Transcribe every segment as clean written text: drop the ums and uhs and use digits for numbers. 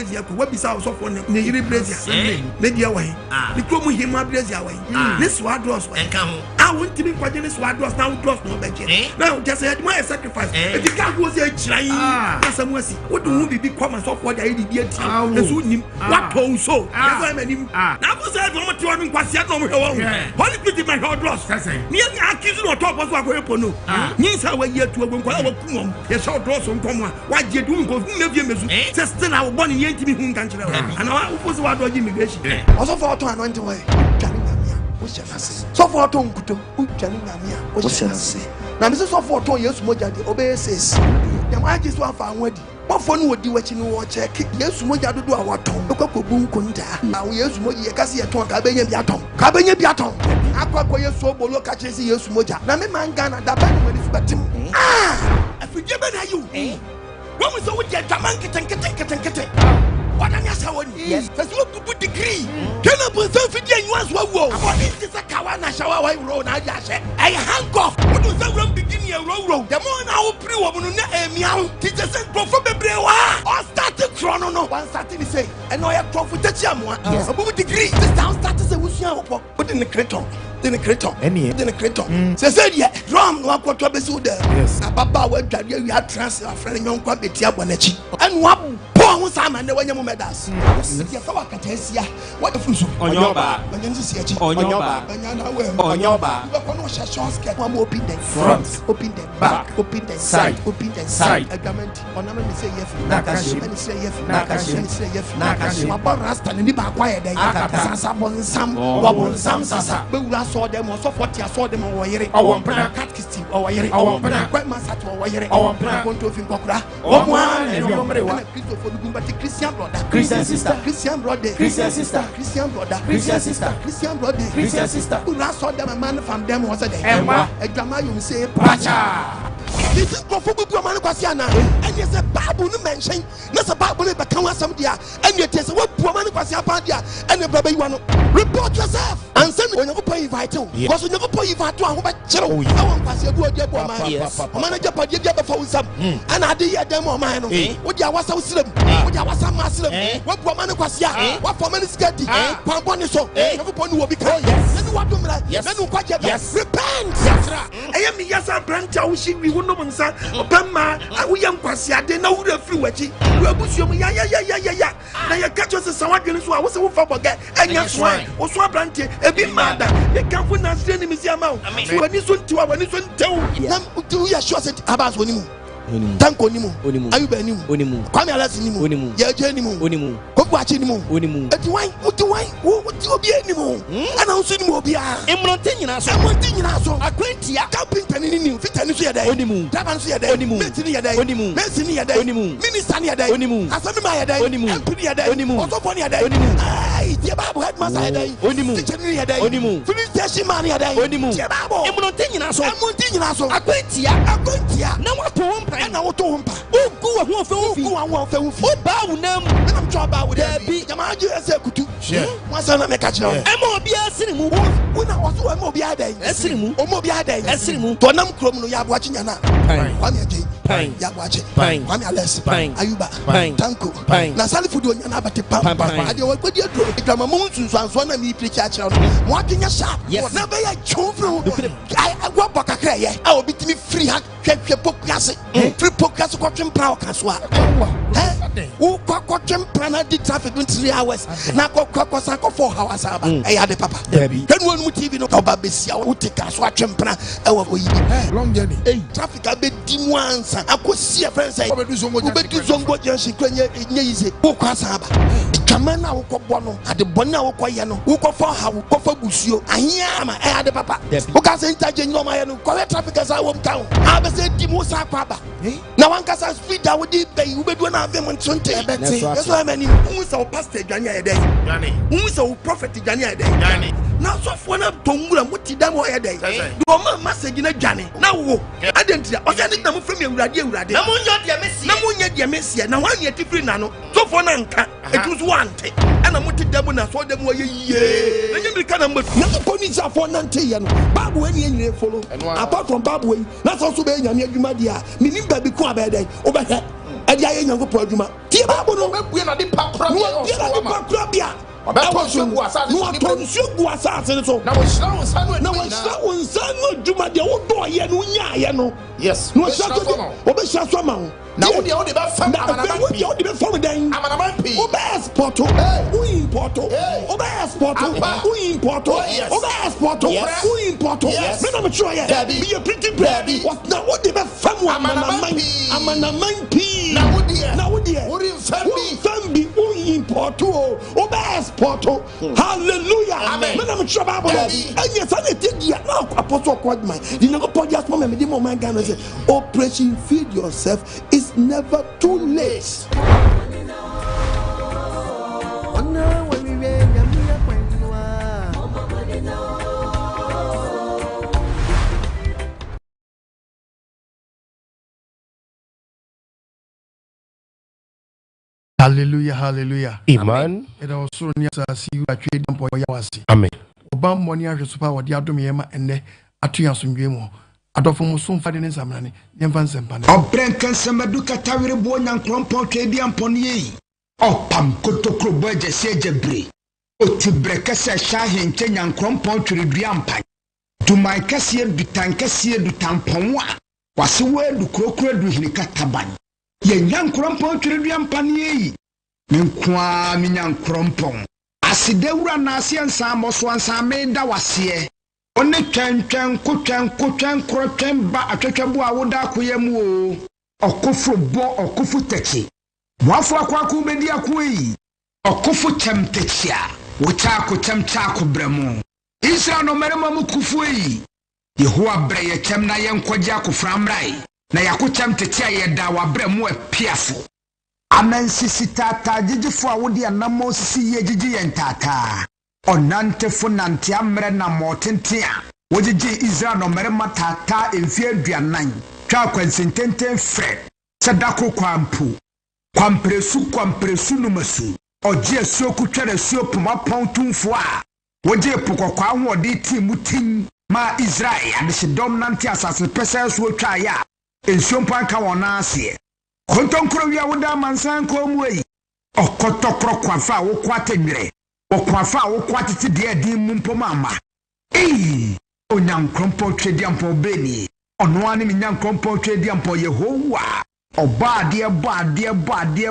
Brazil ko wa bisa so for ne yiri Brazil ne dia wa he ne krom hima Brazil wa he ne swadros wa enka ho a wonti mi kwaje ne swadros na wodros no beje na just say my sacrifice e ka go say chiran na samu asi wo do hu bibi kwama so for dia di dia ti na so nim what to so na so manim na go say do mo ti won kwase na mo hwe wo holy spirit my swadros ni akizu no top so akoyepo no ni sa wa yi atu agbo kwa wa kumom ye swadros nkomo a wa je du nko na vie mezu say still I born yen ti mi hu nkan kire and wa wo so wa do immigration also for to anointing way twani nyamia wo shenase so for to nkuto twani nyamia wo shenase na me so for to Yesu moja de obeses nyam aji so afa anwadi bofo no odi wachi no wo check Yesu moja dodo a waton ekokobu nkunta na Yesu moja ye kase ye ton ka benya bi aton akwa Yesu obolo ka chesi Yesu moja na me manga na da ba no mani subatim afije be na you when we so we get taman keten wana nya sawoni yes first we put degree kana bonza fidi anwa so wo abodi tisa kawa na shawa wa ro na ja she ay handcuff we do say we begin here ro the more na wo pri wo no na emiawo teacher say profo bebre wa all start chrono no one start ni say and oya profo techi amwa obu degree this down start say we sua wo put in the creator the creator say dia drum no akwoto besu there yes ababa wa dwade wi transfer afre nyonkwa beti abonachi and wa ho sama ne wanya mu medals ya fa wakatesia what fusu onyoba banya nsi achi onyoba banya na we onyoba ko no sha short skirt one open the front open the back open the side agament onama ni say yef nakashi ni say yef nakashi ma rasta ni ba kwa yeden sasa bonsam wa bonsam sasa be wura so dem so 40 so dem wo yere awon pra catchism wo yere awon pra kwa masat wo yere awon pra konto fin kokura wo mo an e no mrewa but Christian brother, Christian sister, Christian brother, Christian sister, Christian brother, Christian sister, Christian brother, Christian sister. Who now saw them a man from them was a day. Emma, a drama you say, Pacha. This is Profobu Kwasiana, and yes, a Babu mention, not a Babu, but come on some dear, and yet yes, what Puaman Kwasiapadia, and the baby one. Report yourself and send when you pay vital. Because when you pay vital, I want to say, good job, manager, but you get before some, and I did a demo man. What you was so slim, what you was some muslim, what Puaman Kwasia, what for many sketty, Pamponiso, everyone will be called. Yes, what do yes, repent. I am yes, I branch out, she be one of them, Obama, we am Kwasia, they know the few watching. You are Bushum, ya. Now you catch us a someone who was a forget, and yes, why, or so branch, a bit mad. They can't put us in the museum. When you soon to our nation, tell them to your shots about Onimu. Tanko nimu, Ayuba nimu, Kwame nimu, Yaje nimu, Kokwachi nimu, Etiwai, what you be nimu, and also nimu bia. Emrontina, so a quintia, camping penny, Fitania day, Onimu, Tabansia day, Messinia day, Messinia day, Ministania day, Asamaya day, Empiria day, Osoponia day, Yababu had Massa day, Tichania day, Finish Mania day, Yababu, Emrontina, so a quintia, no one. And I want to hump. Oh, go on, oh, bow them. I'm trouble with Debbie. Yamaji as a kutu. Once I make a job. Mobia Sinimu. When I was a Mobia day, Sinimu, or Mobia day, Sinimu. Tonam Crom, you are watching Yana. Pine, Yawachi, Pine, Wamiales, Pine, Ayuba, Pine, Tanko, Pine, Nasali Fudu, Yanabati, Pine. I do what you do. If I'm a moon, one of me, preach at you. Walking a shop. Yes, never I chose. I walk back a cray. I will be to me free. Free podcast watching Prow Caswa. Who watching Prana did traffic in 3 hours. Now go 4 hours. I had a papa. Then one TV no Babisia who take us watching Prana. Long journey. Traffic a bit dim once. I could see a friend say, Zongo Jensi Kenya easy. Who Casaba. Kamana who Bono at the Bona Koyano, who go for how go for Busio. I am I had a papa. Who can say no my correct traffic as I won't count. I was a Timosa Papa. Now one can say speed that would be you would one of them on Sunday. That's why many who is our pastor Jania day. Who is our prophet Jania day. Now so for na Tonga muti damo a day. Do a message in a Johnny. Now I didn't them from your radio. Namunya Messia. Now 1 year different nano. So for Nanka, it was one take. And I muti demo and I saw them were ye. Then you can but not ponies are for Nantian. Babu any follow. Apart from Babu, that's also being a Madia. Meaning baby Quabe day over here. edi aye nyango po adwuma tie Bible no bebue na de pakra bia yes na wo de be fam amanaman pi obe export o who import o obe export o who import o obe export o who import o me na me try here be a pretty baby what na wo de be fam amanaman pi na wo de who fam bi who import o obe export o hallelujah amen me na me try Bible anya sa na tegia na apostle Kwadman the no podcast mama me dey moment Ghana say operation feed yourself is never too late. Hallelujah, hallelujah. Amen. It also near us you are trading for Yawasi. Amen. Obam money as super what the Adomiyama and the Atuyasun Game. Adofo so mfa de ne samrane yemfa nsempane obrenkan semadu katawire bo nyankrompon twedi ampone yi opam kotokro boje sejebre otibreka se shahe nche nyankrompon twiri ampan dumai kase dutan kase dutampon a wase wedu krokro du hini kataban ye nyankrompon twiri ampane yi menkwa mi nyankrompon asidewura na asiensa amoso ansa me da wase One twen ba atwetwabu awoda akoyam o okofo bo okofo techi wafo akwaku bedi akoyi okofo chemtechia wochako chemchako bremu Israel no merema mukufu yi Yehowa bre ye chem na ye nkogya akoframrai na yako chemtechia ye da wa bremu apiafo Amensisi tata jijifo awodi anamo sisi ye jiji yentata Onante funante amre na motentia wojiji Israel no merema tata emfie aduanan twa kwansintenten fre sadako kwampresu numasu oje soku twere suopuma pontumfo a woje pokokwa hode timutin ma Israel adishidom nante asase pese so twa ya ensiompan ka wona ase kontonkro wi awoda mansan ko muyi okotokro kwafa wo kwatenwere okwafa wo kwatete de din mumpomama onyankrompo twedi ampo beni ono ani mi nyankrompo twedi ampo Yehowa obaade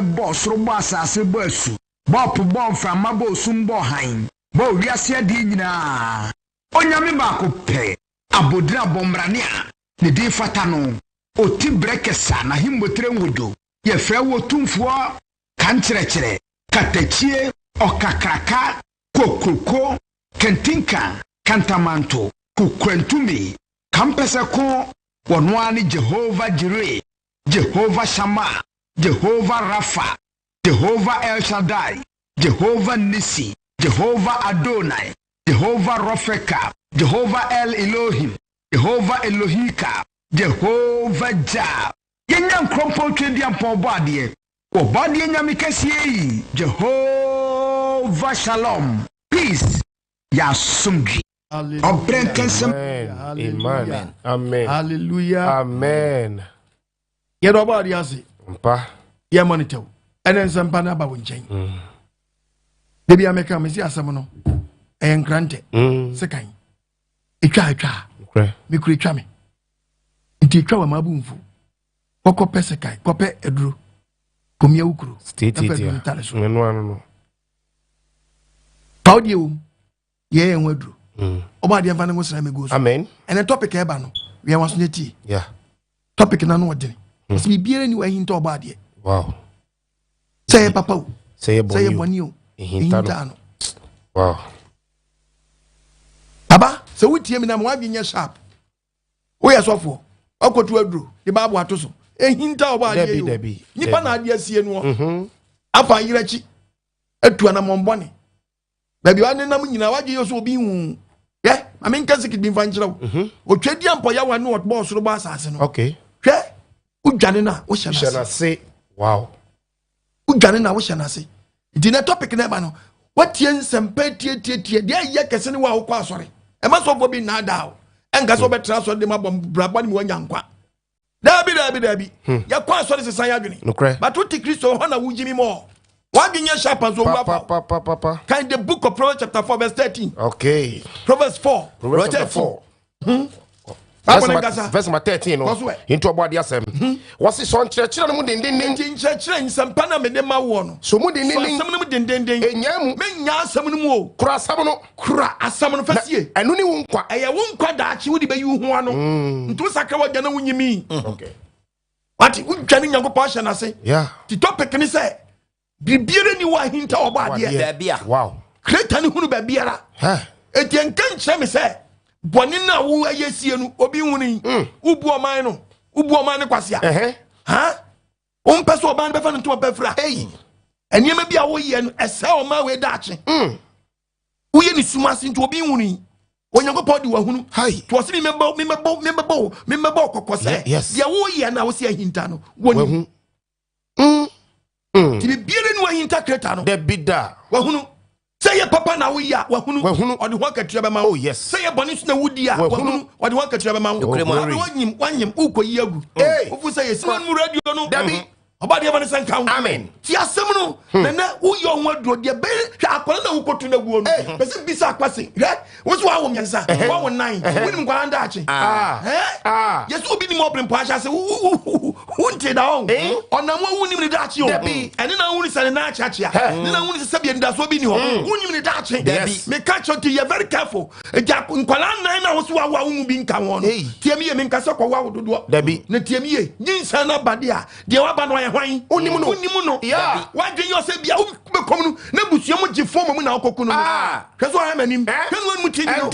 bo soro bo asase bo asu bo po bo mframa bo sum bo han bo wiase ade nyina onyame ba ko pe abodira bomrane a ne di fata no oti brekesa na himbotre nwodo ye frɛ wo tumfuo kankyerɛkyerɛ katachie okakraka kokoko kentinka kantamanto kukwentumi kampeseko wonwani Jehovah Jireh Jehovah Shammah Jehovah Rapha Jehovah El Shaddai Jehovah Nisi Jehovah Adonai Jehovah Rofeka Jehovah El Elohim Jehovah Elohika Jehovah Jah Yenyan krompo twedi ampo Oboadie Oboadie nyame kɛseɛ Jehovah Shalom peace ya sumgi obrenkensem amen amen hallelujah amen ye do Oboadie ase mpa ye monitor enen sempa na ba wonchen de bia meka me si asem no enkrante sekan etwa me kuri twa me nti twa wa mabumfu koko pesekai kope eduro komia ukuru state no Paudio ye enwadru Oboadie mfa ne go sra me go so amen ene topic eba no we want nyeti yeah topic na no odene so bibiere ni wa Ahinta Oboadie wow say papa say boni o Ahinta no wow aba so wutie mi na mo adwenye sharp wo ye sofo okotu adru the Bible atoso Ahinta Oboadie debi nipa na ade asie no afa yirachi atu na mombone baby wane nam nyina waje yo so obi hu ye amenka sikit bi mfa nkyerɛw otwadi ampo ya wane what boss ro ba asase no okay hwɛ udwane na wo hyɛ say wow udwane na wo hyɛ na se di na topic na ba no watie nsɛmpa tie de ayɛ kɛse ne wa wo kwa asɔre e ma so bi na da o enka so betra so de mabɔ braba ne wanya nkwa dabi Dabi. Ya kwa so se san ya dwene. But what Christo ho na wujimi mo. What ginya sharp as Papa. Kind the book of Proverbs chapter 4 verse 13. Okay. Proverbs 4. Proverbs chapter 4. Verse 13 no. Into Oboadie asem. Was it so nkyerɛkyerɛ no mu denden nkyerɛkyerɛ nsɛmpa na mede ma wo no. So mu denden asɛm no mu denden. Enyam menya asɛm no mu o. Kura asɛm no. Kura asɛm no fasie. Ɛno ni wo nkwa. Ɛyɛ wo nkwa daakye wo de bɛyi wo ho ano. Ntu sakra wo gya na wunyimi. Okay. What wo dwane Nyankopɔn hyɛ na se. Yeah. The topic ni sɛ Biribiara ni wa Ahinta Oboadie. Biribiaa. Wow. Kreta ni hunu biribiara. Eti enka nkyerɛ me sɛ bɔne na wo ayesie no obi hunu ubu ɔman no ubu ɔman ne kwasia ha o mpɛ so ɔman bɛfa no to ɔbɛfra ɛniɛma bi a wo yɛ no ɛsɛ ɔman we daakye wo yɛ ni sumase nto obi hunu Onyankopɔn di wa hunu to ɔse mebɔ kokɔ sɛ deɛ wo yɛ na wo se ahinta no woni ti biere ni wa ahinta kreta no de bida wa hunu say ye papa na wo ya wa hunu odi ho akatua be ma wo yes say ye boni so na wudi a wa hunu odi ho akatua be ma wo wanyim ukoyi agu ofu say ye siman mu radio no dabi Oboadie bani san kan amen ti asem no na wo yo ho aduro de be hwa akola na wo kotu na guo no pese bisa akwase wo so awo myansa wo nine wonim kwa anda ache yes obi ni mo brempo ahya se wunte da on onam wonim ni da ache o ene na wuni sane na ache ache ne na wuni se bia nda so bi ni ho wonim ni da ache me catch you you very careful eja nkwala nine na wo so awo mu bi nka won tiemi ye me nka se kwa wa dodo na tiemi ye nyinsa na bade a de wa ba no hwan onimu no ya wadwe yo se bia wo bekom no na busuamu gifo mu na okoku no hweso ha manim hwenu won mu ti no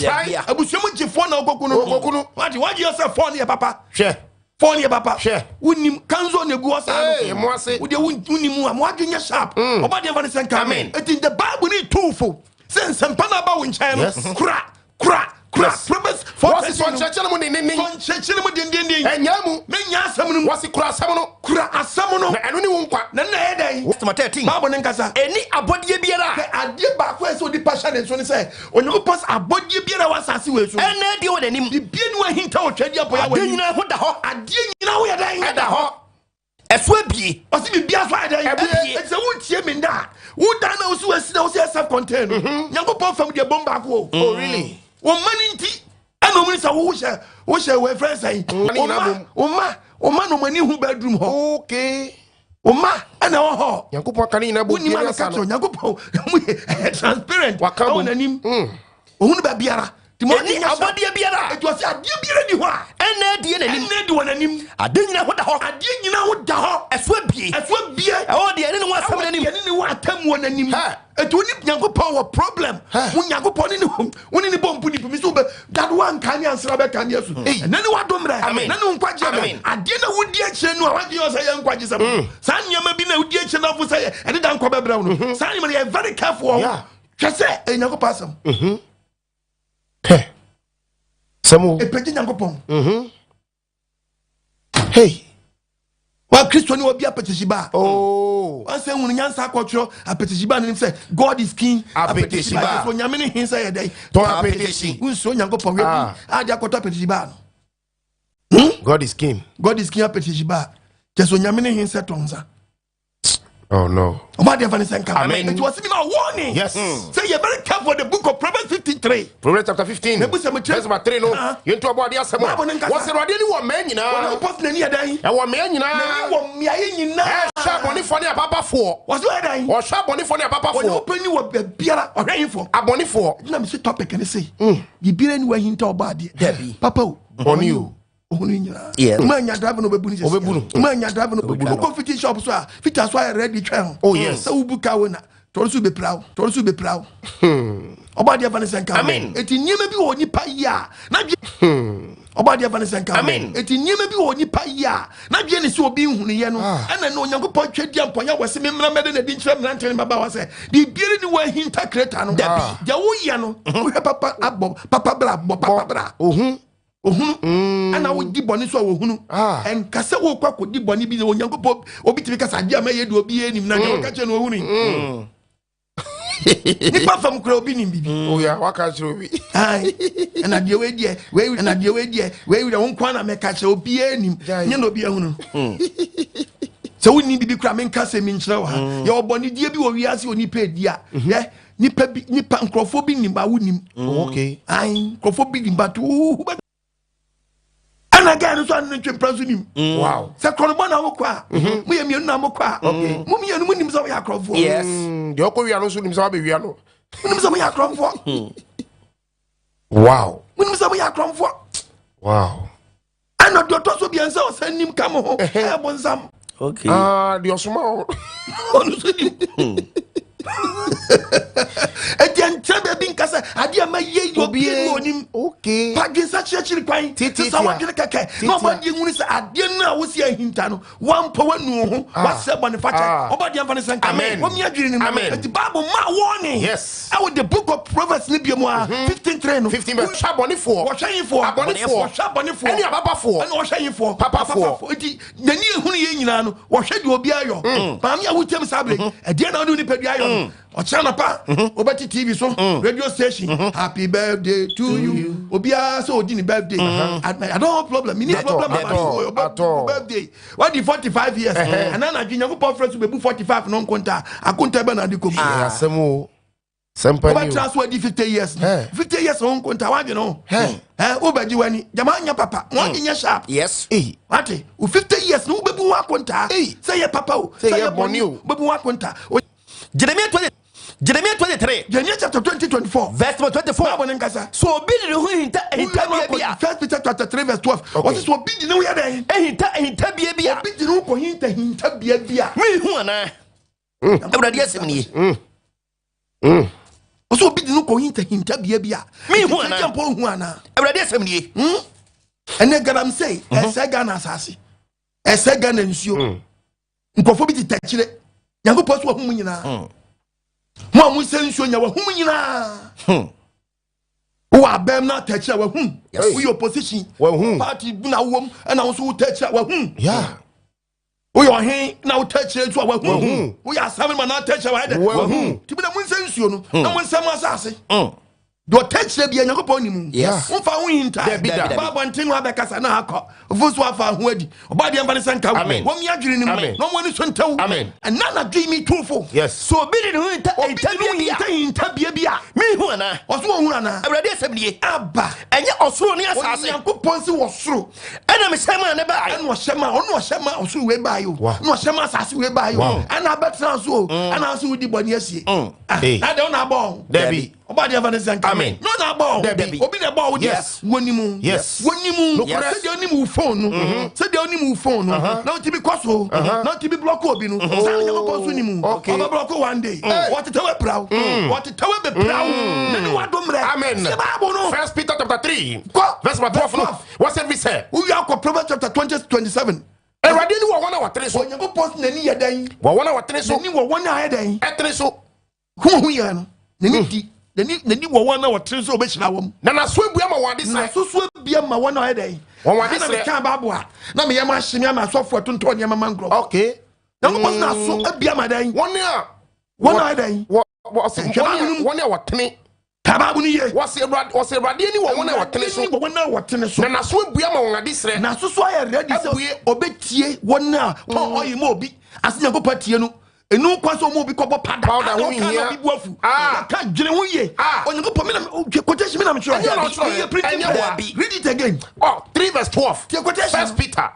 abusuamu gifo na okoku no wadwe yo se fo ne papa hwe fo ne papa wonim kanzo na gu osa no mo ase wo de wonimu am wadwe nya sharp Oboadie van sen amen it in the Bible ni tufo sense mpana ba wo nkyɛn no kura Proverbs 4 was so nkyerɛkyerɛ mu denden nkyerɛkyerɛ mu denden enyamu menya asɛm no was kura asɛm no na ɛno ni wo nkwa na ɛdɛn Verse 13 Bible ne nkasa eni abodie biara adie ba ko ɛsɛ odi passion ne so ne sɛ Onyankopɔn abodie biara wa asase we so ɛna die wo nanim bibie ni wa Ahinta otwadi apoya wa adie nyina ho da hɔ adie nyina wo yɛ dɛn da hɔ ɛso abie ɔsi bibia so ayɛ dɛn ɛsɛ wo tie me nda wo dan na wo so asi na wo sɛ self contained Nyankopɔn fam de bomba ko oh really wo mani nti ɛna wo ni sɛ wo hyɛ we friends ai o ma no mani hu bedroom ho okay o ma ɛna wo ho Nyankopɔn kan nyina bu biara sa no Nyankopɔn transparent o nanim o hu ba biara eni abodie biara ejo se adie biara ni ho a ɛna die nanim ɛna di wonanim adie nyina ho da hɔ adie nyina ho da hɔ ɛso abie ɛwɔ de ene ne wa asɛm nanim ene ne wa atam wonanim eto ni Nyankopɔn wo problem wo Nyankopɔn ni bombu ni pimi so be dad wan kan ya nsra be kan yesu na ni wadomre na ni nkwaje adie na wodi akire no a wadi yo say ye nkwaje sam sa nyama bi na wodi akire na fo say ene da nkwa bebrɛ no sa nyama ye very careful hwɛ sɛ Nyankopɔn asɛm Samu epeji Nyankopɔn hey wa Kristo ni obi apeteshiba oh wan say hunu nyansa akɔtro apeteshiba ni say God is king apeteshiba so nyame ne hinsa yɛ dai to apeteshi unso Nyankopɔn we bi ade akɔtɔ apeteshiba no God is king apeteshiba jeso nyame ne hinsa tonza oh no Oboadie van sen amen it was even a warning yes say you very careful the book of Proverbs 53 Proverbs chapter 15 verse 3 no yento Oboadie asɛm was erade ni wo man nyina wona post na ni adan e wo man nyina na wo miaye nyina sha bonifo ne ababafo was so adan o sha bonifo ne ababafo wona opani wo biara ohwɛyefo abonifo na me say topic ne say bibire ni wa Ahinta Oboadie papa o boni o ohunu nyina ma nya drive no bebu ni ma nya drive no bebu ko fiti shop so a fiti so a ready twɛn oh yes so ubuka wona tɔrɔsu be prawo Oboadie van sen amen eti nyema bi wo nipa ya na Oboadie van sen amen eti nyema bi wo nipa ya na dwe ne se obi hunu ye no ɛna no Onyankopɔn twadi amponya wɔ se memra mede na di nkyerɛ mrante ne baba wɔ se di biere ni wa Ahinta kreta no ja wo ye no wo hwɛ papa bra ana wo di boni so wo hunu en kase wo kwa ko di boni bi Onyankopɔn obi timi kasa dia ma ye de obi enim na wo ka che no wo hunu nipa fam kura obi nim bibi oh yeah waka chiro bi ai na de we de we na de we de we won kwa na meka che obi anim nye na obi ahunu so we need bibi kura menka se mi nkyerɛ wa ye oboni die bi wo wiase oni pa dia ye nipa nkrofo bi nim ba wonim okay ai nkrofo bi nim ba tu ana ga no so an ntwe praso nim wow se konobo na wo kwa mu ye mienu na mo kwa mu mienu mu nim so ya krofo yes de okowia no so nim so ba wia no nim so ya krofo wow nim so ya krofo wow ana do to so biansa o san nim kam ho e bonsam okay de osuma onu so nim etian trebe bin kasa ade ma ye obi onim okay pagi sa chechiri kwan titi sa wadwene keke no ba die nguni sa ade na wo si ahinta no wampa wanu ho wase bone fache obade amfa ne sanka wo mi adwiri ni eti bible ma warning yes I with the book of proverbs ni biemu a 15:3 no 15 be shabonifo wo hwanyefo shabonefo eni ababafo ana wo hwanyefo papafo eti nani ehunu ye nyina no wo hwe de obi ayo maami a wutem sabre ade na wo ni padu ayo ochana pa obati TV so radio station happy birthday to you obia so odi ni birthday I don't have problem me need problem about your birthday what the 45 years and na adwenya go pop friends be 45 no nkonta akonta be na de ko asemo sempani o ba so di 50 years 50 years on nkonta wa no o ba ji wani jama nya papa wa nya sharp yes ate o 50 years no be bu wa konta say ye papa o say ye boni o be bu wa konta Jeremiah 23 Jeremiah chapter 20:24 verse 24 so obi de ho hinta bia First Peter chapter 3 verse 12 what is obi de no ya den hinta bia obi de no ko hinta bia me hu ana awurade asem ni so obi de no ko hinta bia me hu ana jampo hu ana awurade asem ni ene gadam say esega na asase esega na nsuo nkofo bi titachire yankopɔ so ahum nyina mo amu sensuo nya wahum nyina wo abem na tachire wahum wo your position wahum party na wom na wo so wo tachire wahum yeah wo your hen na wo tachire so wahum wo ya asam ma na tachire wa de wahum tibi na mo sensuo no na mo nsam asase do tachire bia yankopɔ ni mu wo fa wo hinta baba ntin wa bekasa na akɔ vusu afa ho adi obade amfa ne sanka wo mi adwiri ni mu no mo ni so ntaw and na dream me tufo yes so obi de ho hinta bia me hu ana oso hu ana awurade asem ni aba enye osoro ni asase yankopɔ si wo soro ana me hyema ne ba ana hyema osoro we ba yo na hyema asase we ba yo ana betra so ana so di boni asie na de ona abo Debbie obade amfa ne sanka no na abo Debbie obi na abo yes wonimu se de onimu phone no se de onimu phone no na utibi kwaso na utibi block obi no sa yankopɔ so nimu oba block one day what tewe proud what tewe be proud na ni wadomre amen se babo no First Peter chapter 3 verse 12 no what said we say we are Proverbs chapter 20:27 Erade ni wo wona watere so yankopɔ na ni yedan wo wona watere so ni wo wona yedan etere so hu ya no na ni di na ni wo wona watere so obehira wom na so ebua ma wade na sre so bia ma wona yedan won wade sre na ka babo a na me yema hye me ama sofo tonto ne yema mangro okay yankopɔ na so abia ma dan wona yedan wona watene tababu ni ye wase erade ni wo wona watene so na so ebua ma won ade sre na so aye ready so obetie wona oyi mo obi ase yankopɔ tie no enu kwaso mo bi kobo pada ho hia bi buafu ka dwene ho ye onyankopɔ me na quotation me na me tro read it again 3 verse 12 First Peter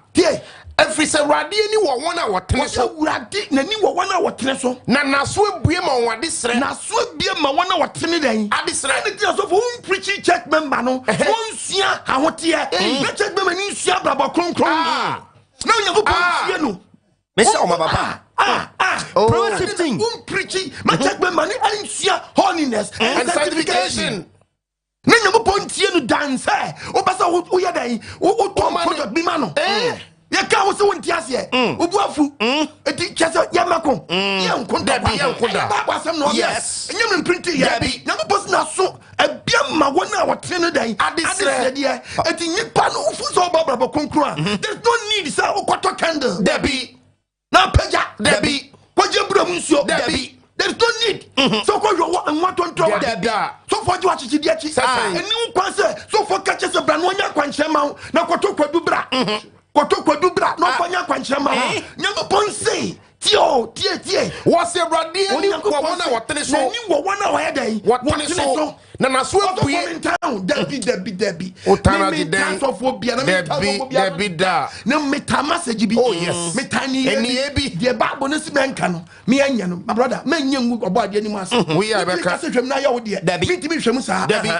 every say rade ni wo wona watene so rade na ni wo wona watene so na so ebue ma won ade sre na so ebue ma wona watene den ade sre ni ti so for preaching church member no won sua ahote na church member ni sua brabo kronkron na onyankopɔ tie no me say o ma papa Proverbs 15 preaching my church member ni answer holiness and sanctification na nyankopɔ tie no dance o ba sa wo ya dan o to product bi ma no ye ka wo se won ti ase obu afu eti chese ya mako ye nkonda ba ba asem no yes nyam printing ya bi nyankopɔ na so abia ma wona wotre no dan adesre de eti nyipa no ufu so ba brabo konkro there's no need say o koto candle Debbie na paja Debbie kwaje bro mu nsuo Debbie There's no need. So for you and what on throw that. So for you watch it and you say so for catches a brand one yakwanchema na kotoko dubra. Kotoko dubra no fanya kwanchema. Nyango ponse. Tio tie. What's your radio? Ni kwa wana watene so. Ni wa wana wa yeden. Watene so. Na naswe buye in town. Debi. Otana di den. Debi da. Na meta message bi. Oh yes. Metani eni ebi. De Bible no simenka no. Me anya no. My brother, me nyangu Oboadie ni mu ase. We are beka. Kase hwem na ya wo de. Debi. Ntimi hwem sa. Debi.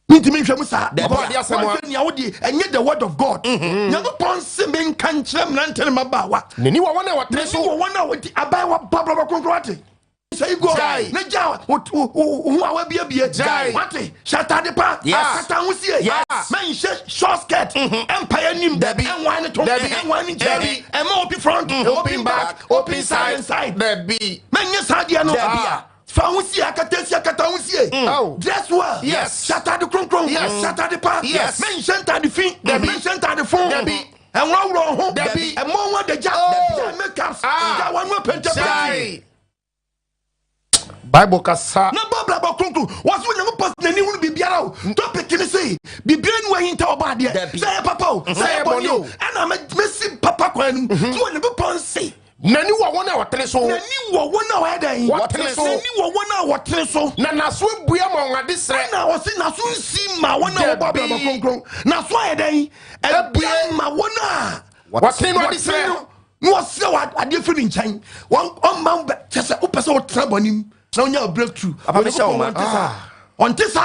Ntimi hwem sa. Oboadie asemo. Nya wo de enye the word of God. Nyango pon se menka nkyerem na ntene mabawa. Neni wa wana watene so. Wo wana wo di abai wa bababa konkroate. Say go na jaw who awa bia what shatter the part shatter husie man short skirt empire nim and wine to and wine cherry and open front open back open side baby man yes hadia no fa husie akata husie dress well shatter the kron shatter the part man shatter the fin man shatter the phone and one ho and more one the jaw makeups that one more penta Bible kasa na babla ba konkru waso nyam pas nani hunu bibiara o topic ni say bibia ni Ahinta Oboadie say papa o say bonio ana mesi papa kwanu so nyam pon say nani wa wona watene so nani wo wona wa dan watene so nani wo wona watene so na naso bua ma wade sre na o se naso nsi ma wona wo babla ba konkru naso ayedan ebia ma wona watene no ade sre no se wa ade firi nkyɛn on man chese o pese o trabonim na onya breakthrough on this say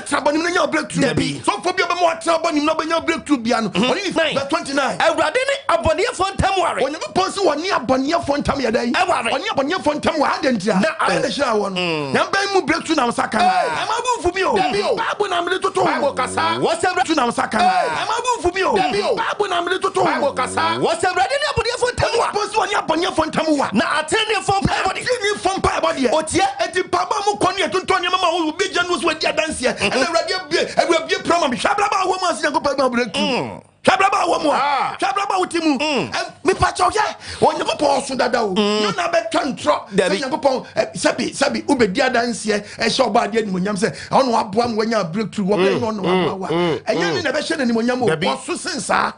trabonim na onya breakthrough so for bi be mo trabonim na onya breakthrough bia no on is 29 awurade ne abonefo ntamware onya be ponsi woni abonefo ntam ye dai oni abonefo ntam wa adentia na ade hira wo no na ban mu breakthrough na saka na am abufu bi o babu na mle toto Bible kasa what's breakthrough na saka na am abufu bi o babu na mle toto Bible kasa what's awurade ne abonefo ntamwa ponsi woni abonefo ntam wa na atenefo mpabodi ni fom pabodi otie eti paba mu kɔni etonto nyama ma wo bi janu so adi adanse e na awurade bie promo bi hwabraba wo mu asia ko paba breakthrough hwabraba wo mu hwabraba wo timu me pacho ye onye ko pon so dada o you na be twantro onye ko pon sabi ubedi adanse e hye Oboadie ni monyam se ono aboa mu wanya breakthrough wo be no aboa enye ni na be hye ni monyam o so sensa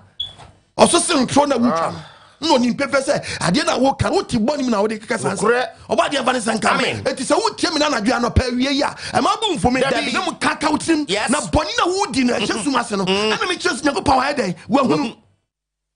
o so sentro na wutwa no ni pepe se ade na wo kan wo ti bonim na wo de keka sanse Oboadie va ne sanka eti se wo tie mi na nadua no pa wie ya e ma bu mfo me da na mu kaka utim na boni na wo di na chesu ase no ana me chesu nyako pa wa den wo hunu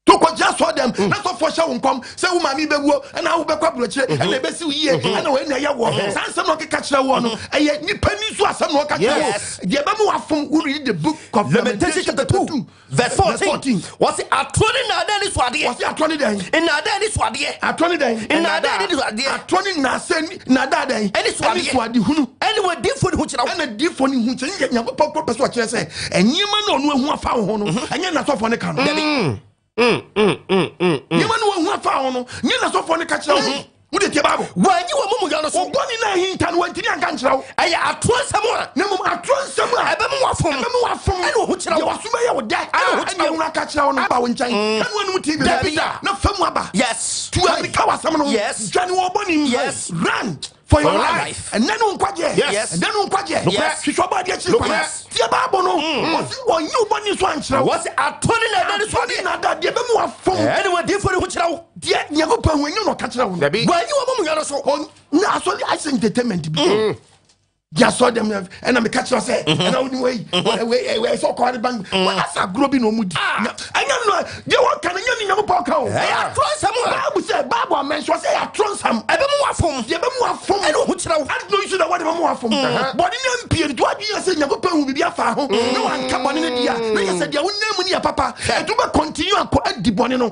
to ko just for them na so for sha wo nkom se wo mami bewuo na wo be kwa brochire na be si yie na wo na ya wo sanse no keka kire wo no eye nipa ni so asem no kaka wo de be mu afom wo read the book of Lamentation chapter 2 verse 14 was it atoni na adani swade was it atoni den in adani swade atoni den in adani swade atoni na se na da den any swade hunu anyway different hu kira na different hu kira nyako papa so kire se enyima na onu hu afa ho no enye na so fo ne kan nyima no hu afa ho no nye na so fo ne ka kira ho wo de tie Bible wanyi wo mumu yano so boni na Ahinta no wantini anka nkira wo aya atonsam a na mum atonsam a ebe mu wafom ene hu kira wo wasuma ye wo da ene hu aka kira wo no ba wo nkyɛn ene wonu TV na famu aba yes tu America wasam no yes dwane wo boni yes run for your life and then unkwaje and then unkwaje hwehwe Oboadie chiri kwa tie Bible no wosi wonyu boni so ankyira wo wosi atoni na adani swade na da de be mu wafom anyway different hu kira wo die nyako pa wenyu no ka kira wo wanyi wo mumu yano so na so I say entertainment bi ya saw them and I'm catch us and I wouldn't wait so called bank what's a grobi no mudi I know you want can you know poko I trust someone Bible say Bible mention say I trust some ebe mu afom ye be mu afom I know who tira I know you should what be mu afom but in period what you say you go pan bi afa ho no one ka boni ne dia na you say dia wonam ni ya papa e to be continue akọ adi boni no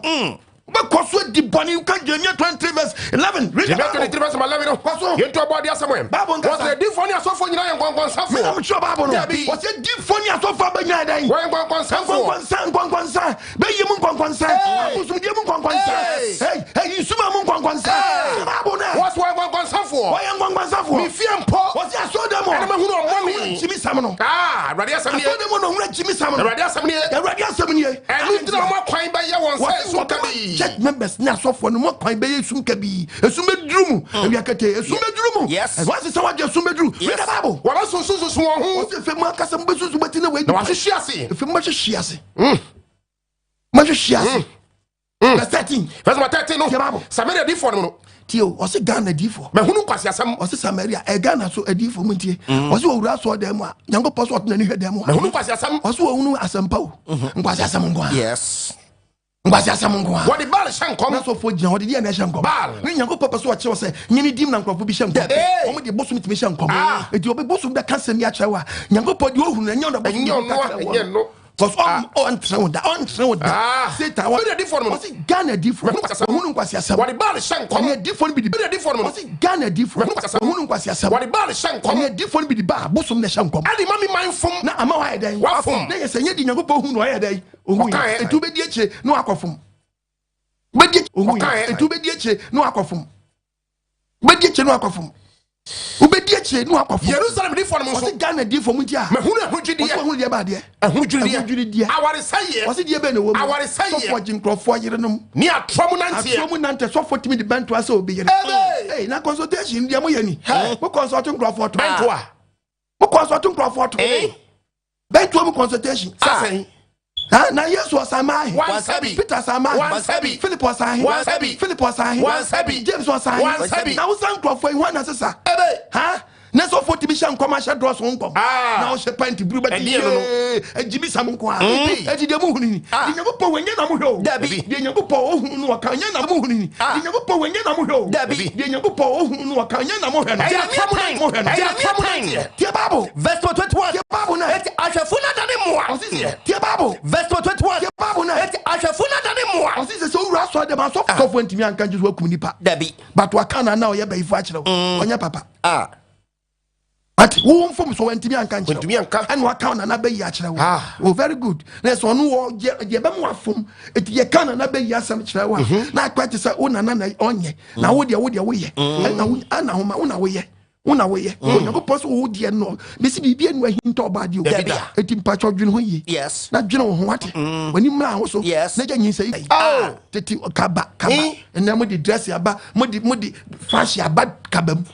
because what the bunny you can Jeremiah 23 verse 11 read Jeremiah 23 verse 11 no Ahinta Oboadie somewhere Bible was the different so for nyina yankon safo me am sure Bible no was the different so for banya dan yankon safo be yim kwankwansa abusum die mu kwankwansa hey isuma mu kwankwansa Bible na was yankon safo me fiempo was ya so dem na mahunu omami chimi sam no radio asem so dem no hunu chimi sam no radio asem ni enu ntina mo kwan ba ye won say so ka bi church members na so for no mo kwan be yesum ka bi esum beduru mu awiakete esum beduru mu yes what is what esum beduru read the bible wala so won ho o se fe mo akasa mo besusu betina we na wa hwehwe ase fe mo hwehwe ase mo hwehwe ase verse 13 verse 13 no Samaria di for no tio o se Ghana di for me hunu kwase asam o se Samaria e Ghana so adi for mo tie o se owura so dem a Nyankopɔ so otna ni hwɛ dem me hunu kwase asam o se ohunu asampa o nkwase asam nko a yes nkwase asam nko a what the ball shankom na so fo gina o de dia na shankom bal ni Nyankopɔ so o kye o se nyini dim na nkrofo bi shankom o mo de bosom timi shankom e di obi bosom be kansa mi a kye wa Nyankopɔ de ohunu na nya bosom no because on Satan what the different was Ghana different hunu kwase asam what the ball shankom the different be the different was Ghana different hunu kwase asam what the ball shankom the different be the ba bosom na shankom adi mami mindful na ama wa dan wa fom na yesa nya di Nyankopɔ hunu wa ya dan ohun etu be di eche no akofom be di ohun etu be di eche no akofom be di eche no akofom ubedi eche no akofo Jerusalem di for mo so Ghana di for mu dia me hunu ahudwidi e hunu dia ba de ahudwidi dia aware saye o se die be na wo aware saye so for jinkrofo yerenom ni atromu nante atromu nante so for timi di bento asa obi yere eh na consultation dia mo yani mo consult nkrofo to bento a mo consult nkrofo to bento mo consultation sasen na Yesu Osamai Wansabi Peter Samai Wansabi Philip Osamai Wansabi Philip Osamai Wansabi James Osamai Wansabi na usan krofo yi wana sesa na so for tibi shan commercial draws nkom na o she pant bru bati ejibi sam nko a ejide mu hunini di Nyankopɔ wenye na mu hwe dabi di Nyankopɔ ohunu no ka nya na mu hunini di Nyankopɔ wenye na mu hwe dabi di Nyankopɔ ohunu no ka nya na mu hwe no tie Bible verse 21 tie Bible na eti ahwefo na dane moa tie Bible verse 21 tie Bible na eti ahwefo na dane moa o se so ura so de ma so for ntimi anka jesu akum nipa dabi but wakana na o ye bayifu a kire onya papa Ati wo mfom so wantimi anka nche wantimi anka and waka na be yi akire wo oh very good na so no wo je be mu afom eti ye kana na be yi asam kire wo na akwati se wo na onye na wo de wo ye na homa wo na wo ye Nyankopɔ so wo de no besi bibia enu Ahinta Oboadie o eti mpacho dwene ho yi yes na dwene wo ho wate wani mra ho so na gya nyinsa yi teti kaba na mo di dress aba mo di fashion aba kaba mu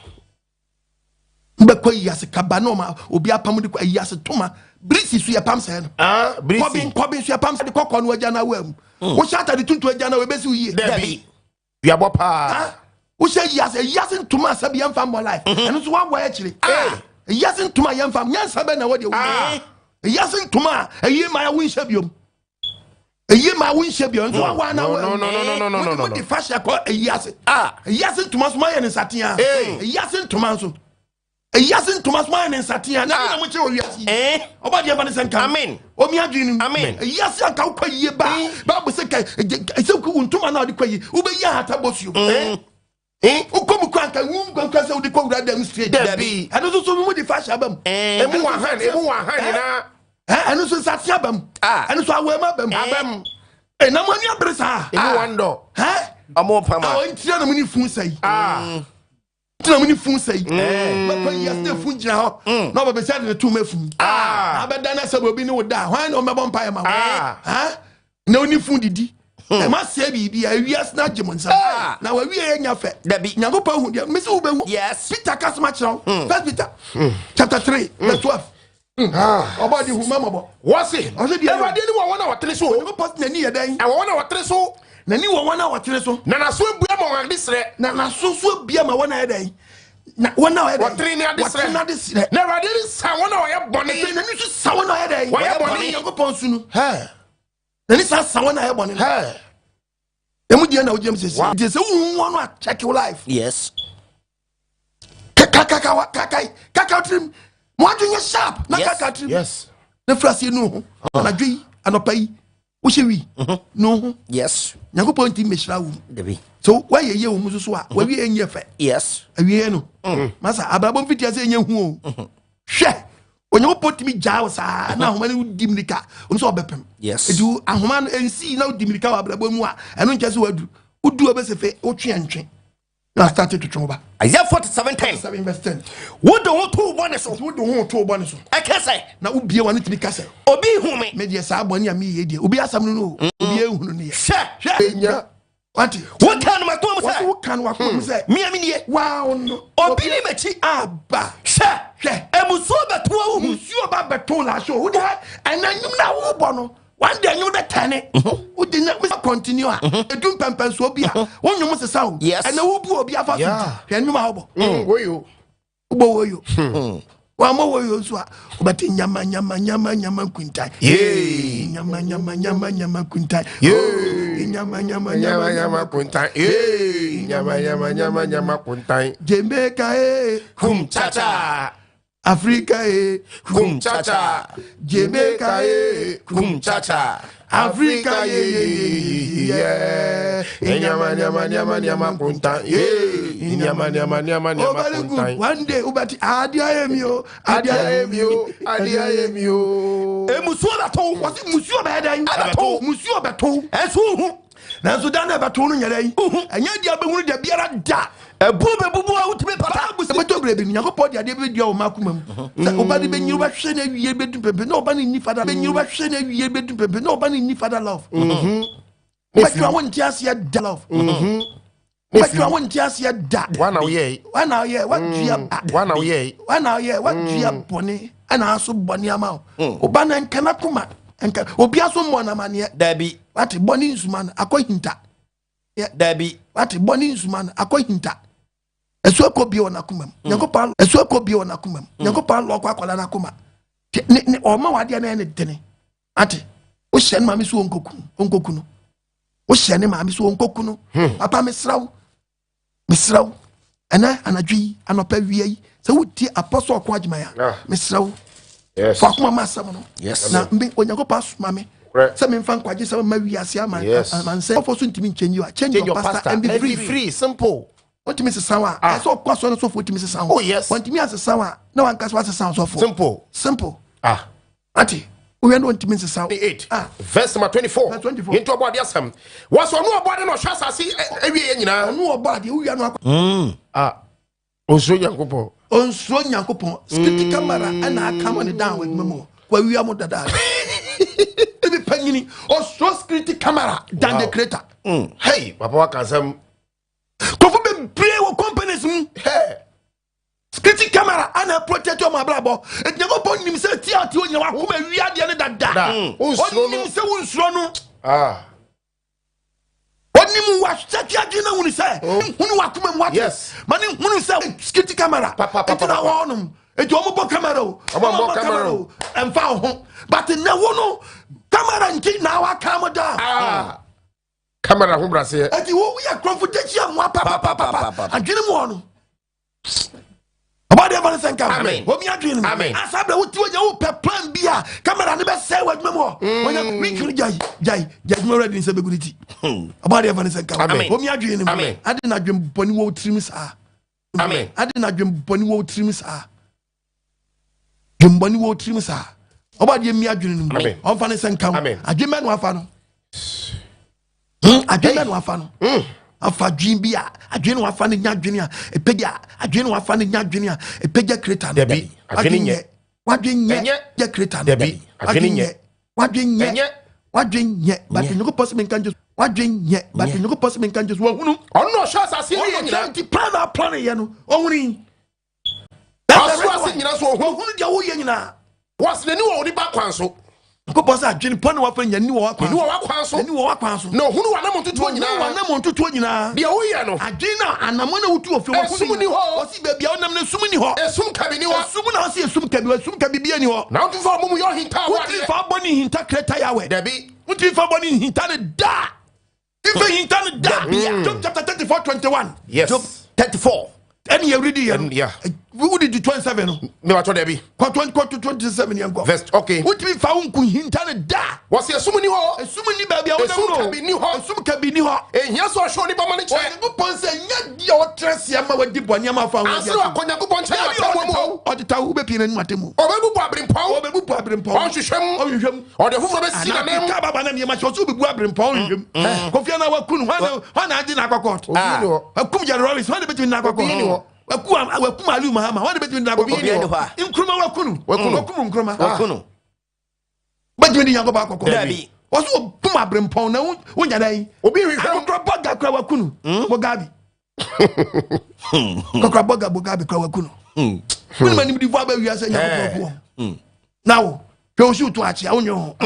mbekɔ yase kaba no ma obi apam de yase toma brisi su ya pam se no brisi kɔbi su ya pam se de kɔkɔ no agya na wam wo shata de tuntu agya na we besi uye dabi bia bɔ pa wo she yase toma sabi yam fam life eno so wa boy akire yase toma yam fam nyansa be na wo de wo yase toma ayi ma ya wo nhye biom ayi ma wo nhye biom so wa na wo no di fashion ko yase yase toma so ma ye ne satia yase toma so yasin Thomas wine and satia na mo che o wiasi Oboadie ba ne senka amen o mi adwinu amen yasin ka kwa yie ba ba se ka se ku ntuma na o de kwa yi u be ya hata bosuo o komu kwa ka wu kwa se o de kwa wura dem straight dabi anu so mo di fashion abam emu wa han na anu so satia abam anu so awema abam na mo ani abresa emu wando amo pama o ntira na mo ni fun sai tina muni fun sei ma yaste fun jina ho na ba be say de tu mafun abeda na se bobi ni wo da hwan no mebo mpa ma na oni fun didi e ma se bi a wias na gemonsa na wa wie nya fe dabi Nyankopɔ hu dia me se wo be hu yes Peter kasma chiro first Peter chapter 3 verse 12 Oboadie hu mamabo wasi Oboadie ni wo na watere so Nyankopɔ na ni ye dan wo na watere so na ni wo na watere so na so bua ma wan disre na so bia ma wona ye dan na wona ye dan watere ni adisre na Oboadie ni sa wona wo ye bone na ni so sa wona ye dan wo ye bone Nyankopɔ nsu no na ni sa wona ye bone emu dia na wo jem sesi dia se wu won no check your life yes kaka trim mo adwenya sharp na kaka trim yes na frase no na dwi anopai wo shewi no yes Nyankopɔ nti mehira wo dabi so why ye wo muso so a wa wi enye fe yes awie no masa abrabom fitia se enye hu o hwe Onyankopɔ timi jaw sa na ahoma ne dimrika onso obepem yes edu ahoma no ensi na dimrika wa abrabom mu a eno nche se wadu udu obesefe otwe antwe na started to choba Isaiah 47:10 7 verse 10 wo do ho to bone so ekese na ubie wa ne timi kase obi hu me me de sa abone am ye de obi asam no obi ehunu ne ye hwe nya What can my come say? What can what come say? Me amini. Wow no. Obili mechi aba. She. Emuso beto musuo ba beto la show. Wo dey and anyum na wo bo no. One day you dey tane. Wo dey na we continue a. Edum pempen so obi a. Wonnyum sesa o. And na wo bu obi afa so. Hwe anyum a wo bo. Wo yo. Wo yo. Wa mo wo yo so a. Obati nyama kuntai. Nyama kuntai. Nyama kuntai. Nyama kuntai. Jamaica kum chacha. Africa kum chacha. Jamaica kum chacha. Africa Nyama kuntai. Nyama kuntai. One day ubati adia emio. Musuo beto. Wasi musuo be dan. Musuo beto. Esu na so dan beto no nyere yi. Enya dia be hunu dia biara da. Ebu bebubu a utime pata. Beto grebe ni yakopɔ dia de be dia o makuma mu. Sa obadi be nyiru ba hwe na wiye be du pepe. Na obani ni father be nyiru ba hwe na wiye be du pepe. Na obani ni father love. But you want to see that love. But you want to see that. One now ye. What do you boni? And also boni amount. Obana and kanakuma. And obiaso mona mania. Debbie. What boni insuman akohinta. Yeah, Debbie. What boni insuman akohinta. A so could be on a kumam. Yakopa, a so could be on a kumam. Yakopa loqua nakuma. Or Mawadia and Denny. Ati. O shen mammy so uncocuno. O shen mammy so uncocuno. Papa Misrau. And I and a G and a pevie. So would the apostle Quadmaya. Misrau. Yes. Fuck my master. Yes. Now, when you go past mammy. Some in fan quadjus of Mary Asiama. Yes. And say, for soon to mean change your pastor and be free. Simple. What to Mrs. Sawa? I saw quite so for to Mrs. Sawa. Oh, yes. Want to me as a Sawa. No one can what's a sound so for. Simple. Auntie. We are not to Mrs. Sawa. 8. Verse number 24. Into about the assam. What's on no body no shots I see every year. No body. We are not. Also, Yankopo. Also, Yankopo. Skitty camera and I come on it down with Memo. Where we are more than that. Every penny or so skitty camera than the creator. Hey, Papa Kazam. Kofu play with companies. Hey. Skitty camera and a protector my brabo. It never born himself theater when you are home and we are the other that. What you watch that you when you say, who walk and watch. Yes, money when you say skitty camera. Papa, it's almost camera and found home. But in the one camera and now I come down. Camera home brasier. And you are confidential, papa. I didn't want about the Valentine Amen. What me are doing? Amen. I said, what you plan beer. Camera never say what more. When you make jai, more ready in security. About the Valentine Amen. What me are doing? Amen. I did not dream Bonnie trims are. Amen. I did not dream Bonnie trims are. Dream Bonnie trims are. About the me are doing. Amen. On Valentine Amen. I dream man wafano. I dream man wafano. Afa dream bia adwene wa fa ne nya adwene a epedia adwene wa fa ne nya adwene a epedia creator debi adwene nye wadwene nye creator debi adwene nye wadwene nye but you go possible can just wadwene nye but you go possible can just wo hunu ono sha asase ne nyina ti plan ye no ohuni aso ase nyina so ohunu dia wo ye nyina was ne ni wo ni ba kwan so ko posa adwene pon wa fa nya ni wo wa kwan so no hunu wa na mo tutu nyina dia wo ye no adwene na anamo na wutu ofi wo sum ni ho o si ba bia onam na sum ni ho esum kabi ni ho sum na o si esum kabi bia ni ho na wutu fa mo yo hinta wa wutu fa boni hinta kreta yawe debi wutu fa boni hinta ne da ife hinta ne da bia Job chapter 34:21 yes Job 34 any you read here yeah we would do 27 me wa to debi kwa 27 yango verse okay wutu fa unku hinta ne da was esum ni ho esum ni ba bia wona esum kabi ni ho ehia so hwe ni ba mane che go ponse nya dia o trese ma wadi boni ma fa ho asro akonya go ponche ma mo o dita wo be pie na matemu obebu abrimpon on hwehwem o de foforo be si na nem ka baba na me ma so be bu abrimpon hwehwem kofia na wakunu hwana adi na akokot akum jare rollins hwana be na akokot wakum ali mahama hwana be na akokot inkruma wakunu nkruma wakunu be ni yango ba akokot also puma brempon na wonya dai obi kokra boga kra wakunu bogabi kokra boga bogabi kra wakunu when mani di fo aba wiase nya ko now you shoot to achi awonyo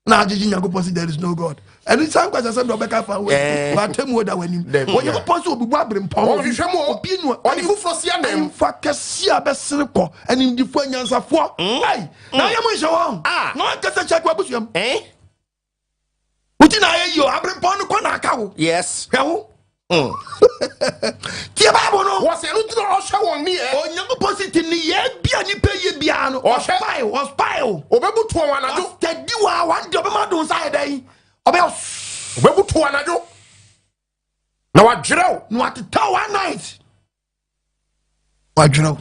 na ajiji nya ko there is no god and it's some question say do be ka fa we atemu oda wanim when you post obi bu abrempon obi nu oni fufro sia nem fa kasia be sere ko anim di fo nyansafo ai na yemo hye won no kasa check wabusuam uti na ayo abrempon ko na aka wo yes hwo tie bible no was enu ti no hye won ni onyango positive ni ye bia ni pe ye bia no o spy obebutu won anajo tedi wa wan de obema don side dai obebutu won anajo na wajrew no ateta one night wajrew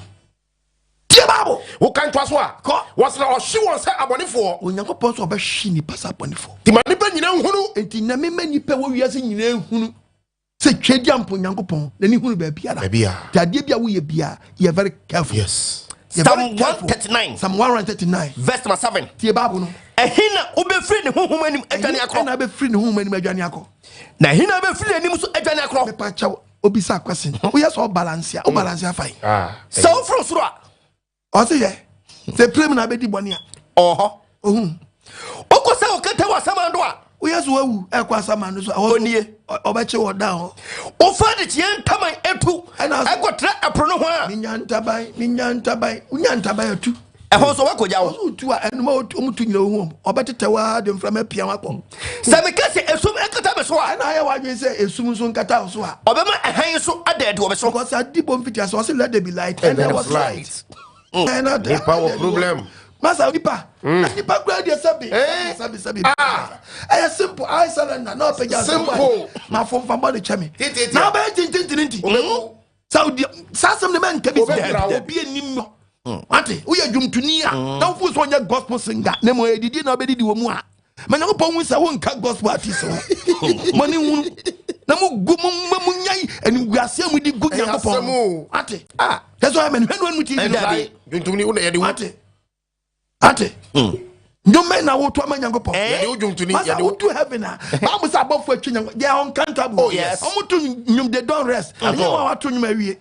tie bible wo kan to so a was na o hye won say abonefo onyango pon so obehye ni pasa abonefo ti ma nipa nyina nhunu enti na me nipa wo wiase nyina nhunu se twedi ampo nyankopon na ni hunu ba bia ade bia wo ye bia you are very careful. Yes. Psalm 139 Psalm 139 verse 7 tie bible no ehina obefiri ne honhom anim adwane akọ na obefiri ne honhom anim adwane akọ na ehina obefiri anim so adwane akọ me pa chaw obisa question wo yes o balance o balance fine so from soro a o se ye se prem na be di boni a oho okosa okete wa samando a wo yes wo wu e kwa samando so onie obeche wo down o fa de tie ntaman etu akotra apro no ho a minyantabai unyantabai atu ehon so wakoja wo so tu a enuma omutu nyina wo obetetewa de mframa pia wakọ se me kase esum ekata be so a na ya wadwen se esum so nkata so a obema ehan so adede wo be so because adibo mfiti so let there be light and there was light and the power problem masa nipa nipa gra dia sabi eh simple I surrender no peja simple ma fo mfa body chemi na ba tintintinti saudi sasem ne man kabi bi enim no ate wo ya dwumtuni a na wo so nya gospel singer na mo edidi na obedidi wo mu a manya ko pon sa wo nka gospel artist mo ni hu na mo gu mo nyai ani guase mu di gu nya ko pon ate that's why man when mu ti dwumtuni wo na yede wo ate no men na wo to amanya go pon yede wo dwumtuni yede wo to heaven a ba mo sa bofu atwenya they are uncountable oh yes omo to nyum they don't rest and you wa to nyum awie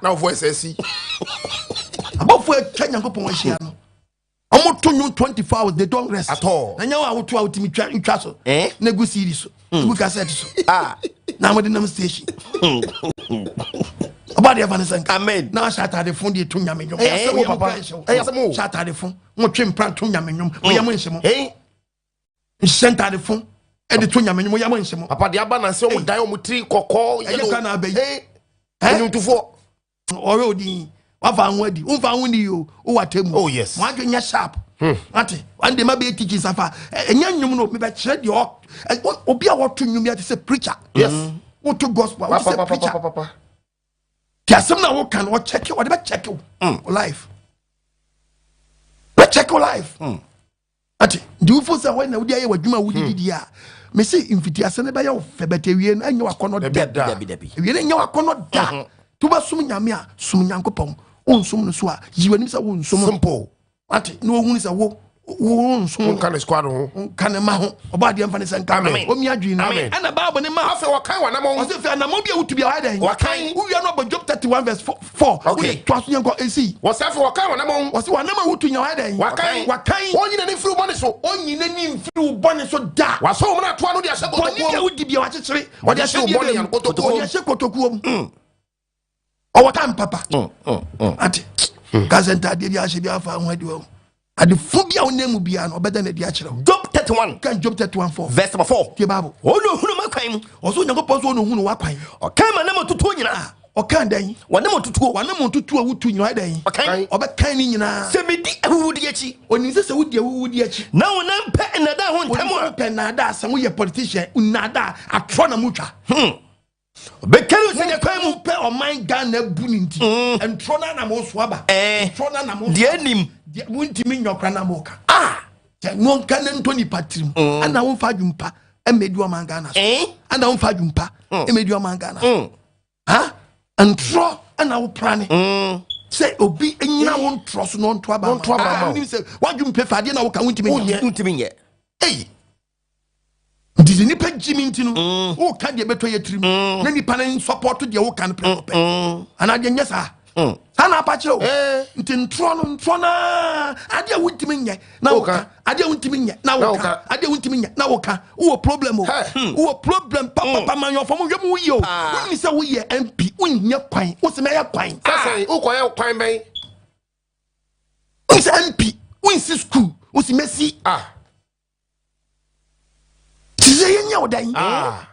na wo voice asi abofu atwenya go pon ahia no omo to nyum 24 hours they don't rest at all na nya wa to awtimi twa so na go series so go cassette so na mo de nam station Oboadie Vanessa amen na shata de fun de to nyame nyom papa shata de fun mo twe mpran to nyame nyom mo yam nhye mo shenta de fun e de to nyame nyom mo yam nhye mo papa de aba na se o dan o mutri kokko yelo ka na abayi nyumtufo ore odi wa fa hu adi un fa hu ni yo o watemu oh yes mo adwenya sharp ate ande ma be teach safa enya nyom no me be kire de obi a woto nyom ya te say preacher yes woto gospel wo say preacher papa Tiasem na wo kan wo check it, wo dey check it life. We check your life. Ati, do for say when na wo dey aye wadwuma wo didi a. Me say infitiase ne ba ye wo febete wie na anya wakono da. Wie na anya wakono da. To ba sum nyame a sum nyankopon. On sum no so a yiwani say wo nsum. Simple. Ati, no hu ni say wo nsum kan squad ho kan ma ho Oboadie mfa ne say nka o mi adwi na ana bible ne ma afa wakan wa na mo o se fe na mo bia wutu bia wa dan wakan wo wia no Job 31 verse 4 okay to aso nko esi wo se afa wakan wa na mo wo se wa na ma wutu nya wa dan wakan onyina ni firi bone so onyina ni firi bone so da wa so mo na to anu de ahye kotokuo bone wo di bia wa kyekere wo de ahye bone yan kotokuo wo de ahye kotokuo o wata mpapa ati kazenta de bia ahye bia fa ho adi wo ade phobia onemu bia no obeda na di akere Job 31 kan Job 31:4 verse 4 tie bible ono hunu makwan oso nyankopon so ono hunu wakwan o kan ma na matutuo nyina o kan dan wana matutuo wutu nyina dan okay obekan ni nyina se medi awudi achi oni se wudi awudi achi na wona mpe na da ho ntamo a pe na da asem ye politician na da atro na mutwa bekelu se yakwan mu pe o man Ghana bu ni nti entro na mo so aba entro na mo de anim wuntimi nyokra na mo ka no nka ne ntoni patrim ana wo fa dwumpa emedi o man Ghana so ana wo fa dwumpa emedi o man Ghana ha entro ana wo prane say obi enyina wo ntro so no ntro aba ma ni say wadwumpe fa de na wo ka wuntimi nye nye This is nipa Jimmy Tino. Oh, can't you better your trim? Many panel support to the old can play. And I didn't, yes, sir. Sana Pacho, Tron, Trona, I didn't want to mean yet. Now, I didn't want to mean yet. Now, I didn't want to mean yet. Now, oh, problem, oh, problem, Papa, man, you're from you. When you say we are MP, when you're pine, what's the mayor pine? Oh, quiet, pine, may. Who's MP? When's the school? What's the messy? Say you dying. Huh?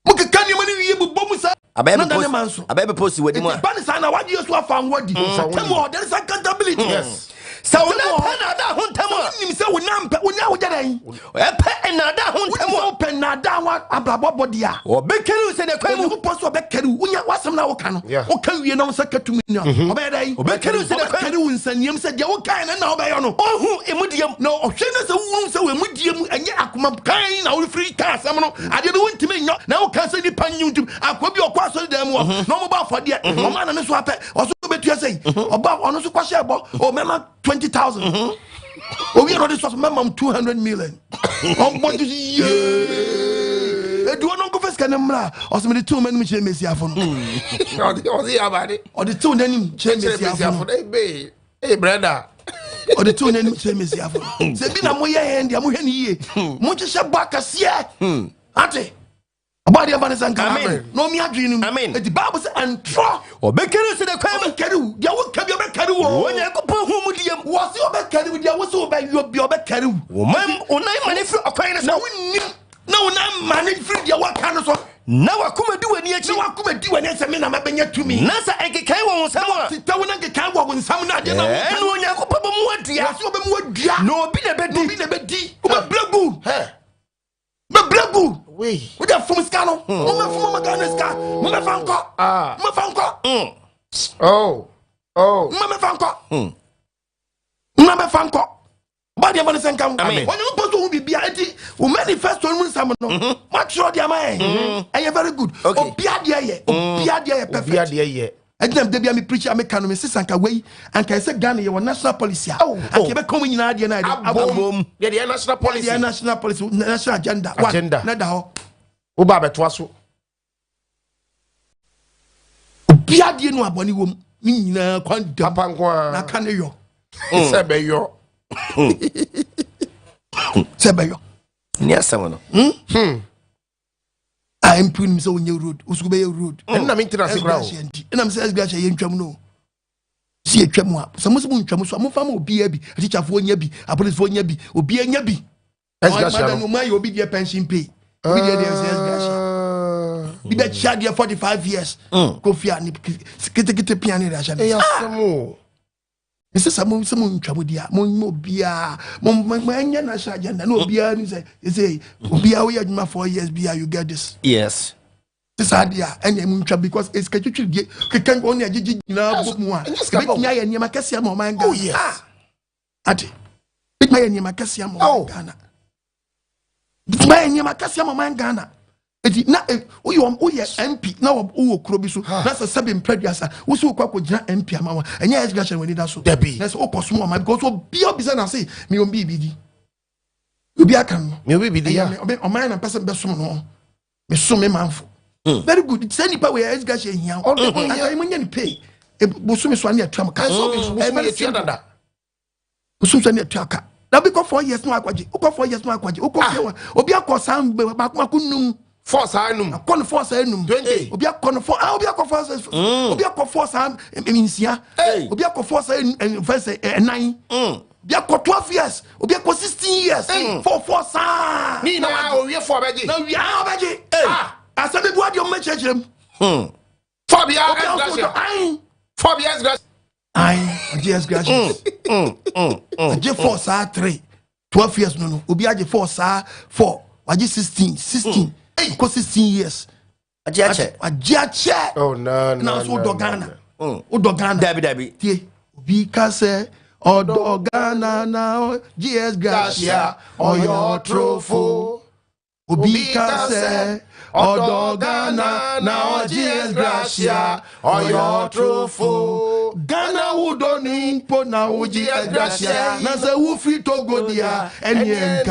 Muka can you money you bomusa? I better post you with him. Banisana, what you found what you there is accountability. Yes. So another huntamo himself will number when now dying. Another huntamo open nada abrabodia. Or Bekeru said the crime who post or Bekeru. What's some now can? Okay, we know second to me now. Bekeru said the Bekeru and you said you kind and now by on. Oh, immediate no, Shana so immediate and yet Akuma kind now free cars. I didn't want to me now can say the pan you to Aquabi or Quasso them no about for the man and swap or so bet you say about on also question about or mema 20,000. Oh, we already saw mem 200 million. Oh, what do you? Do not go first. Can or some of the 2 men which Messia for or the 2 men change for hey, brother. Or the 2 men Messia for Sabina Moya and Yamuhani, Moncha Bacasia. Ate. About the Abanazan Amen. No, me dream. Amen. The Bible says, and draw or Bekeru said the crime of Keru. You will come your Bekeru. When you go home with you, was your Bekeru, you was over your Bekeru. Woman, on 9 money for acquaintance. No, money free your work. Now I come do any action. I come do an answer. I'm a to me. Nasa and Kawa was someone. Tell when I can walk when someone I don't know. And when you go, no, be a bed, be a bed, Blabu, we have from Scano, Mama Ghana's Mama Fanco, Mama Fanco, Mama Fanco, Body of an come. When you put to be Biati, who manifest on someone, much sure they are mine. I am very good. Okay, Biadia, and then they be preacher, I make economists and away, and can say Ghana, your national policy. Oh, I keep coming in idea. The national policy, national policy, national agenda. Nada. Ubaba Twasu. Biadia no aboni wom. Nina kwanda Pangwa. Na kaneyo. Sebeyo. Sebeyo. Near someone. I'm putting so in your road, Usube road. And I'm interested. And I'm saying, Gash, I ain't no. See a tremor. Some Muslim tremor, some family be a teacher for Yabi, a police for Yabi, or be a Yabi. No, my will be their pension pay. Be that child 45 years. Coffee and get a piano. This is someone Tramudia, Mobia, Mamma Sergeant, no beer. You say, be away my 4 years, beer, you get this. Yes. This idea, and Muncha because it's can only a jig now. And near Macassia, my man. Oh, yes. Ati, it may near Macassia, oh, Ghana. My near Macassia, my man, Ghana. It is not you MP now. Oh, Krobisu, that's a 7 previous. We saw Quack with MP Mama, and yes, Gashan when it does so. Debbie, that's all possible. My because will be up and say, me on BBD. You be a can, you be the man and person best someone. Me so me manful. Very good. It's any power as Gashan here. All the money pay. A Busumi Swania Trump Castle, and Susan Traka. Now because 4 years no aquaji, 4 years no aquaji, Obiako Sam Bakunum. Force Anum, Conforce Anum, 20. Obiako force, Obiako force, Minsia, Obiako force and verse 9. Obiako 12 years, Obiako 16 years, 4 Nina, we are for Beji. No, we are Beji. I said, what you mentioned him? 4 years, 4 years, I just graduate. J 4 3, 12 years, no, Obiaji 4 I just 16. 16 years. A jache. Oh, no. Now, so Dogana. Dogana. Debbie. Because, Dogana now, GS Gracia, or your trofo. Because, Dogana now, GS Gracia, or your trofo. Ghana would don't impo now, GS Gracia. Nasa who free to go there, and yen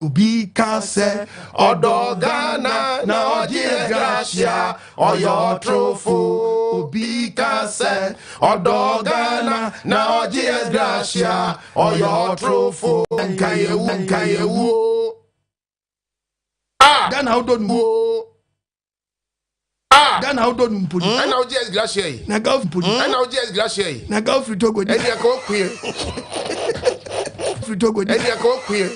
Ubi kase odogana na odie gracia oyo trofo. Ubi kase odogana na odie gracia oyo trofo. Nkayewu. Gana odonu. Gana odonu mpoli. Ana odie gracia yi. Na golf mpoli. Ana odie gracia yi. Na golf Togo. Edi akọ kuye. Togo. Edi akọ kuye.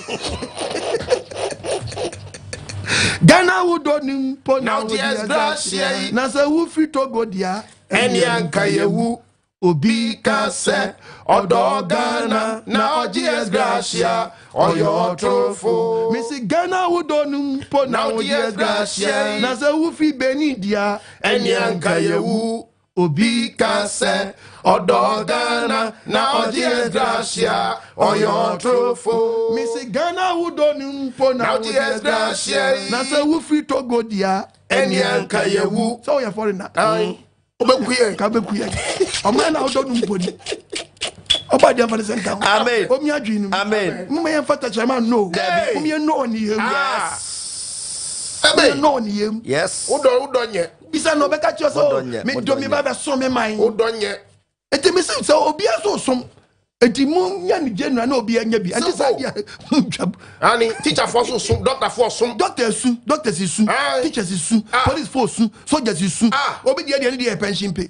Ghana udoni mpo na odie gracia yi. Na se wu free Togo dia. Eni ankayewu. Obi kase odogana na odie gracia oyo trofo. Missy Ghana udoni mpo na odie gracia. Na se wu free Benin dia. Eni ankayewu. Obi kase odogana na odie gracia oyo trofo. Missy Ghana udoni mpo na odie gracia. Na se wu free Togo dia. Eni ankayewu. So you foreigner. Obekuye. Kabekuye. Omana odonu mponi. Oboadie for the center. Amen. Omi adwinu. Amen. Muma yan fata chairman no. Omi no ni yem. Yes. Omi no ni yem. Yes. Udonye. Bisa no beka cho so me do me ba be so me man. Udonye. Enti me say so obi aso som. Enti mu nya ni general na obi anya bi. Enti say dia. Ani teacher for so doctor for so. Doctors is su. Teachers is su. Police force su. Soldiers is su. Obi dia dey pension pay.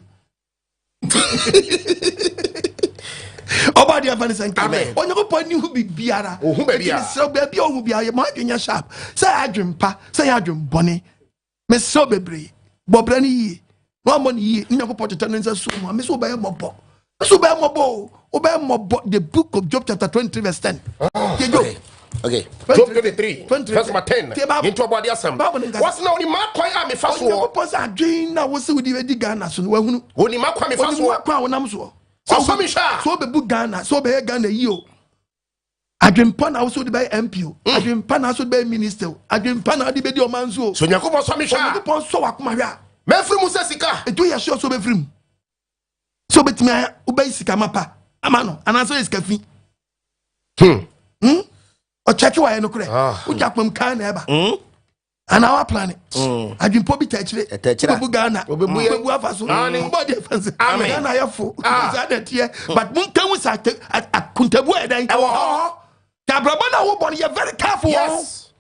Oboadie fan sen kame. Onyankopon ni hu bibiara. Ohu bibia. So bibia ohu bia ma adwenya sharp. Say adwempa, say adwem bone. Me so bebre. Bobra ni yi. No mo ni yi. Onyankopon tete no nsa so mo. Me so be mobo. So be mobo. Obe mobo. The book of Job chapter 23 verse 10. Okay. Job 23 verse 10. Into Oboadie asem. What's now ni makwan a me fa so. Onyankopon sa adwen na wo se wo di Ghana so no wahunu. Oni makwan me fa so. Oni makwan wonam so. So me sha. So be bu Ghana, so be Ghana yi o. Adwempa na wo so di be MP. Adwempa na so di be minister. Adwempa na di be di omanzo. So Nyankopon so me sha. Nyankopon so wakoma hwa. Me firi mu se sika. Eto ya sure so be firi mu. So betimi ubay sika mapa. Amano, anaso sika fi. O check wa ye no kure. O jakpom kan na eba. Ana wa plan it. Adwempo bi tachire. Bu Ghana. Obebu afaso. Oboadie fancy. Ghana ya fo. But mun kan sa akuntabu edan. Tabraba na wo bon you very careful. Yes.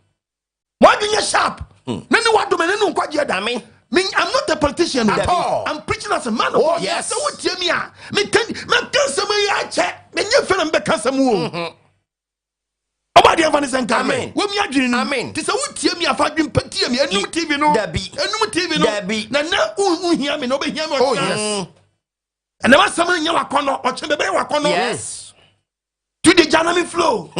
Why do you sharp? Nani wa do me nanu kwaje da me. I'm not a politician at all. I'm preaching as a man of God. Yes. So what you mean? Me can some ya check. Me nye feel be kan some wo. Oboadie fan sen kan. Amen. Wo mi adwene. Amen. Ti se wo tie mi afa adwene patie mi enum TV no. Enum TV no. Na unhia me no be hia me. Oh yes. And never summon nya wakono o chembe be wakono. Yes. To the dynamic flow.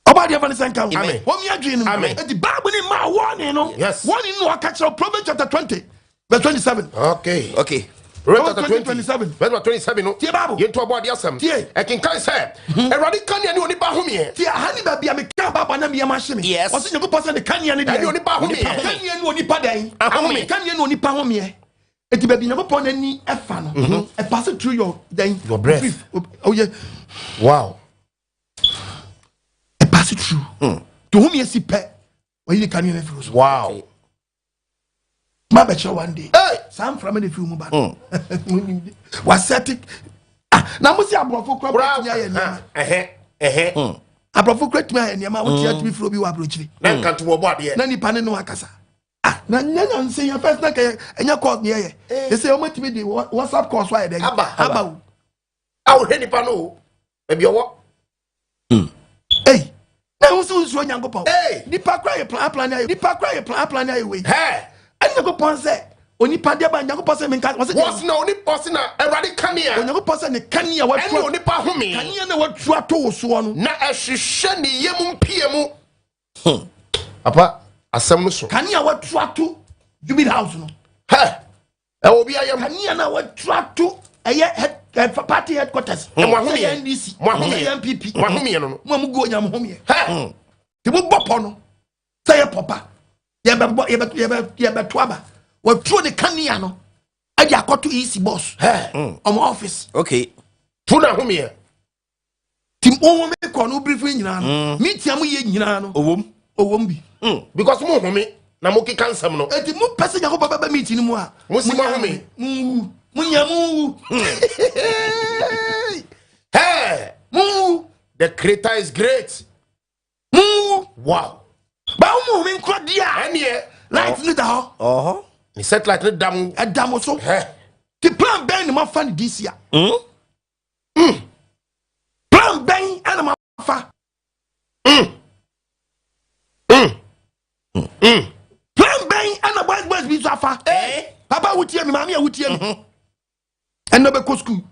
Oboadie fan sen kan. Amen. Wo mi adwene. Amen. The Bible ni ma warning no. Yes. Warning no catch Proverbs chapter 20 verse 27. Okay. Proverbs 27. Verse 27 no. Tie Bible. Into Oboadie asem. Tie. King kai say. Erade kan ya ni oni ba home. Tie hani ba bia me ka baba na me ma hye me. Yes. Osi nyoko se de kania ne dia. Ani oni ba home. Kania ne oni pa dan. Ahome. Kania ne oni pa home. Eti ba bi nyoko pon ani efa no. E pass it through your breath. Oh yeah. Wow. E pass it through. To whom you see pe. When you kania ne through. Wow. Ma be one day. Hey, Sam from the film ba. Was static. Na mo si abrofo kwa kwa tia ye nyama. Abrofo kwa tia ye nyama wo tia timi fro bi wa abrochiri. Na nkanto Oboadie. Na nipa ne no akasa. Na nyanya nse ya first na ka enya court ne ye. They say o matimi di WhatsApp call so ayede. Aba. Awo he nipa no. E bi owo. Hey. Na wo so nso nyankopon. Hey. Nipa kwa ye plan aye. Nipa kwa ye plan aye we. Hey. Nyankopon say onipa de ba nyankopon say menka was na onipa say na erade kania. Nyankopon say ne kania wa tu onipa home. Kania na wa tu ato so no. Na ehwehwe ne yem mpie mu. Apa asem no so. Kania wa tu ato Jubilee House no. He. E obi ayam. Kania na wa tu ato party headquarters. Mo ahome NDC. Mo ahome MPP. Mo ahome no. Mo go nyam home. He. Ti mo bopo no. Say ye papa. Ye be toaba. We throw the kania no. I dey akoto easy boss. On my office. Okay. Tu na home ye. Tim o me ko no brief nyina no. Me tiam ye nyina no. Owom bi. Because mo home na mo kika nsam no. Eti mo pese yakọ baba meet ni mu a. Mo si mo home. Munyamu. Hey, the creator is great. Wow. Ba mo me nkọ dia. Ene Light ni da ho. Ni set light ni dam. Adam so. Hey. The plan ben ni ma fa ni this year. Plan ben and ma fa. Plan ben and boys be so fa. Papa wutie mi mama wutie mi. And no be go school.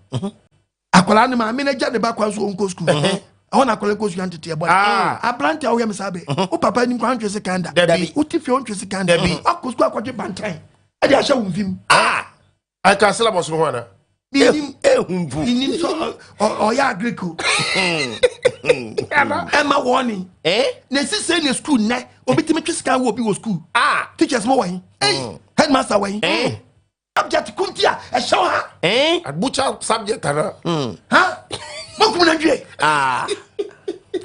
Akola ni mama na ja de ba kwa so on go school. I want akola go school antete boy. Ablante awo me sabe. O papa ni kwa ntwe sekanda. O tifi on ntwe sekanda. Akọ school akwaje bantan. E dey ahya wumfim. I can syllabus no wana. Ni so o ya agriko. Emma warning. Na si say na school na obitimi twisika wo obi wo school. Teachers mo wan. Headmaster wan. Subject kuntia e show ha. Butcher subject ana. Ha? Mo kum na dwe.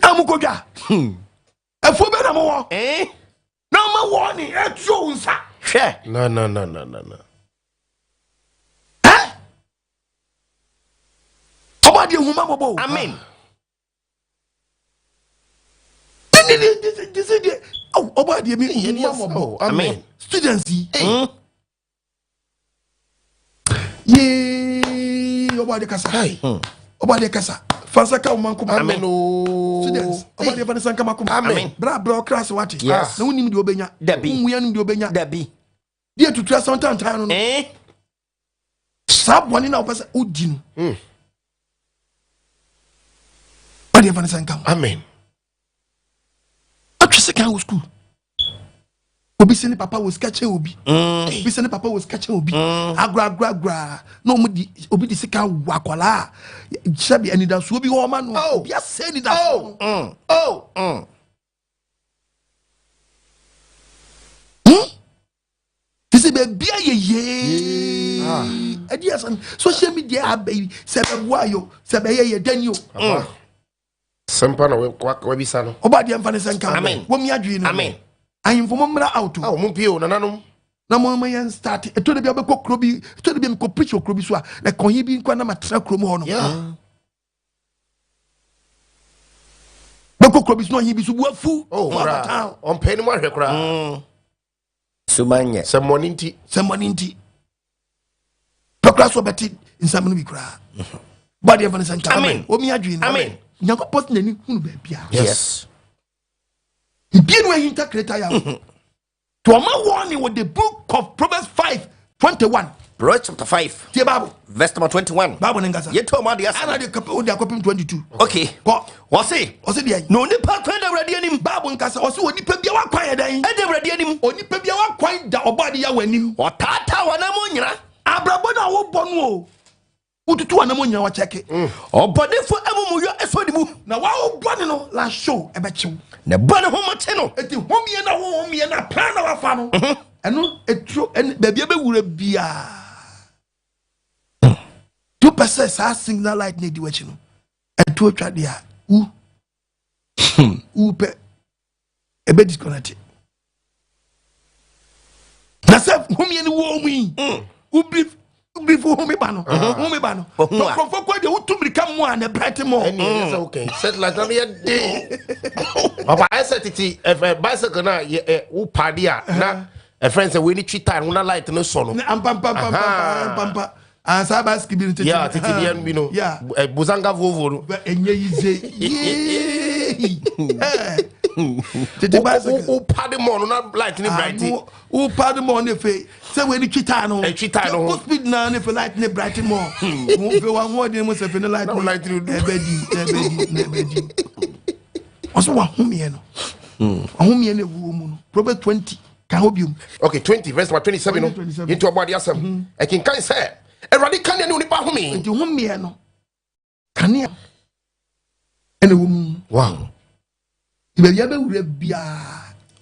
Amu ko dwa. Afo be na mo wo. Na ma warning e tro unsa. Hwe. No. Oboadie huma bobo. Amen. This is the Oboadie me huma bobo. Amen. Students ye Oboadie kasa. Oboadie kasa. Fansa ka umankum. Amen. Students Oboadie fansa ka makum. Amen. Bra class what? Yes. Na unim de obenya. Unwia nim de obenya. Dabi. Dia tutua sometimes no. Sab woni na opese odi no. Oboadie fansa ka. Amen. Atwese kan school. Obi sene papa was catching obi. Obi sene papa was catching obi. Agra. No obi di sika wakwala. Shabi ani da so obi ho ma no. Obi ase ni da so. This is baby ye. Edi asan social media abai se be boayo, se be ye danyo. Sempa na we bisa no. Oboadie mfa ne senka. Amen. Wo mi adwi no. Amen. Ahimfo mo mra out. Mo pio nananom. Na mo yen start. Eto de bia be ko krobi, eto de bia me ko preach krobi so a. Na konye bi nkwa na matra krom ho no. Yeah. Be ko krobi so yin bi so bu afu. Bra. On pay no hwe kra. Sumanye. Some money nti. Pekra so beti insam no bi kra. Body of an sanka. Amen. O mi adwi no. Amen. Nyako post nani hunu ba bia. Yes. Be no intercreator ya. To ma warning with the book of Proverbs 5:21. Proverbs chapter 5. Tie Bible. Verse number 21. Bible ngasa. Ye to ma de asa. Ana de copy 22. Okay. Ko. What's it? O se de No nipa kwan da wrade anim. Bible ngasa o se onipa bia wa kwan dan. E da wrade anim. Onipa bia wa kwan da Oboadie ya wanim. O tata wana mo nyina. Abrabo na wo bɔ no o. Ututu ana mo nyina wa check. Obodefo amumu yo esodi mu. Na wa wo bɔ ne no la show e be chew. Ne bone ho mate no. Eti homie na wo homie na plan na wa fa no. Eno etro ba bia be wura bia. 2% sa signal light na di wachi no. Eto twa dia. Pe e be disconnect. Na se homie ni wo mu. Brief home ba no. Home ba no. Profo kwa de utumri kam mo na bright mo. Any is okay. Set like on your day. Papa I said it if bicycle na u party na a friend say we need treat time una light no so no. Pam. Ansa basket bi ntete. Yeah, tete bi you know. Yeah. Buzanga vovo. Enye yize. Tete basket. U party mo no light ni bright. U party mo ne fe. Say we ni treat no. Treat time no. Go speed na ne fe light ne bright mo. Mo fe wan ho de mo se fe ne light. No light ni. Ebedi. Oso wa homie no. Homie ne wo mu no. Proverbs 20. Can hope you. Okay, 20 verse 27 no. Into Oboadie asem. I can say Eradi kanya ni unipa humi. Nti homie no. Kania. Ene wo mu. Wow. Ibe ya be wura bia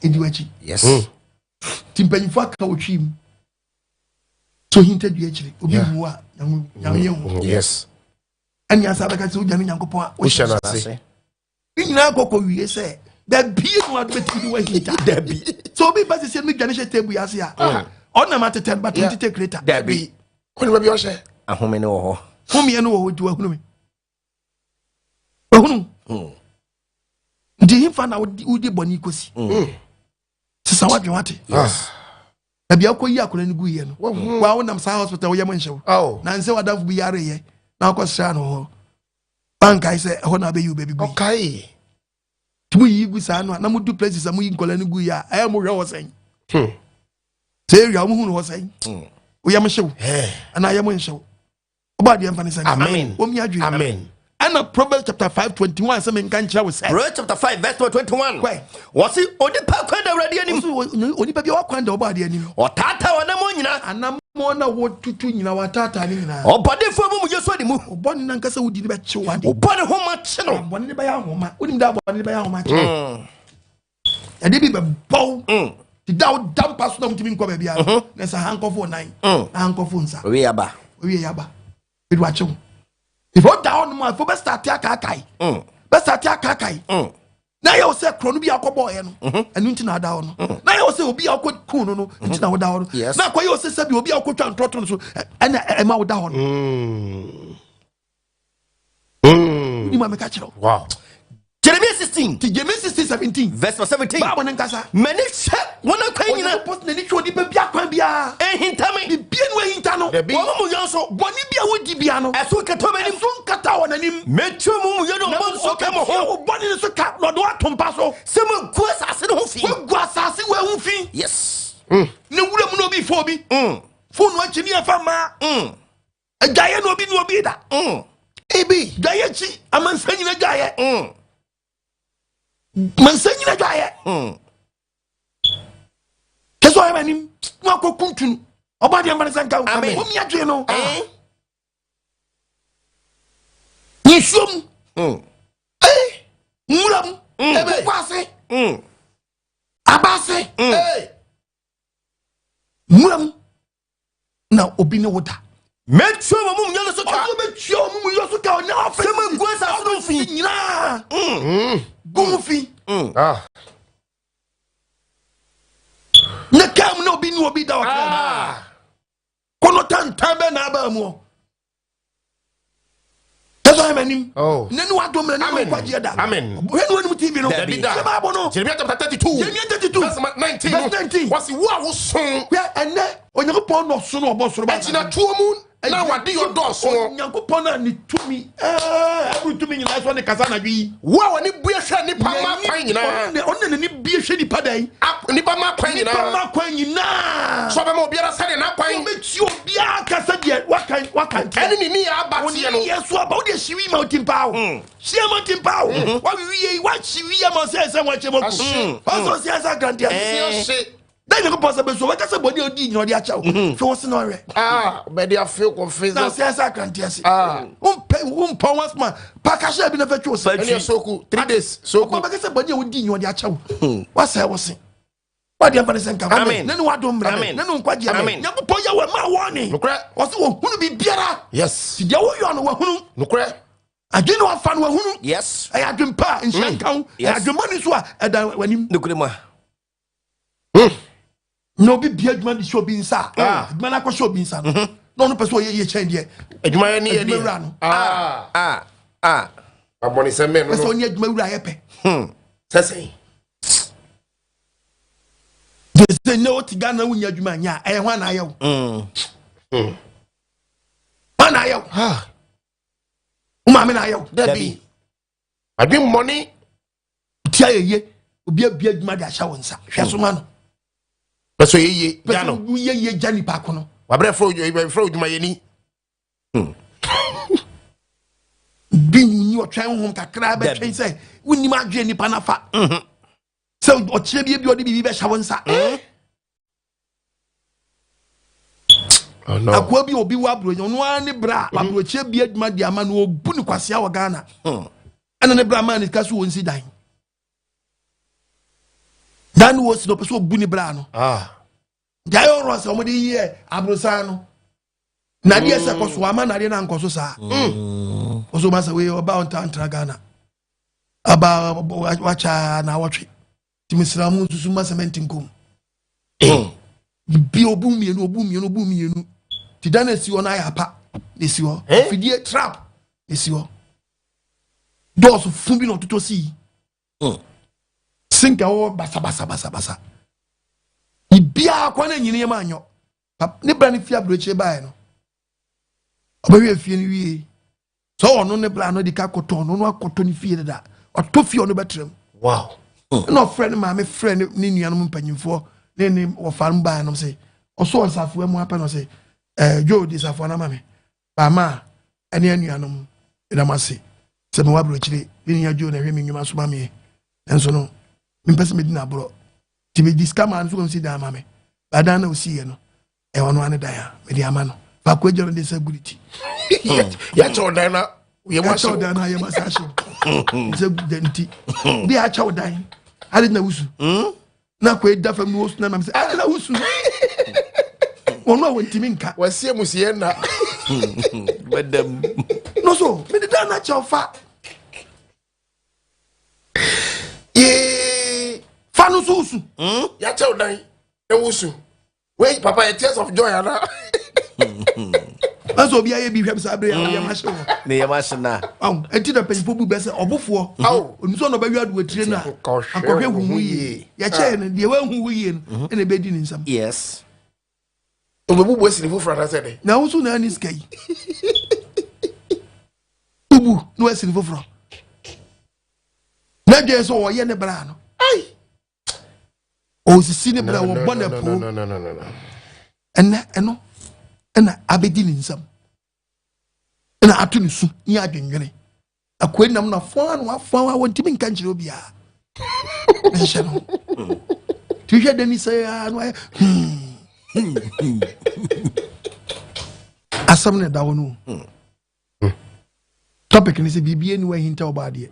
ediwachi. Yes. Timpanyfo aka otwim. So hinta dua chire. Obi hu a nyawo. Yes. and yes, I can see Yanko. We shall not say. In Nako, we say that be what between where he Debbie. So be but send me Janisha table as ya. On the matter 10 but 20 take later. Debbie. When will be your share? A home and oh. Whom you know to a woman. Oh, do you find out Udi Bonicos? What you want? Yes. A Biako Yakun Guyen. Well, when I'm hospital, Yaman show. Oh, Nancy, what have we are here? Now, Cosano. Bank, I say, Hona be you, baby. Okay. We Gusano, and I'm two places I'm in Colanaguya. I am what I was saying. Say, Yamun was saying. We am a show, and I am in show. About the emphasis. Amen. Amen. And Proverbs chapter 5:21, something can share with Proverbs chapter 5, verse 21. Was it only Paquanda already? Only baby walk on the Oboadie or Tata or Namona, and I'm more what to do in our Tata. Or body for whom you saw the move. Bonnie and Cassa would bet you one. Oh, body home much. One by our home, wouldn't that one by our match. And they be bow. The down pass them to me, Cobia. There's a hanker for 9. Hanker Funza. We are with watch you. If what down my for best at Kakai. Best at Kakai. Now you say Cronubia Coboy and Nintina down. Now you say will be a good Kuno, Nintina down. Yes. Now you say you will be a good and Trotton and Emma down. You might catch it. Wow. Jeremiah 16. Jeremiah 17. Verse 17. Many one of Kayana post the Nicho di Bia. Ahinta me. The Bienway Intano. The Biaso. Bonibia would Dibiano. As we cut him soon cut out on him. Metro Muyo, so come home. Bonnie is a cat, not what Tompaso. Some quest assassin. Guasassi were woofing. Yes. No would no before me. Phone watching your fama. A giant will be no bidder. Ebi, Gayachi, a man saying a giant. Man saying a giant. That's why I'm in Mako Kuntun. Oboadie Amanisanka. Amen. Whom you know? Nishum. Mulam. Ebepase. Abase. Mulam. Now, Obino water. Make sure mum yellow so make sure mum you so now. Some goes as no fee. Goofy. Ne kam no bi no bi da wakam. Kono tan tambe na ba mu. Tazo manim. Oh. Ne no adom na no kwaje da. Amen. When no TV no. Se ba bo no. Jeremiah chapter 32. Jeremiah 32. Verse 19. Verse 19. Was wo a wo son. Ya ene Onyankopon no so no obo soro ba. Echina tuo mu. Na wadi your door so. Onyankopon na ni tumi. Every tumi ni last one kasa na dwi. Wo a woni bua hwe ni pa ma kwan nyina. On ni bia hwe ni pa dan. Ni pa ma kwan nyina. Ni pa ma kwan nyina. So be ma obiara sade na kwan. Obeti obiara kasa de wakan. Eni ni ya abatie no. Yesu aba wo de hwi ma otimpa wo. Hwi ma otimpa wo. Wa wiye wa hwi ma se wa chemo. Also se asa grandia. Then you pass a so what is a body of dinner or the achao? Force no re. But they are feel confused. Now says I can't yes. Powers man. Pakasha be never chose. And you're so cool. 3 days. So cool. Because a body of dinner or the achao. What's I was saying? What the Amazon come? Amen. Then what don't amen. Then quite amen. Yapo ya we ma warning. No cry. Was who be biara? Yes. Ti yawo yo no wahunu. No cry. I didn't know fan wahunu. Yes. I had been pa in Shankan. I had the money so when him. No good ma. No be adwuma di show bi nsa adwuma na kwa show bi nsa no no person ye chen de adwuma ni ye aboni se me no person ni adwuma wura ye pe sese de no ti Ghana wunya adwuma nya e ho na ayew ana ayew uma me na ayew dabi adwum money ti ayeye obi adwuma de ahya wonsa hwe so ma no so ye jano ye jani pa kono wa bre fro djuma ye ni bi ni o twan ho kakra be twen say woni ma dwe ni pa na fa so o kire bi odi bi be hya wonsa oh no akwa bi obi wa bro no ani bra wa bro kire bi adwuma di ama no obu ni kwase wa Ghana ana ne bra man ni kaso wonsi dan dan was no person obu ni bra no jayo ro se omodi ye abrosa no Nadia Sakoswama, Nadia Nankosa. Also, Master, we about Antragana. About watch na watch. Timisramu to Suma cementing cum. Be obumi and obumi, you know. Tidana si on apa. This you are. If you trap, this you are. Doors of Fumbi not to see. Sink our basa. Ibia kwana nyine manyo. Ne bra ne fia broche bae no. Obawe fie ni wie. So ono ne bra no di ka koto no akoto ni fie da. Oto fie ono betrem. Wow. No friend ma me friend ni nuanom mpanyimfo ne wo farum bae no say. Oso onsafo amu apa no say. Yo di safo na mame. Ba ma ene anuanom edamase. Se me wa brochire ni nya jo na hwe me nwuma so mame. Enso no mpese me di na bro. Ti be discount so consider mame. Ba dan na osi no. E wono ane dan ya me di ama no. Ba ko ejoro disability. Ya chodan na ye ma so dan na ye ma sa so. Se denti. Bi a chodan. Ali na wusu. Na ko eda fam no wusu na me say ali na wusu. Wono wantimi nka. Wasie musie na. Madam. No so, me di dan na chofa. Fanu susu. Ya chodan. E wusu. Wait, Papa, a tears of joy, Anna. That's what we are being Sabre. Near Mashana. Oh, and did a painful best or before. Oh, and so nobody had with trainer. Who we, your chain, and the one who we in a bedding in some. Yes. Who was in the front? I said, now soon an is gay. Ubu, no, as in Vofro. Not just all yen a brano. Aye. Oh, the cinema was wonderful. No. And I begin in some. And I tell you soon, ya gingly. A queen number of 4 and 1 4 I want to be country. To hear them say, as some that know. Topic is a BB anyway, Ahinta Oboadie.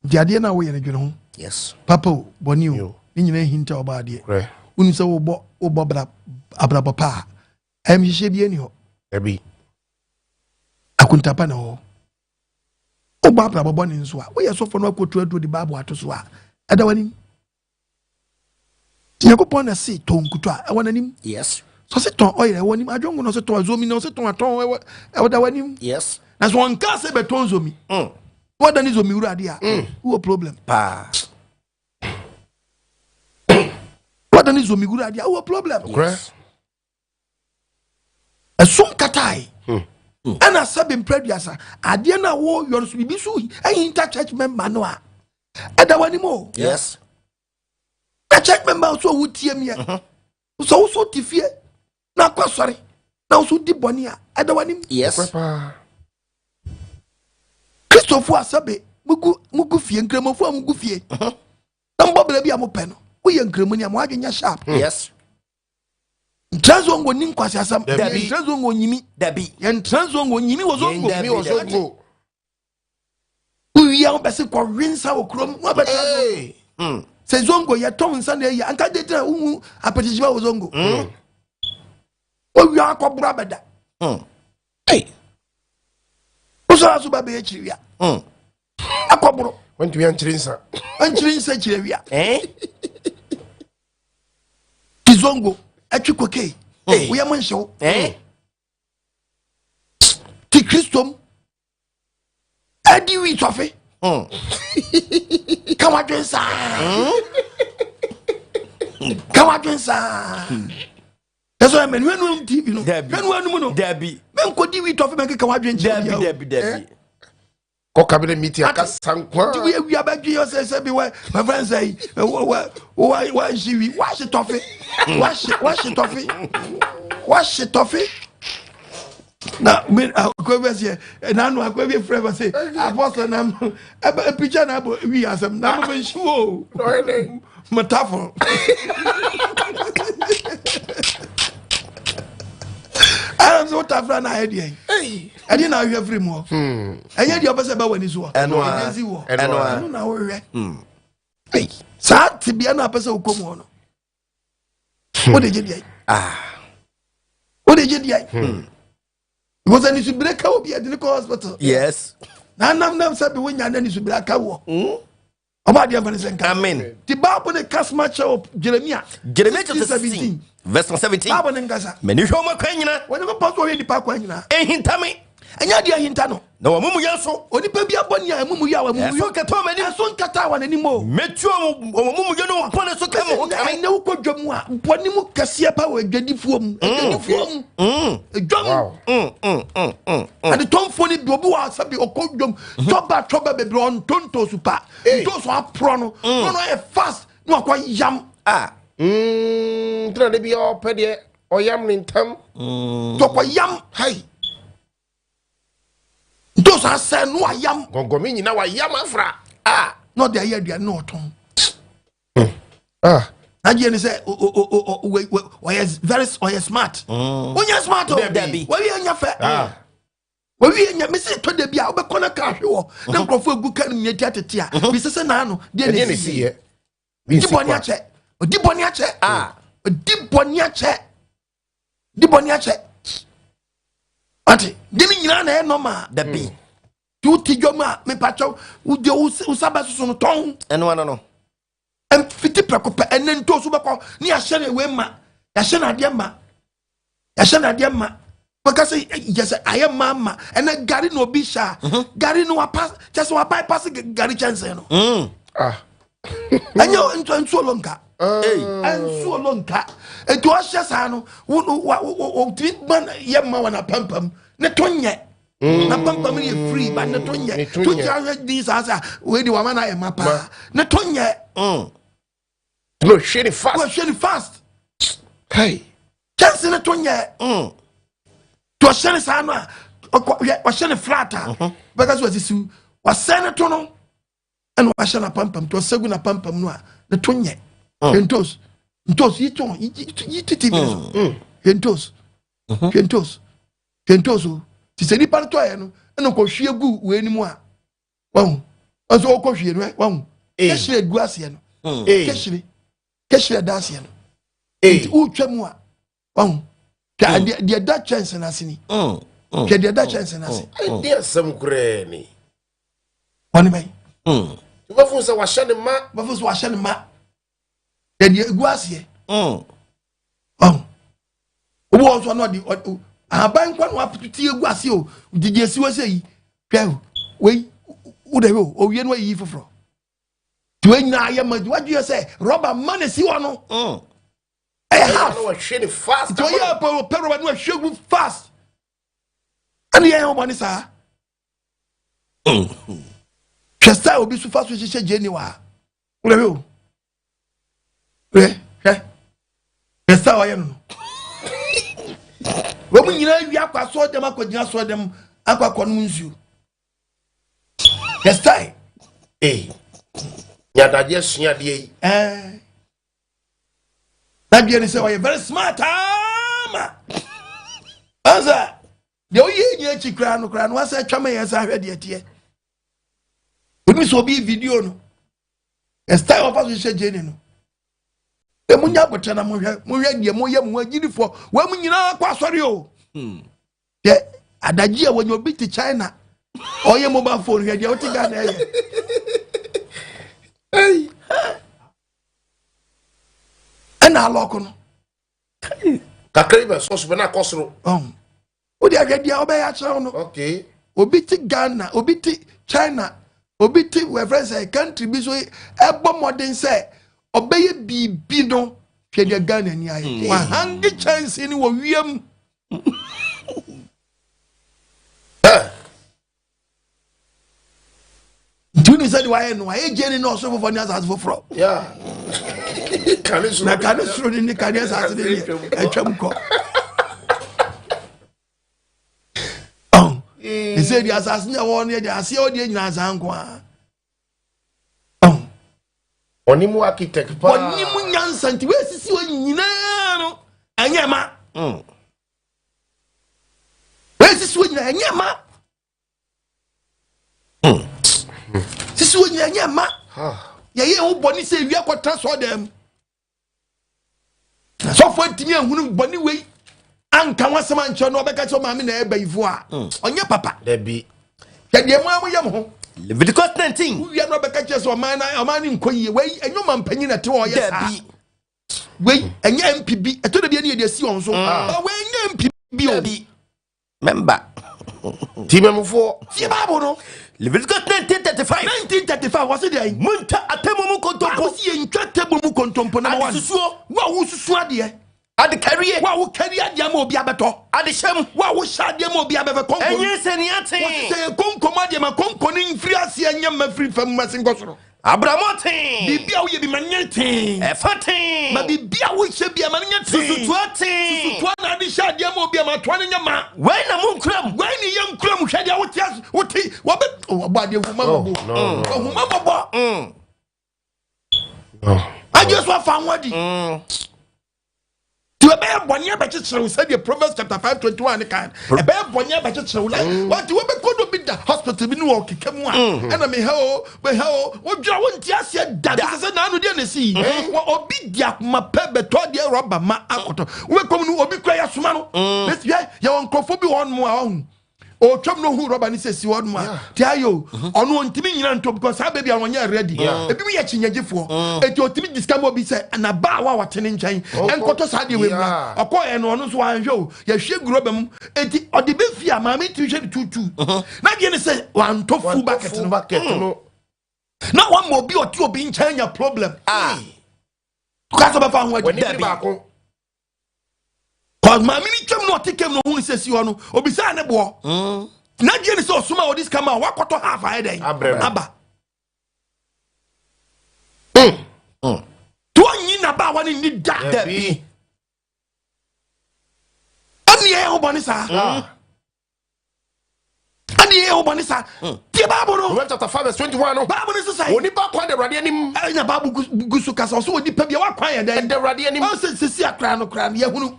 The idea now we are going. Yes. Papa, Bonio, in Ahinta Oboadie. Unisa obo abrabapa. I'm shebi any ho. Ebi. Akuntapa na ho. Oba abrababo ni nso a. We so for no akotu adu di Bible atoso a. Adawani. Yakopon na say ton kutu a wananim. Yes. So say ton oil e wanim adwongo no say ton azomi no say ton aton e wadawanim. Yes. Na so on ka say be ton zomi. What dan zomi wura ade a. Who problem? Pa. What dan zomi wura ade a. Who problem? Yes. Asum katai. Ana sabin preduasa. Ade na wo your so bibi so Ahinta church member no a. Adawani mo. Yes. A church member so wo tie me. So so tifie. Na kwa sorry. Na so di boni a. Adawani. Yes. Papa. Christopher asabe mugu fie nkremofo mugu fie. Na mbobele bi amope no. Wo ye nkremoni am wadwenya sharp. Yes. Transongo nin kwasi asam. Dabi. Transongo nyimi. Dabi. Yen transongo nyimi wozongo. Dabi, Mi was so go. Uya obese kwa rinsa wo krom. Wa be transongo. Se zongo ye ton nsa na ye anka de tra unu apetijiba wozongo. Uya akwa bura beda. Hey. Uso aso ba be echiriya. Akwa buru. Went to be anchirinsa. Anchirinsa chiriya. Kizongo atwikoke. Uya mansho. Ti Christom. Adi wi tofe. Kama dwensa. Kama dwensa. That's why men when TV no. When no. Dabi. Men ko di wi tofe men kama dwensa. Dabi. Ko cabinet meeting aka sankwa. We abadwe yo say be my friend say why she we wash it tofe. Wash it tofe. Na me akwa be na no akwa be friend say apostle na a picture na we asem na me show. Metaphor. I'm so tough na head here. I didn't know you have free more. And yet you're about when is war. And now we're hey, sad to be an episode of come on. What did you get? What did you get? Because any subreka will be at the hospital. Yes. Nam said when you are any subreka war. Oboadie Vanessa. Amen. The Bible the cast match of Jeremiah. Jeremiah chapter 17. Verse 17. Bible ngasa. Many show my quenina. When you pass away the park quenina. Ahinta me. Enya dia hintano. No mumu yaso. Onipa bia boni ya mumu ya wa mumu. So kato mani. So nkata wa nanimo. Metu mumu yano pone so kama ho kame. Na ukọ dwam a boni mu kase pa wa adwadifuom. Adwadifuom. Dwam. Ade tonfo ni bi obi wa sabi okọ dwam. Toba bebre on tonto supa. To so apro no. No e fast. No akọ yam. Tira de bi o pede o yam ni ntam. To ko yam. Hai. Those are said no ayam. Gongomi nyina wa yam afra. No de aye no ton. Ajeni say we is very smart. Onya smart o Debbie. we anya fe. We anya me say to de bia obekona ka hwe na nkrofo egu kan nyeti atete a. Bi sese na no de ne si ye. Di boni ache. Di boni ache. Di boni ache. Di boni ache. Ati dimi nyina na e normal The be. tu ti joma me pacho u de usaba susu no ton Eno no. em fiti prekope enen to so beko ni a hye we ma ya hye na de ma ya hye na de ma because yes I am mama and gari no bi sha gari no pass just wa bypass gari chance no anyo nso lonka enso lonka eto ahye sa no wo ti man yemma wana pampam ne tonye na pampam ni free but ne tonye to ja this as we di wa na e mapa ne tonye No shady fast. Well shady fast Hey. chance ne tonye to share sa no wa share flat because what is wa sene to no and wa share na pampam to segu na pampam no a ne tonye entos yiton yititi entos ti se ni parto aye no eno ko hwie gu we ni mu a wahu aso ko hwie no wahu kehire gu ase no kehire da ase no u twam a wahu ka de da chance na ase ni ka de da chance na ase Idea sam kure ni. woni mai Tu ba fu se wa hye ne ma. ba fu so wa hye ne ma de gu ase wahu obo so no di aban kwa no aputi egu ase o didi esi we sei hwe we wo de wo o wie no yi foforo tu enya aye ma wadu ye say rubber man si wo no have No hye ne fast. to ye pa rubber no hwe fast ani ye ho boni sa Chesta obi su fast hye je ni wa wo de wo Chesta wa ye no we mu nyina wi akwa so dem akogina so dem akwa no nsu yes time Nyadaje sua de yi. That be say we very smart ma aza de oye nya chi kra no asa twa me yes ahwe de tie we so bi video no yes time of us she jeni no e munya bote na mo hwe de mo yam agirifo we mu nyina kwa sori o ye adaji a wonyo bi ti China oye mobile phone hwe de o ti ga na ye ana aloko no Kakribe so so na kosoro. O de hwe de obe ya kire no Okay. obi ti Ghana obi ti China obi ti we friends say country bi so ebo modern say obeye bibi no hwe de Ghana ni aye wa hangi chance ni wo wiem Tuni said why no aye jeni no so for as for Yeah. na kanisro ni kanisa as ni atwam ko he said the assassin ya won the ase o de nyina zanko a Onimu architect pa. onimu nyansa nti we sisi o nyina no anyama we sisi o nyina anyama sisi o nyina anyama ye ho boni se wi akwata so dem so fo ntimi ahunu boni we anka wasema ncho no obeka cho maame na eba ifu a onye papa da bi ya de mu yam ho Leviticus 19 wi na obeka che so oman nkoyi wei enyoma mpanyi na te wo ye sa wei enya MPB eto da bi na ye de si on so wei enya MPB o member timemfo ti Bible no Leviticus 19:35 was it there munta atemu mu kontompo si ye ntwa table mu kontompo na wa susuo wa wo susu ade ade carry wa wo carry ade ma obi abeto ade shem wa wo sha ade ma obi abebe konko enye seniate wo se konko ma de ma konko ni mfiri ase anya ma firi fam ma sin gosoro abramotin bibia wo ye bi manyetin efatin ma bibia wo hye bia manyetin susutuatin susutua na ade sha ade ma obi ma to ne nyama wai na munkram wai ni yam kram hwe de wo ti wo be Oboadie huma bobo huma bobo I just want found what to a bear bonnier battle said the Proverbs chapter 5:21 kind. A bear bonnier battle like what you could be the hospital be no come on. And I mean how what you want to said that is an annual see or be diak my pebble told the rubber ma akoto. We come no obi cry asumano. Let's yeah, your uncle for be one more. O twam no hu roba ni sesi won ma ti ayo ono ntimi nyina nto because ha baby an onye ready ebi mi ye chinyagefo eti otimi discam obi se na ba wa watene nchen enkoto sa de wem na okoye no ono so anhwe o ye hwe guroba mu eti ode be fi amame ti hwe tutu na de ne se wan to full bucket no na wan mo bi oti obi nchen nya problem ka so ba fa ho adi ba ko cause mami ni twam no tekem no hu sesi ho no obisa ne bo na je ni so suma o this come out wakoto half ahead aba to anyi na ba wani ni da bi ani e ho boni sa ani e ho boni sa ti Bible no Proverbs chapter 5:21 no Bible ni say oni ba kwa de rade anim na Bible gusu kasa so odi pa bia wa kwan ya den de rade anim o se sesi akra no kra ye hunu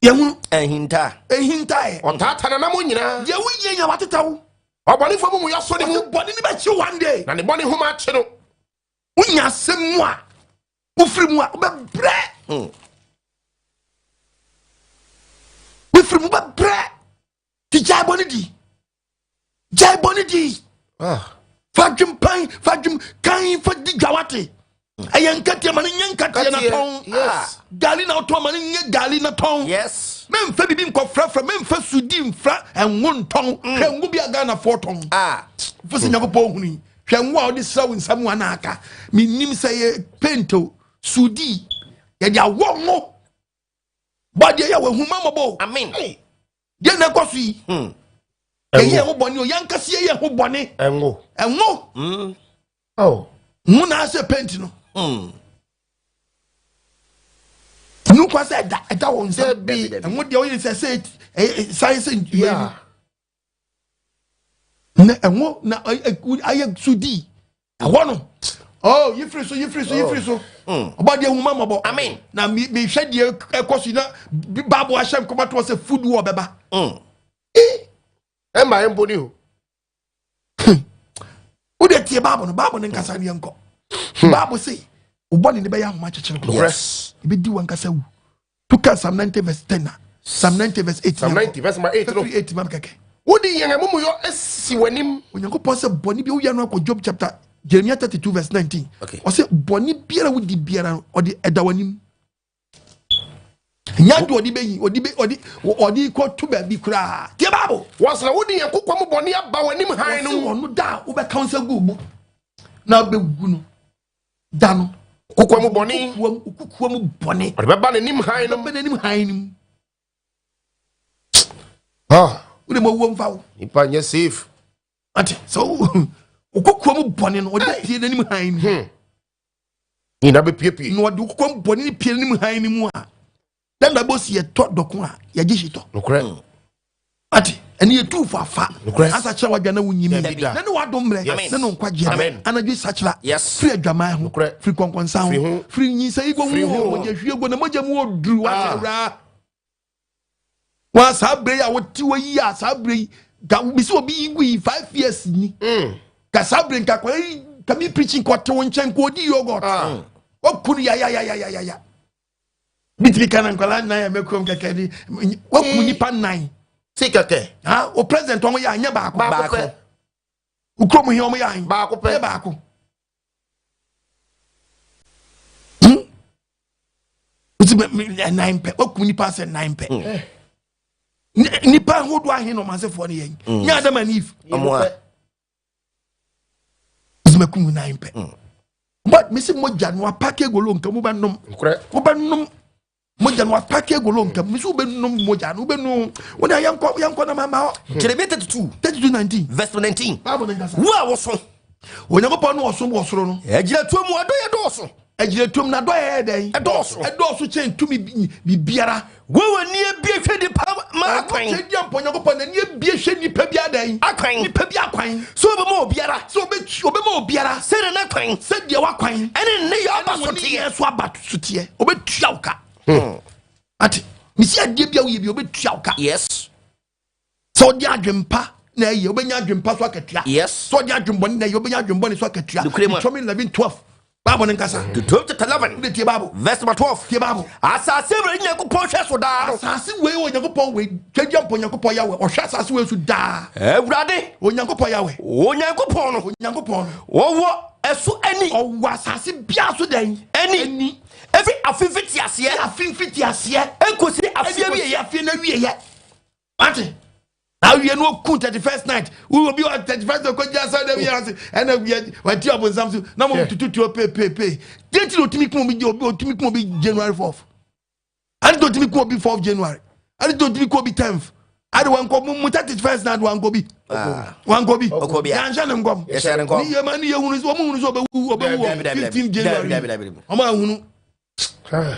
ye hunu Ahinta e otata na mo nyina ye wu ye nya watetawo oboni fo mu yo so de mu boni ni ba chi one day na ne boni homa che no unya semu a ufiri mu a obebre ufiri mu bebre ti jai boni di fadwum pan fadwum kan fa di gawate ayankatia mani nyankatia na ton gali na to mani nye gali na ton yes memfa bibi nko frafra memfa sudi mfra enwo nton hwengu bi aga na foton fusi nyakopo huni hwengu a odi sawu nsamu anaka minim sey pento sudi ye dia wo body ya we huma mobo amen ye na kosu yi ye ho boni o yankase ye ho boni enwo mu na se penti no nu kwa se da won se bi enwo de o yin se science na enwo na aye sudi awo no yifri so Oboadie huma mobo amen na mi hwede ekosu na Bible ahyem komato se food wo beba e ma emboni ho ude tie Bible no nkasa ne enko Bible say uboni ne be ya homa chechire yes e be di wankasa wu to kan Psalm 90 verse 10 Psalm 90 verse 8 Psalm 90 verse 8 no 8 mam keke wodi yen amumu yo esi wanim onyankopon se boni bi wo ya no akọ Job chapter Jeremiah 32 verse 19 o se boni biara wodi biara odi edawanim nyado odi be yi odi ko to ba bi kura tie Bible was na wodi yen kokwa mu boni aba wanim han no wonu da wo be counsel gugu na be gugu no da no kokwa mu boni kokwa mu boni odi be ba na nim han no be na nim han nim udi mo wo mfa wo ipa nye safe ate so kokwa mu boni no odi tie na nim han nim ni na be piepie no odi kokwa mu boni ni pie na nim han nim a dan da bosi ye to dokun a ye gishi to nokre ati eni ye tu fafa nokre asa kira wadwa na wunyimi na ne wadom mre na no nkwaje anadwi sakira free adwama ho free konkonsa ho free nyisa igwo ho moje hwiego na moje mu oduru wa wa sabre ya woti wayi ya sabre ga bisi obi igwi 5 years ni ka sabre nka kwa ka mi preaching ko to nchen ko di yogurt okunu ya bitimi kana nkwala nan ya mekom kekedi wakum nipa nan si keke o president on ya anya baako ukrom hi o ya anya baako nine pe wakum nipa se 9 pe nipa hodo ahin no masefo ne yen nya adam anif makum 9 pe but misi moja no apake golo nka mo benom moja no apake golo nka misi wo benom moja no benu wona yanko na mama Jeremiah 32:19 verse 19 Bible ngasa wo awoso onyankopon no osoro no ejira tuom adoye doso ejire tuom na doye den edoso chen tumi bibiara wo wani ebie hwedi pa ma kwan chedi amponyankopon na ni ebie hwe nipa bia den akwan nipa bia kwan so be ma obiara so obe ma obiara se ne na kwan se de wa kwan ene ne ya abasote so abatote obetua uka ati misi adie bia wo ye bi obetua uka yes so di adwempa na ye obenya adwempa so akatua yes so di adwemboni na ye obenya adwemboni so akatua Deuteronomy 11:12 Bible nkasa Deuteronomy 11 de tie Bible verse 12 tie Bible asase were nyankopon hwe so da no asase we onyankopon we twadi amponyankopon yawe ohwe asase we so da ewurade onyankopon yawe onyankopon wo esu ani owo asase bia so dan ani every afifiti ase enkosi afia wie ya afia na wie ya ate now you know ku 31st night we will be on 31st ko jasa dem yanse and we what you abon something na mo tutu pay date no timi ku bi January 4th and don't timi ku bi 4th January and don't timi ku bi 10th and one ko mu 31st night one go bi yanjane ngom ni ye mani ye hunu so mu hunu so obe 15 January o ma hunu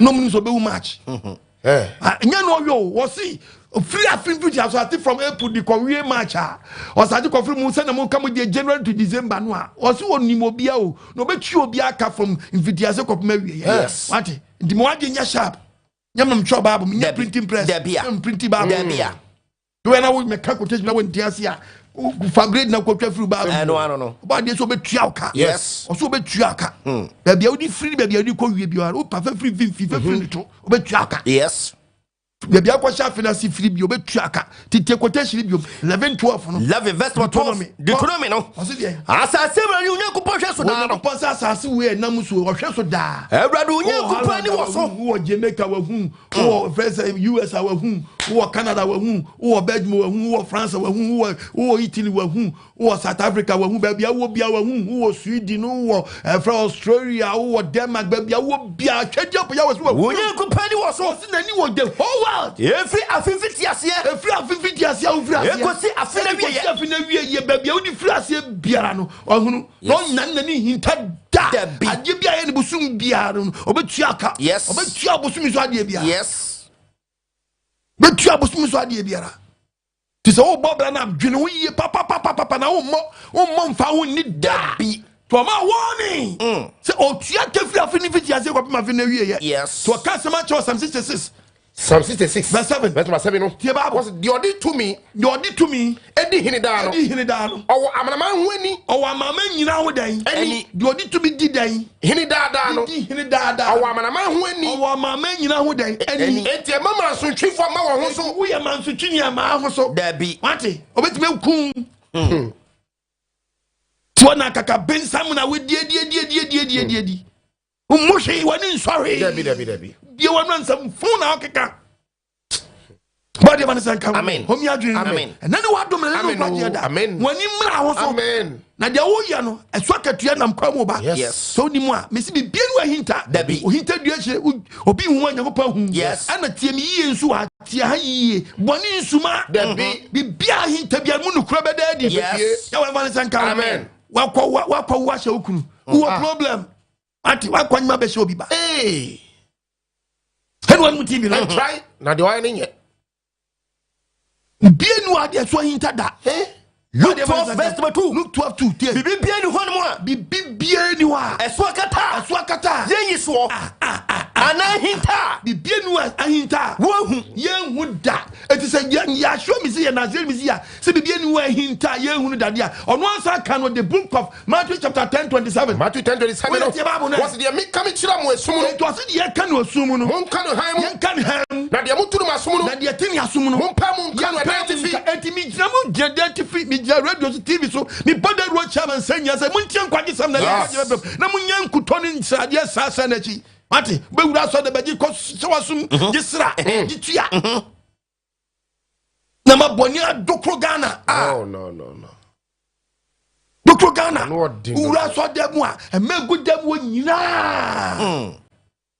no mu so be March nya no yo wo see free affinity as I from April the Korea March or Sadi Kofi Musa na mo come January to December no or so oni mo bia o no be twi obi aka from invitation ko mawie yes what the mo agenya sharp nyam twa Bible me printing press printing Bible when I will make quotation na won tiasia for grade na ko twa free Bible no but dey so be twa aka yes o so be twa aka da bia odi free da bia odi ko wie bia o pa free to o be twa aka yes Baby, I was shafting as if you be tracker. Take quotation 11:12. 11 verse 12. Deuteronomy no. As I say, you know, Kupasha so da. Kupasha as we namusu or so da. Ebradu nya kupani was who Jamaica were whom, who US were whom, who Canada were whom, who Belgium who France were who Italy were whom, who South Africa were whom, baby, I will be our whom, who Sweden, who from Australia, who Denmark, baby, I will be a check up. I was who Kupani was so anyone the whole every affinity asia ofra ekosi afina wie ye baby odi frase biara no ohunu no nnan ni hinta da ade bia ye ne busum biara no obetua aka yes obetua busum so ade biara yes betua busum so ade biara ti so obo bra na dwene wo ye papa na wo mo mfa wo ni da bi to ma warning say otua kefri afini asia ko ma fina wie ye yes to ka sama cho Psalm 66 Psalm 66 verse 7 verse 7 no tie Bible was the odi to me edi hinida no owo amanama hwani owo amama nyina ho dan eni the odi to me di dan hinida no owo amanama hwani owo amama nyina ho dan eni enti mama so twifo ma wo ho so wo ye man so twini ama ho so da bi wate obetime kun to na kaka bensam na we die umushi wani sorry dabi die wanu nsam fun na okeka body man san kam amen homi adwin amen na ne wadom na no kwaje da wani mra ho so amen na dia wo ya no eso akatua nam kwa mu ba yes so ni mu a mesi bi bienu ahinta dabi ohinta dua hye obi hu anyagopa hu yes ana tie mi yie nsu wa tie ha yie boni nsuma dabi bi bia ahinta bia mu nukura beda di yes ya wa man san kam amen wakwa wa hye okunu wo problem ati wakwa nyima be hye obi ba Anyone mu TV no try na de why nye bienu ade so hinta da Luke 12 verse 2 Luke 12:2 tie bibi bienu ho no a bibi bienu a eso akata yenyi so Ahinta. Bibienu ahinta. Wohu yenhu da. Eti se ya show me say na zeri me say se bibienu ahinta yenhu da dia. Ono ansa kan the book of Matthew chapter 10:27. Matthew 10:27. What's the me come chira mo esum no. It was the ye kan osum no. Mon kan han mo. Ye kan han. Na de mo turu masum no. Na de tin asum no. Mon pa mon kan identify. Enti mi jina mo identify mi jina radio TV so mi bother road chairman senya say mun tian kwaje sam na na mun yan kutoni nsade sasa na chi. Mati be wura so de beji ko sewasum gisra gitua. Na maboni adokro Ghana. No. Dokro Ghana. Wura so de mu a emegu de mu nyina.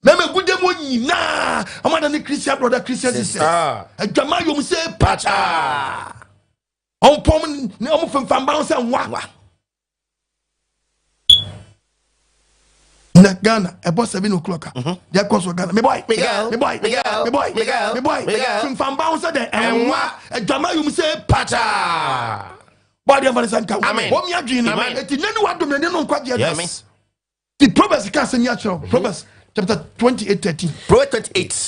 Meme gude mo nyina amada ne Christian brother Christian sister adwama yom se pacha on pom ne om femfam ba se nwa na Ghana about 7 o'clock they cross Ghana me boy femfam ba se de enwa adwama yom se pacha body of Vanessa amen o mi adwini eti nenu wadom ne no nkwaje yes the prophets can say natural prophets chapter 28:13. Proverbs 28,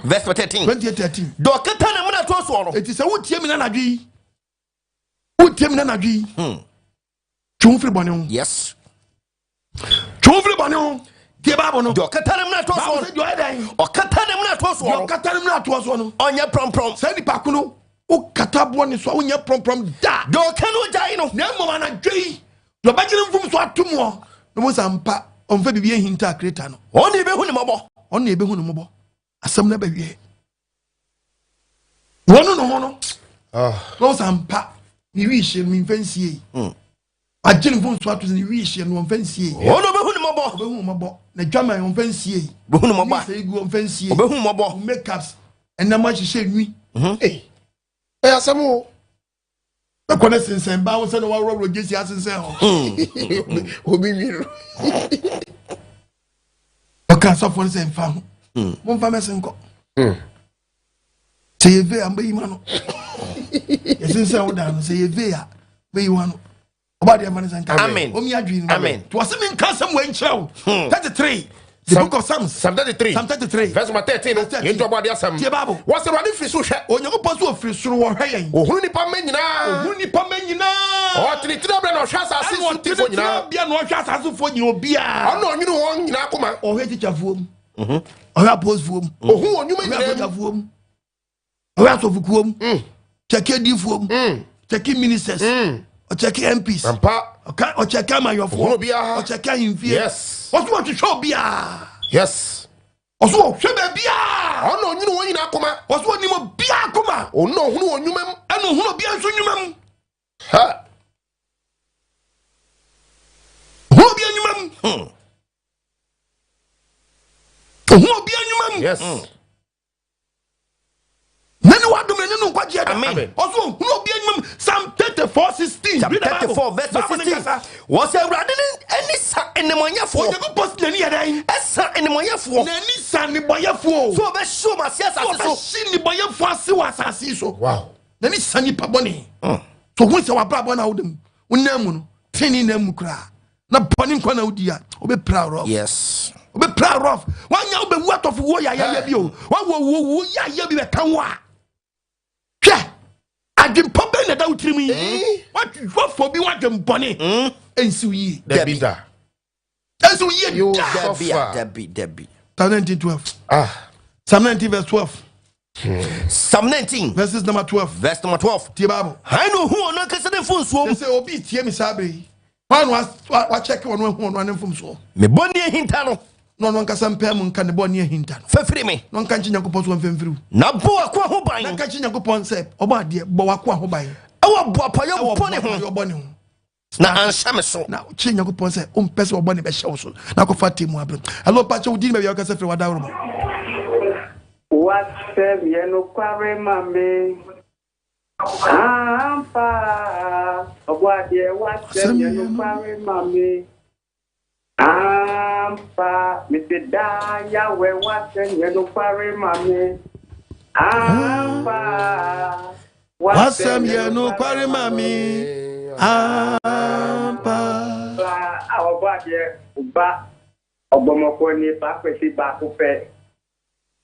verse 13. 28:13. Dokata na muna to so no. It is a wutie mi na nadwi. Wutie mi na nadwi. Chumfri bonu. Yes. Chumfri bonu. Tie babo no. Dokata na muna to so. Okata na muna to so. Dokata na muna to so no. Onye prom. Say di pa kuno. O kata bo ni so onye prom da. Dokano jai no. Na mo na dwi. Do ba gire mfum so atum wo. No mo sampa. On fait bien hinta creator no. On ebe hu ni mobo. On ebe hu ni mobo. Asam na ba wie. Wono no no. No sampa. Ni wishe mi mfansie. Agin fun so atu ni wishe no mfansie. On ebe hu ni mobo. Obe hu mobo. Na dwama yo mfansie. Be hu ni mobo. Say gu mfansie. Obe hu mobo. Makeups. And na ma hye nwi. Asam o. Na kone sensen ba wo se no wa ro jesi asensen ho. Obi miru. Oka so for sen fa ho. Mo fa mesen ko. Se yeve am be yima no. Yesensen wo da no se yeve a be yima no. Obadia Vanessa nka. Amen. O mi adwi ni. Amen. To wase mi nka sam wan kyerɛw. 33. The book of Psalms. Psalm 33. Psalm 33. Verse 13. Ahinta Oboadie asam. Tie Bible. What's the running free so hwe? Onyankopɔn so ofiri soro wo hwe yen. Ohunu nipa men nyina. Ohunu nipa men nyina. O tinitira bra na hwe asase so tifo nyina. Bia na hwe asase fo nyina obia. Ono onwunu won nyina akoma. Ohwe tichafuom. Ohwe aposfuom. Ohu onwuma nyina. Tichafuom. Ohwe asofukuom. Cheke difuom. Cheke ministers. O cheke MPs. Ampa. O cheke mayofo. Ohunu bia. O cheke himfie. Yes. Oso o hwe bia. Yes. Oso hwe bia. Ono onwunu won nyina akoma. Oso onimo bia akoma. Ono ohunu onwuma m. Eno ohunu bia nso nyumam. Ha. Ohunu bia nyumam. Ohunu bia nyumam. Yes. Nani wadom nani no kwaje da. Amen. Oso ohunu bia nyumam. Psalm 34:16. Psalm 34 verse 16. Was a radin any sa enemonyafo. Onyago post nani yadan. Esa enemonyafo. Nani sa ni boyefo. So be show ma sia asase so. Si ni boyefo ase wa asase so. Wow. Nani sa ni pabone. So hu se wa brabo na wodem. Unamu no. Tini na mu kra. Na boni nkwa na wodia. Obe proud of. Yes. Obe proud of. Wanya obe wu atof wo ya bi o. Wa wo ya bi be kan wa. Hwe. Adwempa be na da utrimi. What for be wadwempone. Ensu yi. Debida. Ensu yi. You Debbie. Psalm 19:12. Psalm 19 verse 12. Psalm 19 verses number 12. Verse number 12. Tie Bible. I know who on kase den fun so. Say obi tie mi sabe. One wa check one hu no fun so. Me boni ahinta no. No nkasa mpem nka ne boni ahinta no. Fafiri me. No nka nchi Nyankopɔn so mfemfiri. Na bo akwa ho ban. Na nka nchi Nyankopɔn se Oboadie bo wakwa ho ban. Awa bo apayo boni ho. Na ansha me so. Na chi Nyankopɔn se o mpese oboni be hyew so. Na ko fa temu abram. Hello pacha udi me be yakasa firi wada woro. What's the no kware mame? Ampa Oboadie what's the no kware mame? Ampa Mr. Yahweh what's the no kware mame? Ampa what's the no kware mame? Ampa Oboadie uba Obomoko ni ba kwesi ba ko fe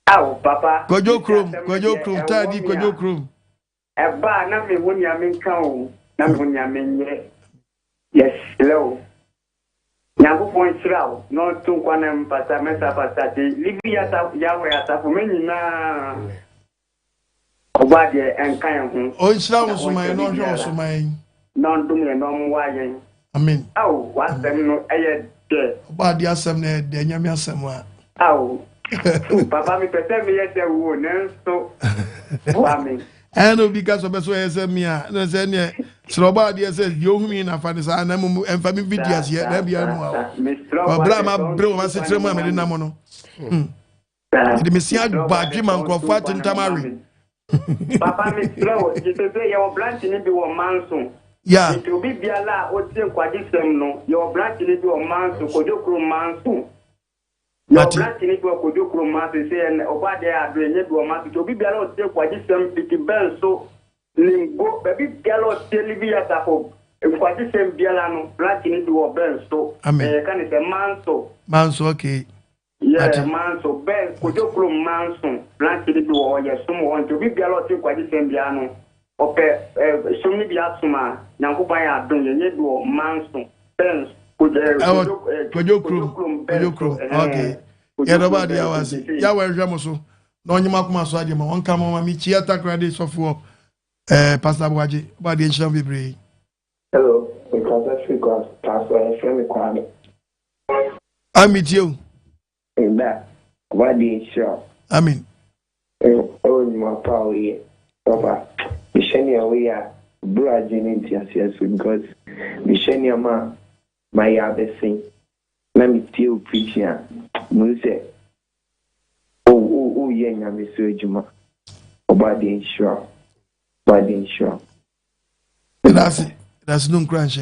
Aw, papa. Kojo Krum, Tadi Kojo Krum. Eba na me wonya me kan na me wonya me nye. Yes, hello. Nyango point sraw, no tun kwana mpata mesa pasati. Libi ya yawe atafu menina. Oboadie enkan ho. O sraw nsumai no hwe osumai. No ndum ye no mwayen. Amen. Aw, wasem no eye de. Oboadie asem na de nyame asem a. Aw. Papa mi pese mi yese wo nenso. Wa mi. And because of us, SMia, no, Zenia, Oboadie says, you mean, na and family videos yet, maybe I'm Brahma, bro, I said, Tremor, Mono. The Messiah Badrim and Crawford and Tamari. Papa, Miss Flow, you say your branch in the Manson. Yeah, it will be Biala or Tim Quadisem, no, your branch in the Manson, Kodokro Manson. Your branch in it will Kodokro Manson, say, and Oboadie are doing it to a master to be Biala or Tim Quadisem, Pity Bell, so Limbo, baby Gallo, Televia Tapo, if Quadisem Bialano, branch in it to a bell, so I mean, can it a manso? Manso, okay. Yeah, manso, bell, Kodokro Manson, branch in it to all your someone to be Biala to Quadisem Biano. Okay, some maybe asuma, Nankupaya doing a do manson, pens, Kojo Krum, okay. Yeah, nobody was Yahweh Jamoso, no, you mark my side, one come on, me, Chiata credits of war, Pastor Waji, body and shall be brave. Hello, because I forgot, Pastor, and friendly quality. I meet you. In that, what did you? I mean, oh, my power here, Papa. Mishenia we are Brazilian yes because Mishenia my abesi. Let me tell preaching. Muse. Oh yeah, I'm Mr. Juma. Oboadie sure. That's no crunch.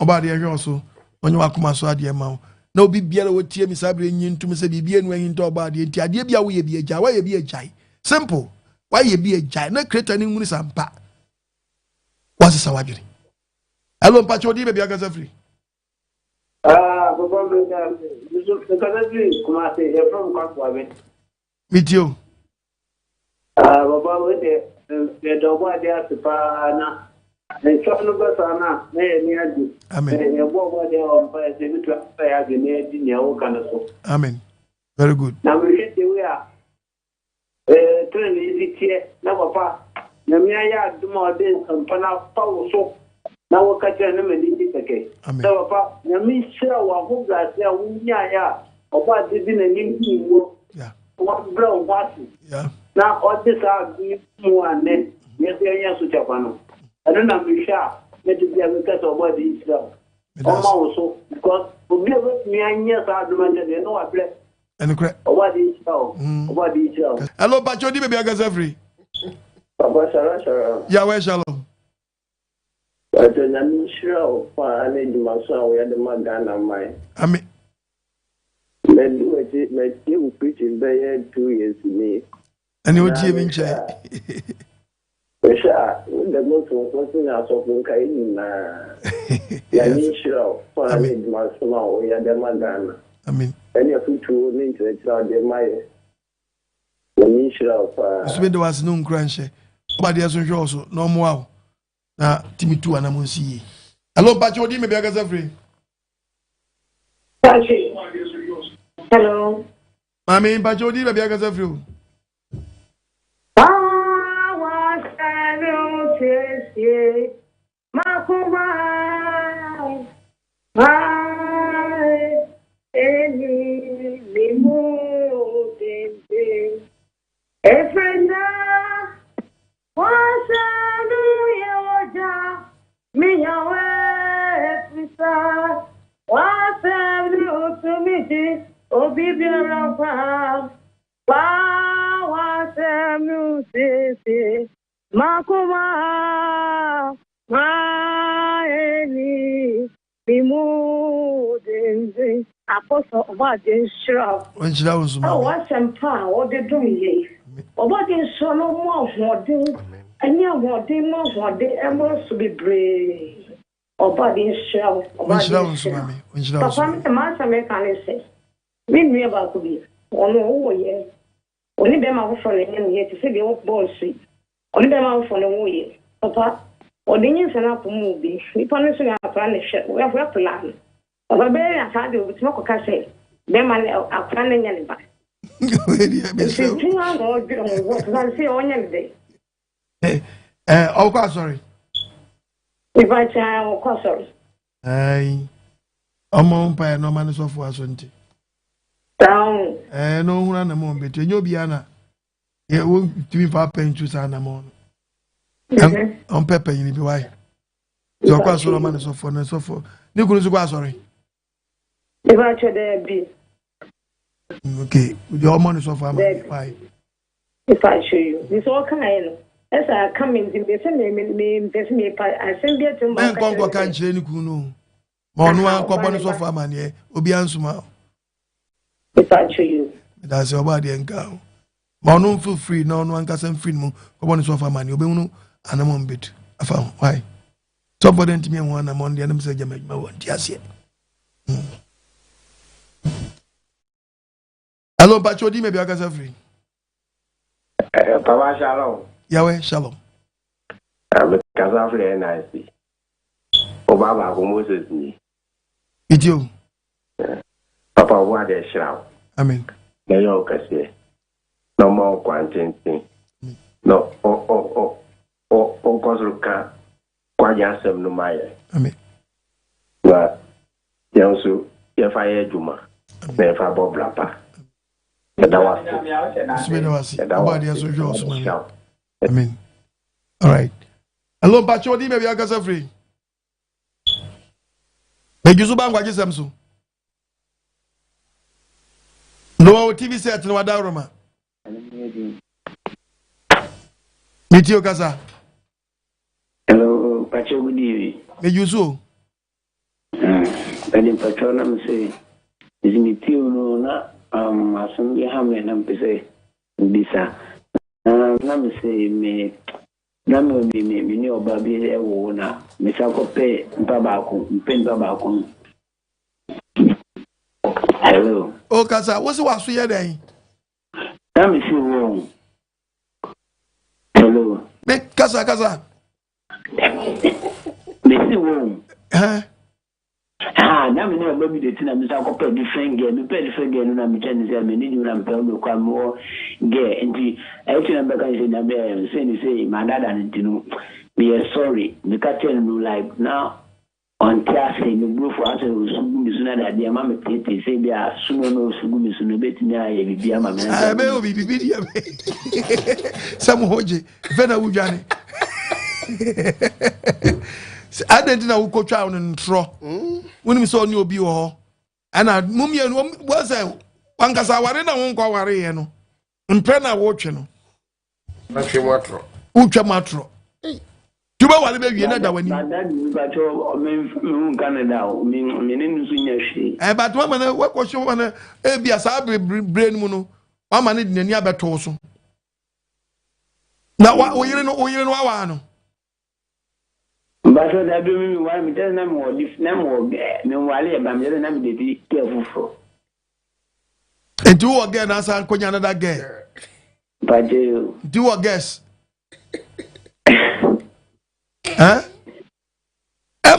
Oboadie also. When you are come so adie ma. No be bia wo tie mi sabre nyin tum se bibia no hin to Oboadie nti adie bia wo ye bi agya, wa ye bi agya. Simple. Why ye be a giant? No creator any money sampa. What's the sawajiri? Hello, Pacho, baby, I got free. Meet you. Baba, with the Oboadie Supana, and Chonubas Anna, near you. Amen. And what they are by the fire in your kind. Amen. Very good. Now we hit the way. Turn easy here, now, Papa. Namia, do more days and Pana Power so. Now, we'll catch a name and eat it. So, Papa, Nami, sure, I hope that there will be a Oboadie in a new one brown water. Yeah. Now, all this are more and then, yes, yes, to Japan. I don't know, sure, let it be a because of Oboadie itself. Also, because for me, and yes, I demanded, you know, I play. And correct. Oboadie itself. Hello, Pacho, baby, I got free. Papa, Shalom. Yeah, where Shalom? I don't sure for any dimension where the Magana mine. I mean, men do it, men still preaching there 2 years to me. And you would give in check. The most important as of Kaina. Yanisha for any dimension where the Magana. I mean, any of you two need to tell them my Yanisha for. There was no crunch. But there's also no more. Now, Timmy 2 and I'm see. Hello, Pacho, maybe I got free. Hello. Mammy, Pacho, maybe I got free. Apostle Oboadie sure. When she was what's some power? What they doing here? Oboadie so no more for them. And you want them more for them. I must be brave. Oboadie sure. When she was mommy. When she was. Papa, the master mechanic says, "We never could be. Oh no, yeah. Only them are for the here to say the old boy sweet. Only them are for the way. Papa, or the news and up movie. We punish our plan. We have a plan. Of a bear, I had to smoke a cassette. Them are planning anybody. It's a thing I'm going to do what I say on your day. Oh, sorry. If I try, oh, sorry. Aye. Among pay no man is of Washington. Down. No one a moment, but you'll be Anna. It won't be for paying to Sanamon. On pepper, you need to why. Your class of man is of one and so forth. You could go, sorry. If I try there be. Okay, your money so far. Why? If I show you, this all kind. As I come in, they send me, I send it to my uncle. Can't change Kuno. Monua, Cobonus of Amania, Obiansuma. If I show you, that's your body and cow. Monum feel free, no one can free moon, Cobonus of Amani, Obenuno, and a mom bit. I found why. Somebody to me one among the enemy said, you make my one, yes, yet. Hello, Pachodi, maybe I can free. Papa Shalom. Yahweh, Shalom. I'm Casafre and I see. Obama, Moses, me. It's you. Papa, what a shout. Amen. No, you can say. No more quarantine. No, Kosuka, Quajansem, no Maya. Amen. But, Yansu, if I had Juma, then Fabo Blapa. Amen. All right. Hello, Pachodi, maybe I can free. Make you so bang what you say. No TV set no Adaroma. Meet you, Casa. Hello, Pachodi. Make you so. But in Patronum say, is me too, no, Assembly Hamlet, and say, Bisa. Nam say, me, Nam me, no baby, a wona, Miss Akope, Babaco, Pen Babaco. Hello. Oh, Casa, what's the was here day? Nam is wrong. Hello. Make Casa. Miss Wong. Huh? Now we know maybe the thing I'm talking different game. We play different game, and I'm trying to say, I mean, you know, I'm quite more gay. And the actually, I'm back and say, my dad and you know, be sorry. We can't tell you like now on Thursday, the group for us who's sooner that the mamma say, they are sooner no sooner bet me. I will be a man. I may be video. Some Hoji, Vena Ujani. I didn't know who coach out and throw. When we saw new bio, and I mummy was a one Casawarena won't go away, and Prena watching. Ucha matro. You know what baby another when you Canada, meaning, but woman, what was your one? Be a sabre brain mono. One man in the near Batoso. Now, what we know. But what I do, why me tell them more, if no Wally, but I'm telling to be careful for. And do again as I could another girl. But you do a guess. Huh? The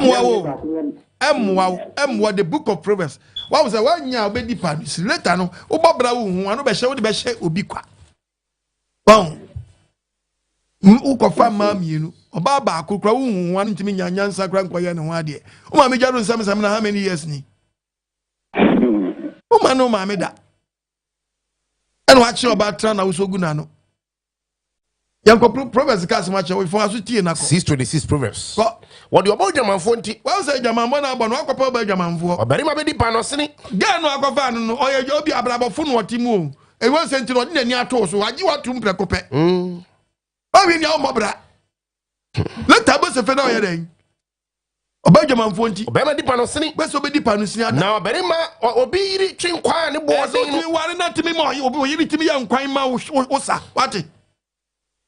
book of Proverbs. What was a 1 year baby panis? Let no, Obabra, one of the show the best ubiqua. Bon. Uko mammy, you know. Obaba could crow one to me, Yansa Grandquayan and Wadia. Oh, my major some how many years ni? Oh, man, no, mammy that. And watch your about turn out so good. No. Young Proverbs cast much away for us to tea and 626 Proverbs. What do you about German 40? Well, say German one about Waka by German for a very many panosini. Gan no Aquafan or your job, Abrabo Fun or Timu. It was sent to the near toast, so I do want to precope. I mean, your mobra. Let us a fellow heading. About German 40. Obama di panosini, but so be the panosina. Now, Berima or be reaching quite a boy. You want not to be more, you will be to me young quite mouse or osa. What it?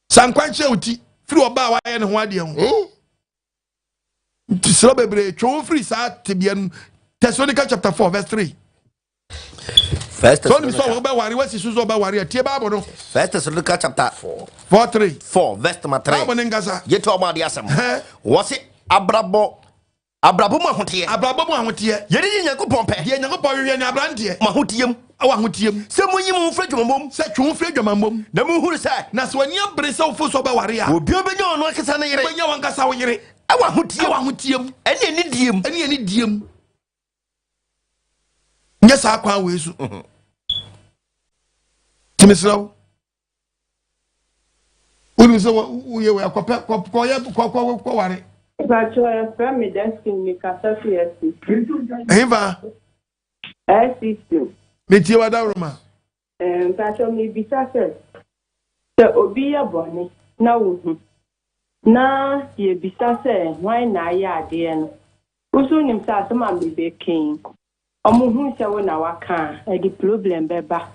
Some quite shouty through a bow and Wadium. To celebrate, show free sat to be in Thessalonica chapter 4, verse 3. First so ni so ba wari wasi so ba wari tie Bible no. First Thessalonians chapter 4 verse number 3. Bible ngasa. Yeto Oboadie asem. Was it abrabo mu ahotie. Abrabo mu ahotie. Yedi Nyankopɔn pɛ. Die Nyankopɔn hwehwɛ ni abrante. Mo ahotiem. Awa ahotiem. Se munyi mu mfra dwomom. Se twon fira dwamambom. Na mu huru sɛ. Na so ani abre se ofo so ba wari a. Obi obenya ono akasa ne yere. Obenya wan kasa wo yere. Awa ahotiem. Awa ahotiem. Ɛne ni diem. Ɛne ni diem. Nya sa kwa we su. Timisraw. Unu so wo ye we akɔpɛ kɔ wari. Pacho from me desking me kasa fiesi. Eva. SC2. Me tie wada roma. Pacho me bisa se. Se obi ya boni na wo na ye bisa se why na ya ade no. Usu nim sa asema me be king. Omo hu se wo na waka e di problem beba.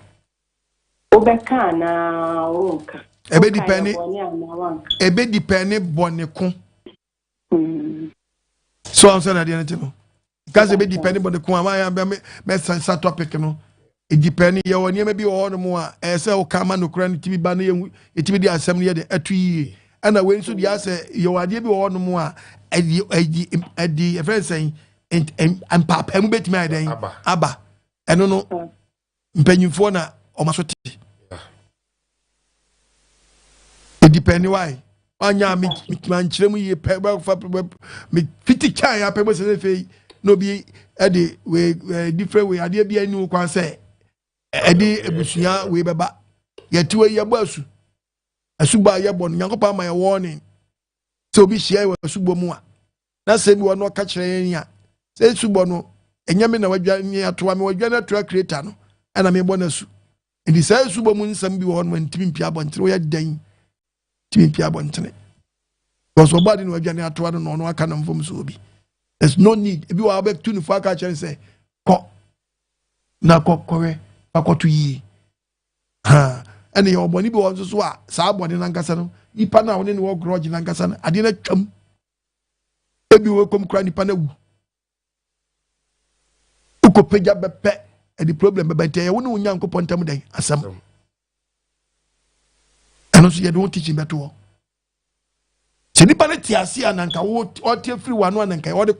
Obeka na wonka. Ebe depend boni ko. So I'm saying that the anything because it be depending on the kwama me sense topic no it depend ya woni maybe o no mo a say o kama no kra no tibi ba na it be the assembly de atui and when so the say your ade bi o no mo a edi friend saying and papa mu betimi adan aba eno no mpanyimfo na o maso te it depend why anya mi manchiremu ye peba fa me fiti chan ya peba se fe no bi e de we different way ade bia ni kwan se e de ebusua we beba ye tiwe ye basu asuba ye bon nyakopa ma ye warning so bi hia we asubo mu a na se bi wono ka kire yen a se subo no enyame na wadwa ni atoa me wadwa na atoa creator no ana me bo na su ndi se subo mu nsam bi wono ntimi mpia bontre wo ye dan timpia bontene because obadi no adwane atoa no no aka nam fom so obi there's no need ebi wa back to no fa ka chere say ko na kowe akoto yi ha ene ye oboni bi won so a sa abode na nkasa no ipa na woni ne wo grudge na nkasa no ade na twam ebi wo kom kra nipa na wu uko peja bepe e the problem be bete ye woni wonya nkopon tam den asam and also you don't teach him better. Se nipa ne tiasi ananka wo tie free wanu ananka wo de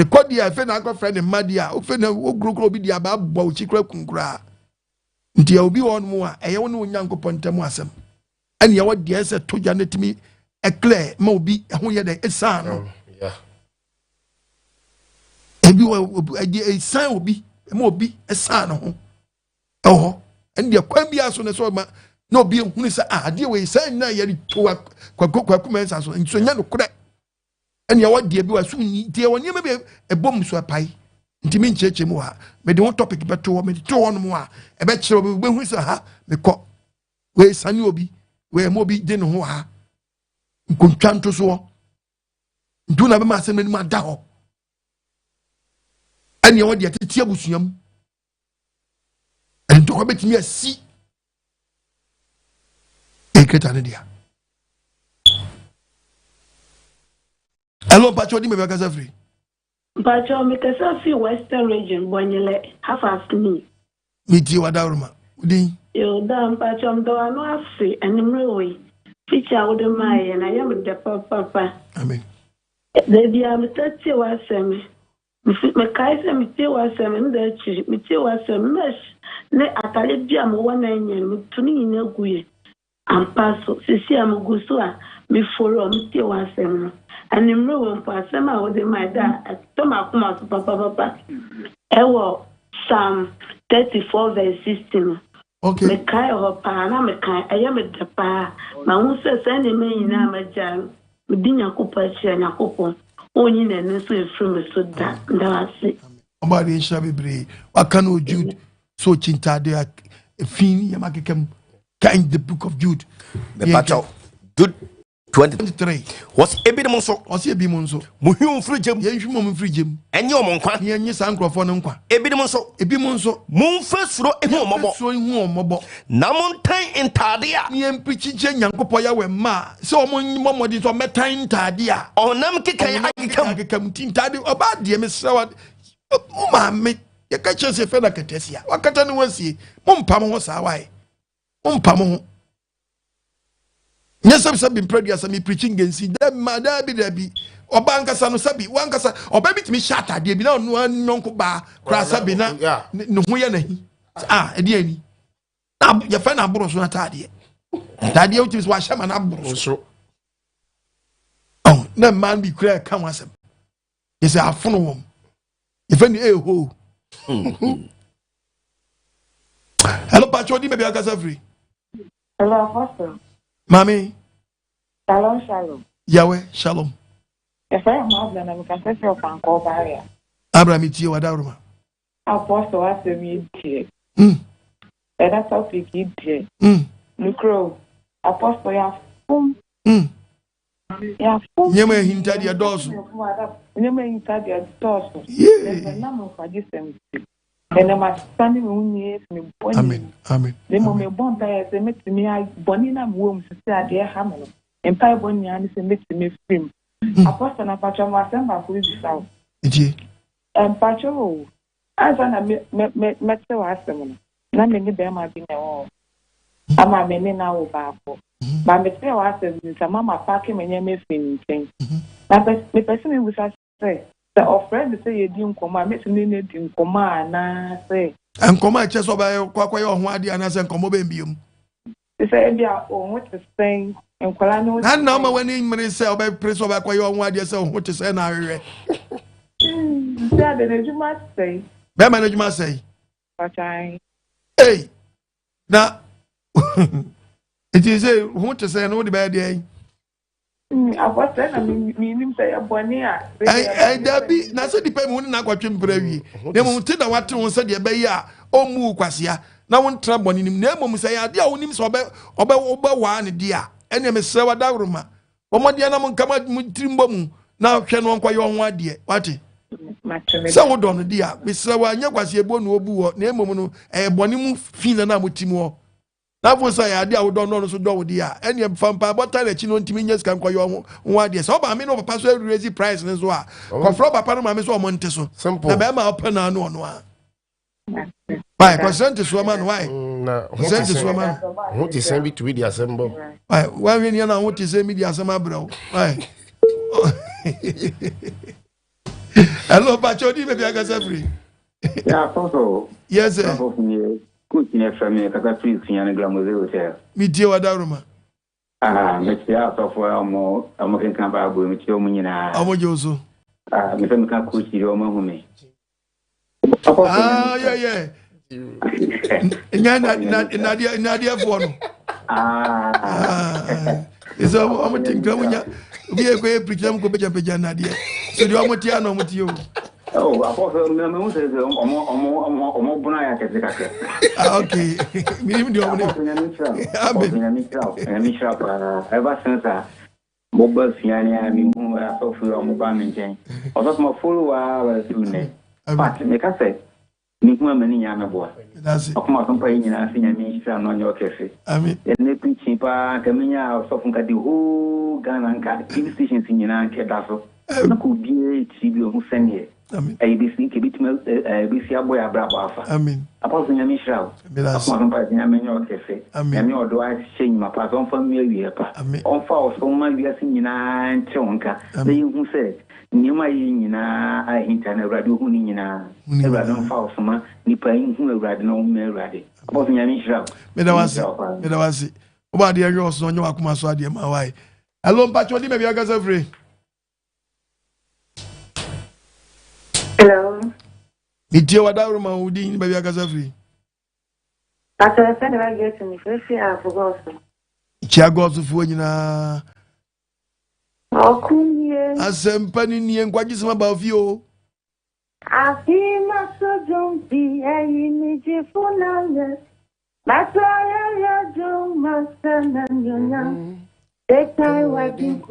kɔ dia fe na akɔ friend madia o fe na wo grokro bi dia ba bɔ o chikra kunkura nti ya obi won mu a ɛyɛ wo ne onyankopɔ ntam asɛm ɛne ya wo dia sɛ toja ne timi eclair ma obi ho yɛ dɛ esan no ebi wo esan obi ma obi esan no ho oh and the kwambia so na so ma no bi hunu sa ade we san na yari to kwaku mensa so nso nya no kure and ya wade bi wasu ni tie woni me be ebom so apai ntimi ncheche mu ha me de one topic beto me de to one mu a e be kire obi be hunu sa ha me ko we san obi we mo bi de no ho ha nkontwanto so ndu na be ma asem ni ma da ho and ya wade tie abusuam and to bet me a see a great idea. Hello, Pacho, me because free. Pacho, me kasa fi Western region, Bonyele, half as me. Me tia wadaruma. Udi. Yo, damn, Pacho, I'm doing no afi, and I'm really. Feature with my, and I am with the papa. Amen. They be a 30 was me. Me kaise me tia was me tia was mesh. Ne atale bia mo wana nyen me tuni ina guye ampaso sisi amuguso a me follow me tie wasem no animre won pa asem a wo de my da to makoma so papa ewo Psalm 34 verse 16 okay me kai ho pa na me kai eye me de pa ma hu se se ne me nyina ma jan me dinya kopa chia nyakopon onyi na ne so efru me so da wase Oboadie nsha bebre waka no Jude so chintade a fin yamakekam kind the book of Jude me pacho Jude 23 was ebinom so muhum frigem yenhwem mom frigem enye omonkwa yenye sankrofo no nkwa ebinom so mumfa suro ehu omobo na montan intade a ne mpichiche nyankopɔ ya we ma se omomodi so metan intade a onam kekan akekam tintade Oboadie me sewa Mamma, you catch us a fellow Catesia. What can you see? Mumpamo Sawai. Mumpamo. Yes, I've been pregnant as me preaching against them, Madame Debbie. Or Banka Sanosabi, one cassa, or baby to me shatter, dear, no one nonco bar, Crasabina, no way. Ah, a dear. Now, your friend Abros not tidy. That the is why Shaman Abros. Oh, no man be clear, come as him. Yes, I have phone. If any who. Hello, Patroni, maybe I got free. Hello, Apostle. Mommy. Shalom, shalom. Yahweh, shalom. If I am out, then I can set your fan call barrier. Abraham, it's you, Adaruma. Apostle, what's the meat here? And that's how we keep here. Lucro, Apostle, you have fun. Never hinted your doors. Never hinted your doors. There's a number for this. And I'm standing on years. Amen. Amen. The moment bomb players, they met me, I bonina wombs, said, dear Hammer. And Pai Bonian is a mix me film. Apostle and Patron was sent by police south. And Patron, as I met so awesome. None of them have been at all. I'm a man now back. But me say was a mama parking when you make anything. But the person who was say, the offering say you didn't come, I met me didn't come, and I say, and come at just over Quaquay on and as a comobium. They say, yeah, oh, what is saying, and Colano. And now, when in myself, by press over Quayo, what you say, what is an area? That you must say, that manager must say, but I, hey, now. It is a what to say, no, the bad day. I was saying, I mean, say a bonia. I be Nasa depend on not what you pray. They won't tell what to say, the bay, or moo quasia. Now one trouble in him, name say, I dear on him so about one, dear. And I'm a sour daruma. Or my dear, I'm come out with Trimbom. Now can one quite on one dear. What? So don't, dear. Miss Sour, you was your bone or boo, name a bonimu fin and I'm with Timor. That was I don't know so do dear. Any from what time that you know Timinians can call you 1 year. So I mean over pass raise price as well. Confront Papa Mamma so Monteso. Simple. Bema open and no. Why consent is woman? Why? Consent is woman. What is send me to the assemble? Why when you know what is a media assemble, bro? Why? Hello, Pachodi, maybe I got free. Yeah, Apostle. Yes, sir. Good in a family, Catherine, and Glamour Hotel. Me dear Wadaruma. Let's be out of more American Camp with your Munina. Amojoso. Miss American Coach, your mommy. Ah, yeah. Nadia Fono. It's a woman thing. We are going to pretend to be a Nadia. So you are Motiano with you. Oh, Apostle, okay. Ever since mobile Fiania, who are so free on mobile, although my follower soon. But make us say, Nick Mammy Yamaboa. That's it. Of my company, I think I mean, on your cafe. I mean, and they preaching Park, Camina, or something like the whole gun and cat, TV stations in your uncle. Could be a TV who send here. ABC kibitme ABC aboy abraba amen apostle nyame shraw apostle pa nyame nyo kefe nyame odo a hye nyima pa so mfa mi awie pa onfa oso ma wiase nyina ntonka na yihu se nyima yi nyina ahinta na awrade hu ni nyina awrade onfa oso ma nipa yihu awrade na umma awrade apostle nyame shraw me da wasi Oboadie ayo oso nyo akoma so ade ma wai hello mpacho di me bia gaza free. Hello. Media Wadaruma Udin, baby, I got free. After I said I get to me, first year I forgot. Chiago to Fuina. Oh, cool. As some penny and quite some about you. I feel my so don't be a image for now. That's why I don't master and you know. That time I do.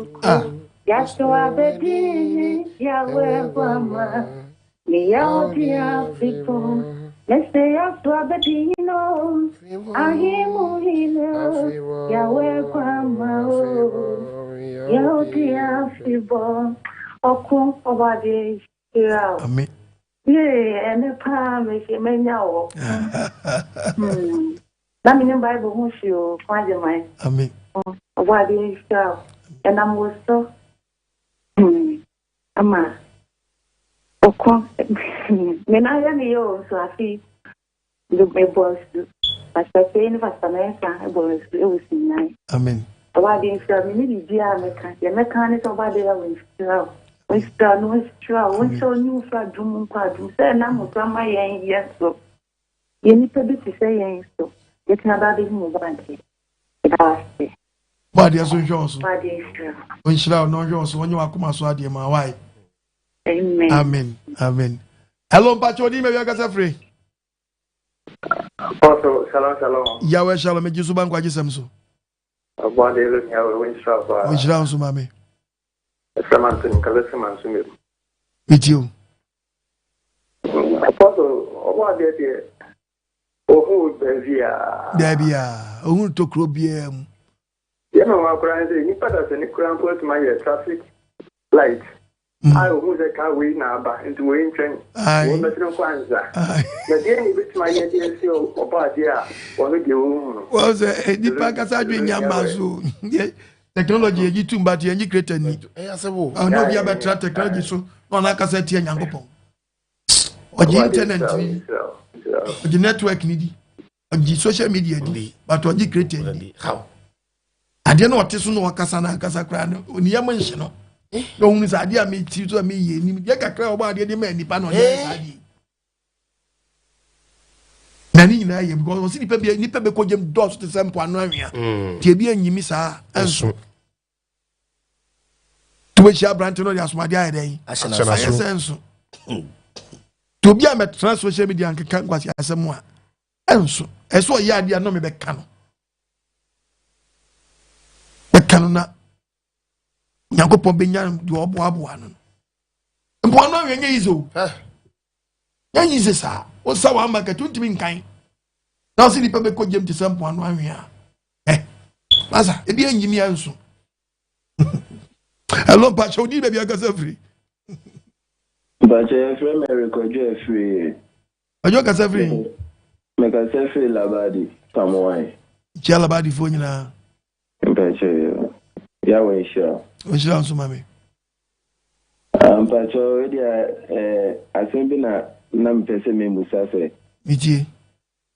Yes, so I bet Yahweh, Mama. Me out here people. Let's say up to Abedino. I hear Mohino. Yahweh, Mama. Yahweh, people. Okum Oboadie. Amen. Yeah, and the palm is a man now. That means Bible won't you find your mind. Amen. What is that? And I'm also. Ama. Oko. Me na ya me yo so afi. The boss. Pastor say ni pastor na ya boss e wo sinai. Amen. What is that? Me ni dia me kan. Ya me kan ni so ba de ya we still. We still no still. We so new fra dum kwa dum. Say na mo so ma yen yes so. Ye ni pe bi say yen so. Ye kan ba de mo ba nti. Body as Johnson. Body when she now no Johnson when you are come so adie ma why. Amen. Amen. Amen. Hello, Pacho, di me we aka free. Also, shalom. Yawe shalom me jisu ban kwa jisem so. Oboadie lo nyawe when strava. We shira so mame. Samantin kalese mansume. With you. Also, Oboadie de ohu bevia. Ohu to kro bia mu. You know, I'm crying. You put us in the crown put my traffic light. I will move the car way now back into Wayne train. I will not know Kwanzaa. The day in which my idea of Oboadie was the room. Was a deeper as I drink Yamazu. Technology, you too, but you create a need. I know you have better technology, so on like I said, Yangopo. Or the internet, or the network needy, or the social media, but what you create. How? I don't know what is no Casana Casacran, near mention. No one's idea me to me, Yaka Oboadie the man, the pan on the Nani, I am going to see the Nipper because you does the same point. Tibia and Yimisa, and so. To which you are branching on as my day. I sense. To be a met social media and can't watch as someone. And so, as well, yeah, dear, no me back canon. Kanona Yankopon benyan do oboaboa no mpo no wenye izo yan yize sa o sa wa market ntimi nkan na si ni pe ko jem ti sampo anu anhia masa e bi anyimi anso hello pacho di be bi agasa free bache free me rekojo free ajo agasa free me ka se free labadi tamwai chia labadi fo nyina bache ya we sure we sure so mami pacho asembi na mpese me musa se miti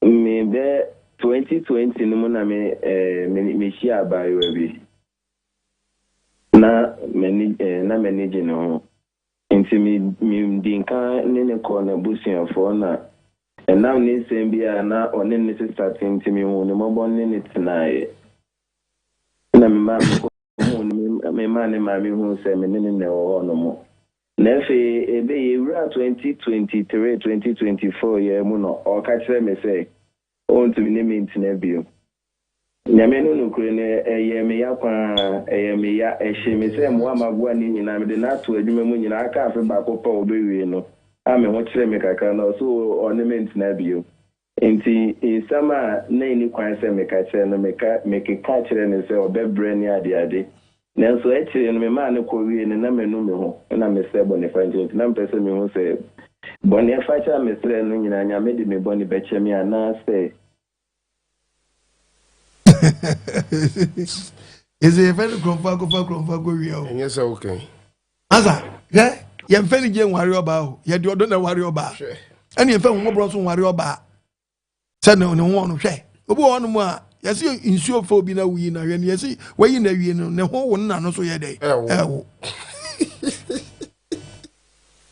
me be 2020 no na me share ba yo bi na manage no nti mi dinka ne ko na busian fo na na ni sembi na one ne starting nti mi hu ne mo bon ne tinae na me ma mi hu se me ne o no mo na fe ebe yewura 2023 2024 ye mu no o ka kire me se on to me maintain bio nyame no kure ne eye me ya kwa eye me ya ehye me se mo amagua ni nyina me de na to adwuma mu nyina aka afi ba ko pa obewie no a me ho kire me kaka no so on maintain bio enti sama na ni kwan se me ka kire no me ka kire ne se obebre ni ade nanso ekire no me ma ne ko wie ne na me no me ho na me se bone fanjent na mpese me ho se bone facha me sre no nyina nya me de me bone be che me ana se is a very go real yes okay asa ye mfani je nware oba o ye de odo na ware oba ene mfa wo bro so nware oba se ne ho no hwe obo wo no mu a yesi insuo fo bi na wuyi na hwe ne yesi wayi na wie no ne ho wo na no so ye dey ewo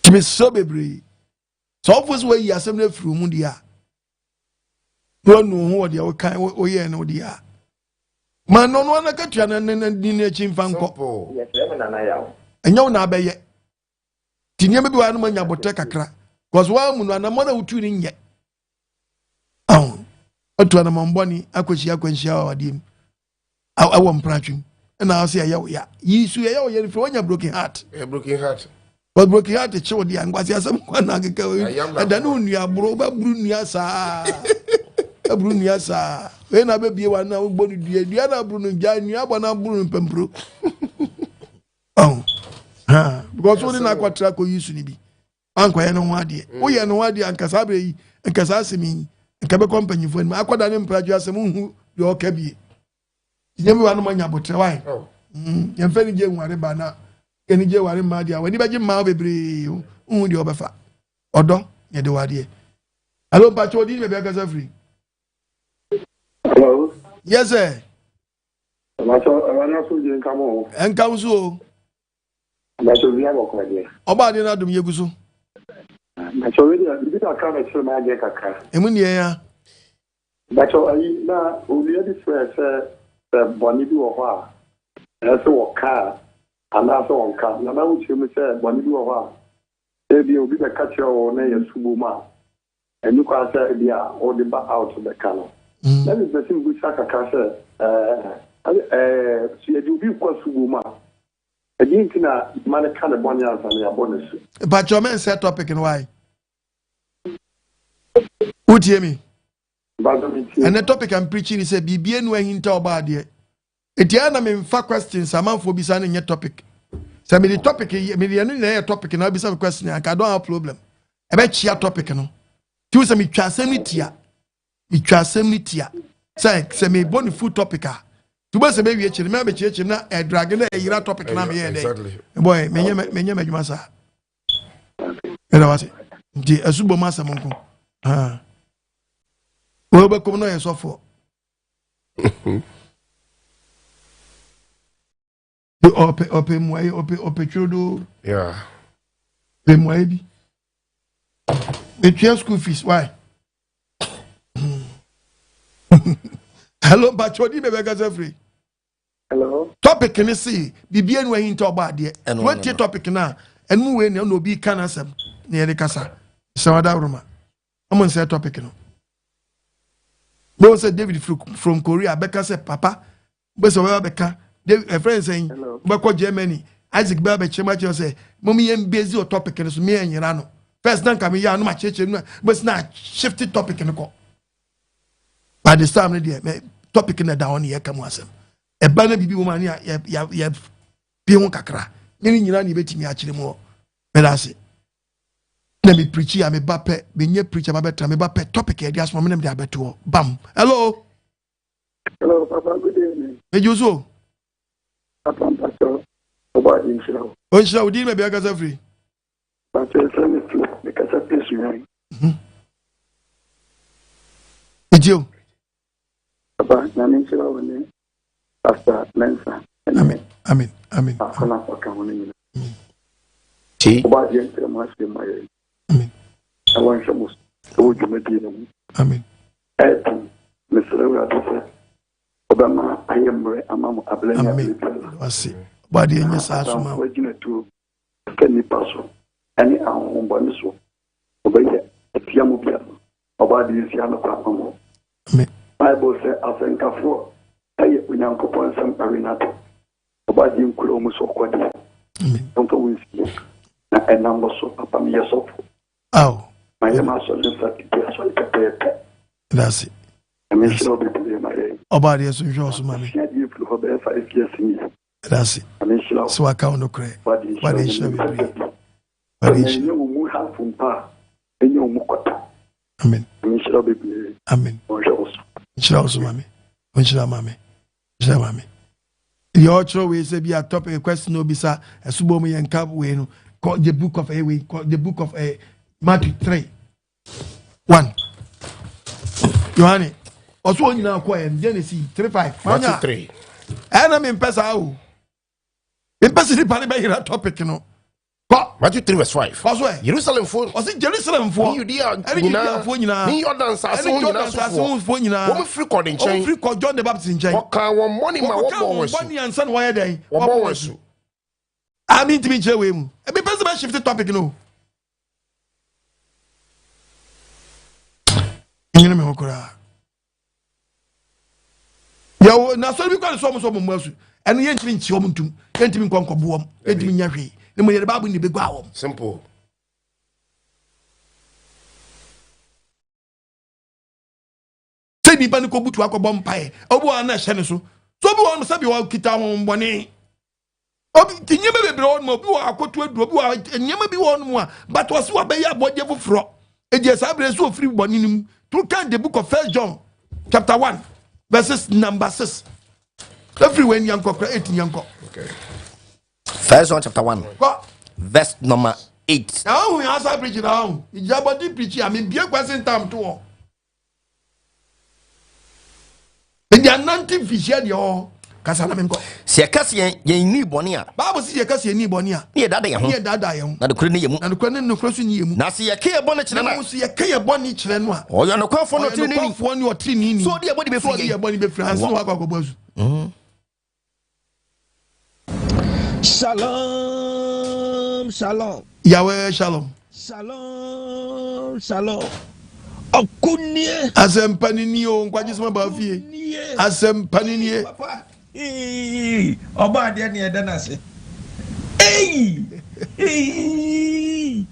kimi so bebre so fo so wayi asem na furu mu dia no no ho wo dia wo kan wo ye no dia man no na katua na ni chimfa nko yes e na na yawo enyo na abeye tinie bi wa no manya botre kakra cause wa mu no na mo na utu ni nye otu na mboni akwanhia wadim awo mpratwim na ase ya yisu ya ye fi wonya broken heart but broken heart che wodi angwase asem kwa na akeka da no nua bro ba bru nua saa abru nua saa we na be bie wa na gbonu dua na bru no ja nua gba na bru pempro because wodi na kwatra ko yisu ni bi anko ye no ho ade wo ye no ho ade ankasa abre yi ankasa asemi nkabe company fo ni akoda ne mpradwo asem hu de o ka bie nyemi wa no manya botre wai ye mfa ni je nware ba na keni je ware ma ade a wani beje ma bebre hu de obefa odo ye de wade hello pacho di me be akasa free. Hello. Yes sir. Macho ana so je nkamo. Enkam so. Macho bia boko de. Obaade na dum yeguso. Macho we di ta ka me chiro ma je kaka. Emu ne ya. Macho ayi na obi e di se boni bi wo ho a. E so wo ka ana so won ka. Na u chi mu se boni bi wo ho a. E bi obi be ka chiro na ye subu ma. Enu kwa se bia o di ba out the kano. Let me say we saka ka se so ye di obi kwa subu ma. Again, man kind of bonus and your bonus. But your man set topic and why? What hear me? And the topic I'm preaching is a Biribiaa Nni Ahinta Oboadie. It yana me fa questions a man for bisa in your topic. So me the topic me the any topic and I be some question I don't have problem. I bet chia topic no. Tu say me twa semitia. Me twa semitia. Say me boni food topic ah. To be se be wie chiri me be chiri na e drag na e yira topic na me here dey boy menye madwuma sa era wase di asubo masa monko wo be kom no ye sofo ope moye ope chodo be moye bi the pay school fees why hello bachodi me be gaza free. Hello. Topic ni see Biribiaa Nni Ahinta Oboadie. What topic na and mu we na no bi kan asem na ye kasa. Se wada roma. Amon say topic no. Bo say David from Korea beka say papa. Bo say we beka a friend saying be ko Germany. Isaac be chema che say mommy yem busy o topic no so me anyira no. First dan kam ya no ma cheche no. Bo say na shift topic no ko. By this time the topic na down here come asem. E bana bibi woman ya bi ho kakra ni nyina ni betimi a kire mo me da se na me preach ya me bape me nye preacher ba betra me bape topic e dia so me dem dia beto bam hello papa good evening me juso papa pastor Oboadie nshira o nshira odi me bia gaza free pastor me me kasa pesu yan idio papa na me nshira woni Pastor Lensa. Amen. Akona waka woni ni. Oboadie ntere mo asem maye. Amen. I want to must go to Medina. Amen. Mr. Radise. Obama ayemre amamu ablenya. Amen. Wasi. Oboadie nyesa asuma. Wajina tu keni paso. Ani ahon boni so. Obeye etiamu bia. Oboadie sia na kwa mamo. Amen. Bible say asenkafo aye unyankopon sam arinato. Oboadie nkulo mu so kwadi. Amen. Don't go with you. Na enambo so papa mi yesofo. Aw. My master is at that's it. I mean, she'll be my Oboadie so jo so mami. That's it. I mean, she'll so account no credit. But it should be free. Amen. I mean, she'll be amen. She'll so mami. When she'll mami. She'll mami. Your throw we say be a topic a question no bisa esubo me yanka we no the book of the book of Matthew 3:1. Yohane. Also on now Genesis 3:5. Matthew 3. And I'm in Pesa. In Pesa the Pali by topic, you know. Matthew 3:5. Pastor. Jerusalem phone. Was it Jerusalem phone? You dear. Ni Jordan Sasu phone you know. What free calling chain? Free call John the Baptist in chain. What kind of money my what money and son why they? What was you? I mean to be Jewem. And be Pesa shift the topic, you know. Ngene me hokora ya na so bi kwa so mo masu eno ye ntimi nchi omuntum ye ntimi nkonkobo om ye ntimi nya hwe ne mo ye babu ni begwa om simple se ni ba ni ko butu akobom pae obo an na hye ne so bi won se bi wa kita ho mbone obi tinyema bebre on mo bi wa akoto aduro bi wa nyema bi won mo a but was wa be ya bodje foforo eje sabre so free boni nim to can the book of 1 John chapter 1 verses number 6 everywhere yanko 8 yanko. Okay. 1 John chapter 1 verse number 8. Now we answer preach now. Ijabodi preach I mean be question time to. And the anointing fish here kasana menko. Se kase yen ni boni a. Bible say kase yen ni boni a. Ne dada ye ho. Ne dada ye ho. Na de kure ne yemu. Na de kure ne kure so ni yemu. Na se ye ke ye boni kire na. Na se ye ke ye boni kire no a. Oyo no kwafo no tiri ni. Kwafo ni o tiri ni. So de ye boni be free. So de ye boni be free. Hanso wa kwakọ bozu. Shalom, shalom. Yahweh shalom. Shalom, shalom. Okunie. Asempani o nkwajisema ba fie. Asempani ni. Papa. Oboadie ni eda na se. Hey! Hey!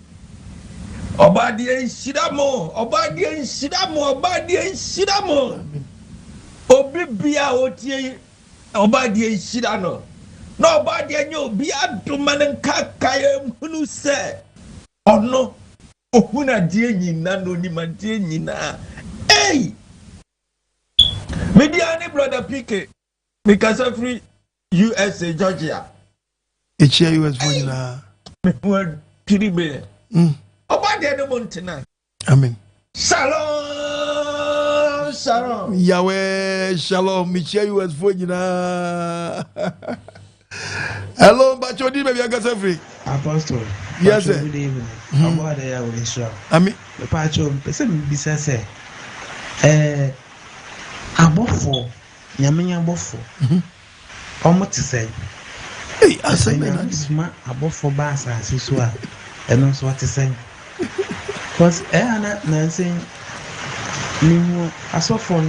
Oboadie nshiramo, Oboadie nshiramo, Oboadie nshiramo. Biribiaa otie Oboadie nshirano. No Oboadie nyo bi adomane nkakaye mhunu se. Ono ohuna die nyina no ni mantie nyina. Hey! Mediani brother PK. Because of free USA Georgia. It's here US for you now. Word Biribiaa. Oboadie no montana. Amen. Shalom, shalom. Yahweh shalom. It's here US for you now. Hello, Bachodi, maybe I got free. Apostle. Yes, sir. Good evening. Oboadie ya we show. Amen. The pacho, person bisa say. Abofo, nyame abofo. Omo ti say. Hey, asay na sma abofo ba asase so a. Eno so ti say. Cause ana na say nimu asofo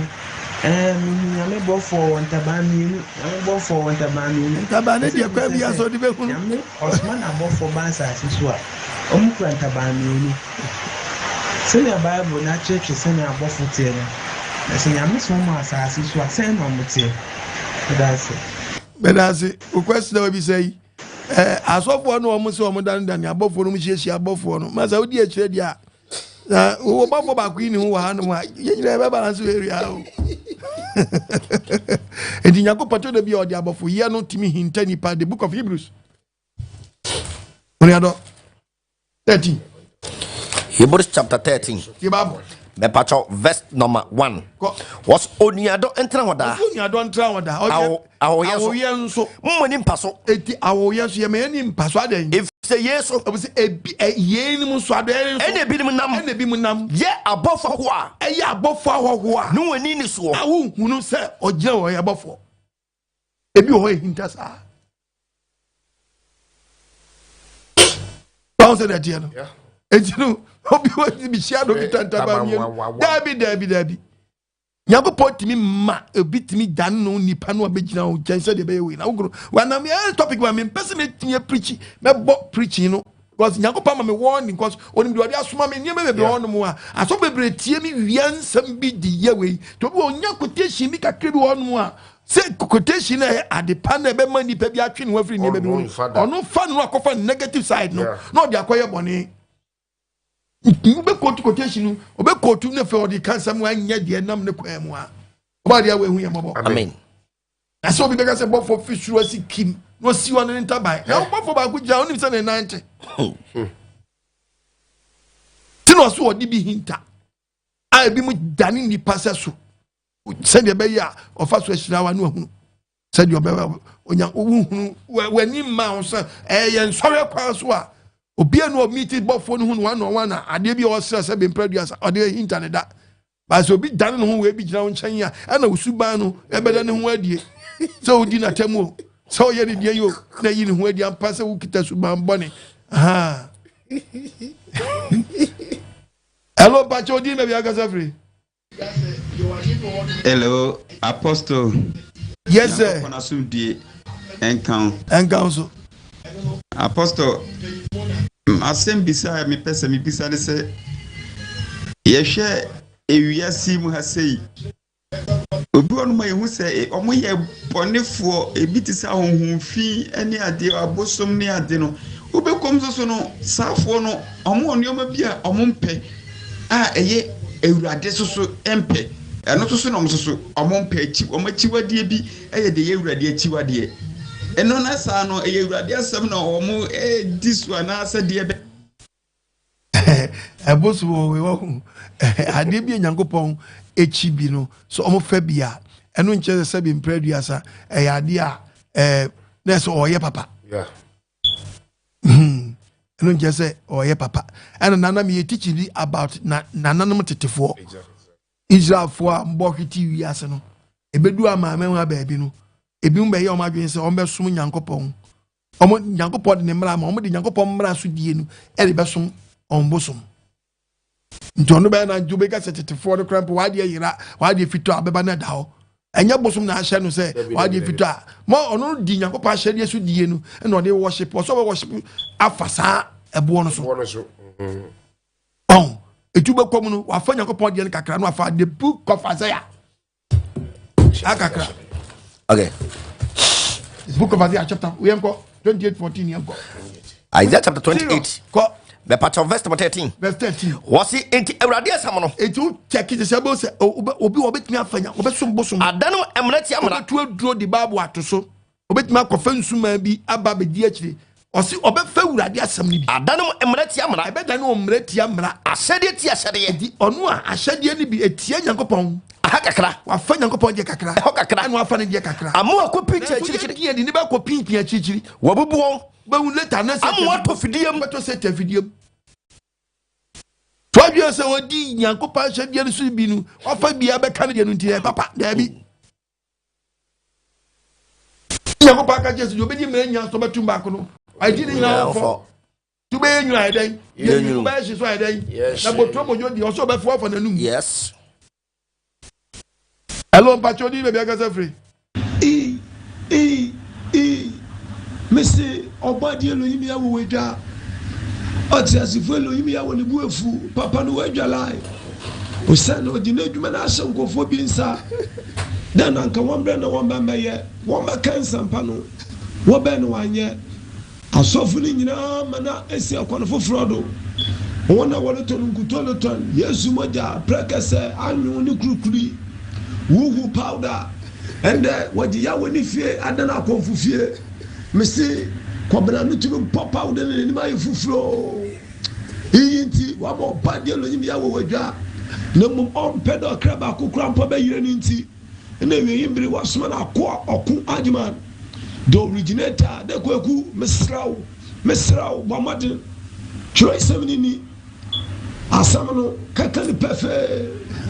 nyame bofo wonta mi bofo wonta ba mi tabane dia kwa bia so di be kunu nyame osman abofo ba asase so a omu kwanta ba mi sene bible na church sene abofo tie no sene nyame so mu asase so a sene no mutie bedase o question we be say asofo no omu se omu dan abofo no mu hiesie abofo no masa odi akire dia na wo bafo ba ku ni ho wa no a yenyina be balance area o edi nyakopato de bi odi abofo ye no timi hinta nipa the book of Hebrews Oniado 13 Hebrews chapter 13 Bible me pacho verse number 1 was oniado entra hoda oniado entra hoda awo yenso mmoni mpaso eti awo yenso ye me ni mpaso aden if say yeso obisi ye ni mu so aden ene bi mu nam ye abofo ho a ye abofo ho a no wani ni so awu hunu se oje wo ye abofo ebi ho hinta sa bounce that here no ejinu obi wo bi sia do kitanta ba mi dabi Nyankopɔn timi ma obi timi dan no nipa no abegina o jense de be we na ogro wana me topic wa me person me timi preach me bo preaching no because Nyankopɔn ma me warning because onim de odi asoma me niam bebe on mo a aso bebre tie mi wiansam bi di ye we to bi onya quotation bi kakre bi on mo a say quotation na adepa na be ma nipa bi atwe no afri ni be bi ono fa no akofa negative side no na odi akoye bone ube quotation obe quote na fe odi kansa mu anya de nam ne kwa mu a Oboadie we hu ye mobo amen na so bi be ka se bo for fish ro si kim no si won ne ntabai na bo for ba ku ja onim se ne 90 tino so odi bi hinta ai bi mu dani ni pasa so se de be ya ofa so ahira wa no hu se de obe onya hu wani ma o se ye nsore kwa so a obi anu meet bofo no hu no one na ade bi o se be producer ade internet da ba so obi dan no hu we bi gina wo nchen ya na usuban no ebeda ne hu adie so odi na temu so ye ne die yo na yi ne hu adie ampa se wo kita suban bone aha hello pacho odi me bi aga safri hello apostle yes sir kona sudie enkan so apostle asem bisa me pesa me bisa ne se ye hwe ewiase mu ha sei obi on my who say omo ye bonefo ebi ti sa honhom fi ene ade abosom ne ade no obekom so no safo no omo onioma bi a omo mpe a eye ewurade so empe eno so no so omo mpe achi omo achiwadie bi eye de ye ewurade achiwadie eno na sa no eye ewurade asem na omo disu ana asa de be ebosu we wo ade bi nyankopon echi bi no so omo fa bia eno nche se bi mpraduasa ade a na so oye papa eno nche se oye papa eno nana me teach you about nananum tetefo Israel for mbokiti wiase no ebedu amaame ho abaabi no ebi mbe ye omadwen se ombe som nyankopon omo nyankopon de ne mra ma omo de nyankopon mra so die no e be som ombosom ntono be na jube ka tetefo de krampo wade yira wade fito abeba na dawo enya bosom na ahye no se wade fito a mo ono di nyankopon ahye de so die no e no de worship so worship afasa ebo no so etuba kom no wafa nyankopon de kakra no afa the book of Isaiah akakra okay the book of Isaiah chapter we enko 28:14 enko Isaiah chapter 28 ko the part of verse 13 was it enti awurade asam no etu check it say say obi obetimi afanya obesom bosom adano emrati amra tu aduro di bible atoso obetimi akofa nsuma bi aba be di akire osi obefa awurade asam ni bi adano emrati amra ebedano emrati amra asede ti asede di onu a asede ni bi etie nyankopon aha kakra wafa nyankopon de kakra eho kakra anu afa ne de kakra amu akopi chirichiri die ni ba kopi chirichiri wabubuon ba un later na amu ato fidiem beto se te fidiem to abia se wodi nyankopon asede ni so bi nu wafa bia be kan de nu nti papa da bi nyankopon ka jesu obedi mre nya so betum ba ko no I didn't know for to be you are then you buy she so I then na botro mojo di also be for nanum yes hello patroni be biaga free Mr. Oboadie lo yimi awo wedwa otiasifo lo yimi awo ne buefu papa no wedwa lai o se no di na adwuma na asem kofo bi nsa dan anka wombre na womba meye womba kansa mpa no wo be no anye asofu ni nyina mana esi akwana fofrodo wona wole to nkutolo ton yesu moja prekese anyu ni krukuri wuhu powder ende waji ya woni fie adana akonfu fie mesi kwabena no tumi pop powder ni ma yefufro yinti wa mo Oboadie lo yimi ya wo wadwa na mum ompedo kraba kokura mpa ba yire ni nti na wi yimbiri wasoma na akọ oku ajiman the originator de kwaku mesrao bomade choice ni asamno kakani pefe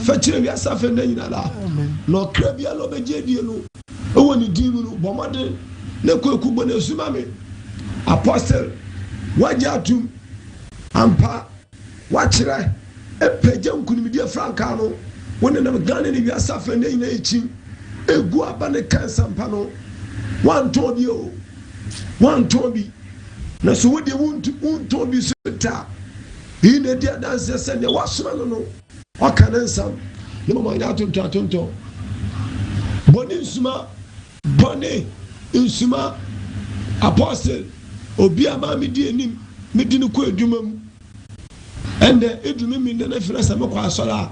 fachire wi asafe na nyina la no krabia lo bejedie no ewoni dimu no bomade na kwaku bona esumame apostle wajatum ampa wachire epeje nkunimidie franka no woni na gane ni wi asafe na nyina echi egu abane kansa mpa no one tobi na so we dey one tobi seta in the dia dance send the wasma no okansam no mo ya tonto boni nsuma apostle obi ama me di enim me di no ko adwuma mu ende edumi mi na fira sa me kwa asola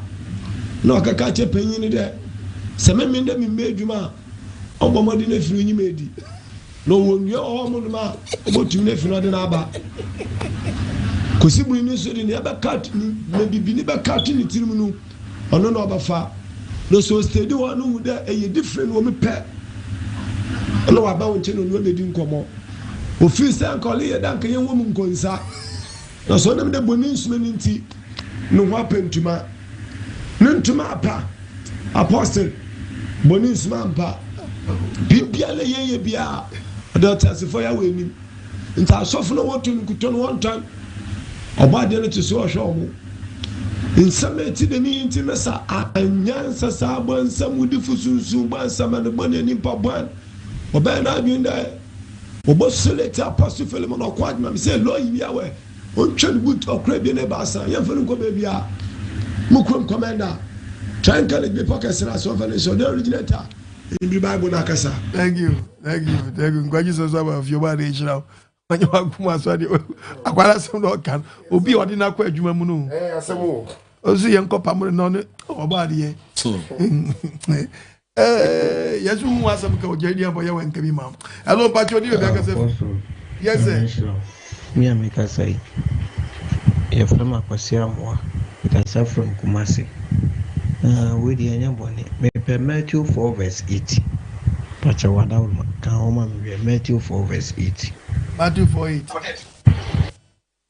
na okaka che panyin de se me mi de mi me adwuma obomodi na firi nyima edi no wonua omo ma obotu na firi de na aba kosibuni ni so de ne ba cut ni na bibi ni ba cut ni tirimu no ono na obafa no so steady one no de e different wo me pe ono wa ba wonche no no di nkomo office ankole ye dan kan ye wo mu nkonsa no so dem de boni nsuma ni nti no ho apentuma ntuma apa apostle boni nsuma ampa bibia le ye bia the tasifo ya we nim nta asofo no wotu nkuto no one time Oboadie no to so hwo mo nsameti de ni nti mesa anyansa sa abansam wudi fusunsu bansam na bone ni pabwan oba na adwinda obo select apostle Philemon okwadma me say lo yi yawe ontwe but okra bi ne ba san ye fere nko ba bia mukrom commander Try and me pockets and so the originator. In the Bible, like I said. Thank you. Congratulations of your marriage now. When you are come as well, I quite some dog can. Obi ordinary quite Jumano. I said, oh, see, Uncle Pamela on it. Oboadie. Yes, who was some called JD for you and Kabi Mam. Hello, Pacho. Yes, sir. Me and make us say, if I'm a Pasiamwa, that's from Kumasi. With the anybody, may Matthew 4 verse 80. Pacha Wadauma, Kahoma, Matthew 4 verse 80. Matthew 4:8.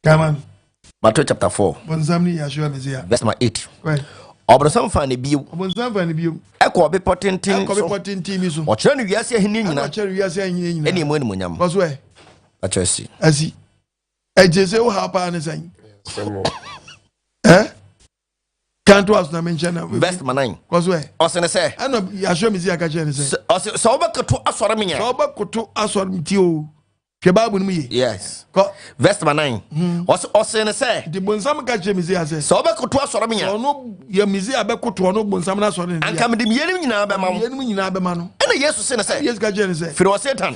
Come on. Matthew chapter 4. Bonsamni Yashua Messiah. Verse 8. Right. Obrosan fa ne bio. Bonsan fa ne bio. Eko be potentin. Eko be potentin so. O chere no wiase ahini nyina. O chere wiase ahini nyina. Eni mo nyam. Koso e. A chere si. Asi. Ejese wo ha pa ne san. Eh? Can't was na mention na. Verse 9. Koso e. O se ne se. Ano Yashua Messiah ka chere ne se. O se so ba koto asore me nya. So ba koto asore mti o. Ke Bible mu ye. Yes. Verse 9. O se ne se. Di bonsam ka chere Messiah se. So ba koto asore me nya. Ono ye Messiah be koto ono bonsam na asore ne. Anka me de yenim nyina ba ma mo. Yenim nyina ba ma no. Ena Yesu se ne se. Yesu ka chere ne se. Firi o Satan.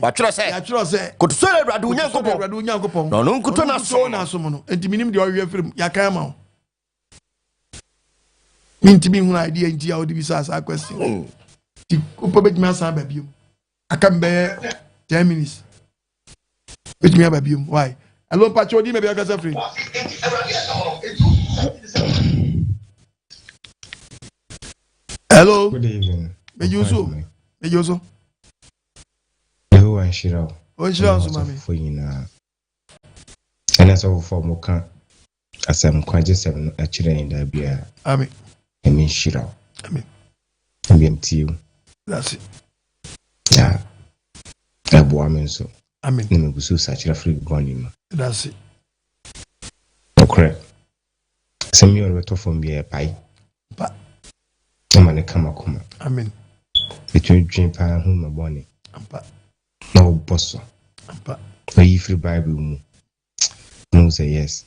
Wa chere se. Ya chere se. Koto so le Awurade Onyankopon. No no koto na so no. Enti minim de o wi firim ya kan ma. Minti hu idea nti ya odi bi sa question. Ti opo be timi asa ba biom. Aka mbe 10 minutes. Be timi ba biom. Why? Alone Pacho di me be aka free. Hello. Good evening. Mejuso. Who and Shiro? Oh, Shiro, mami. For you now. And that's all for Moka. As I'm quite just actually in the beer. Amen. I mean, Shiro. Amen. MTU. That's it. Yeah. A woman so. Amen. No, we so such a free gunning. That's it. Okay. Send me a letter from me a pie. But. I'm an come. Amen. Between dream pie whom a bonnet. Ampa. No bosso. Ampa. Or you free Bible. No say yes.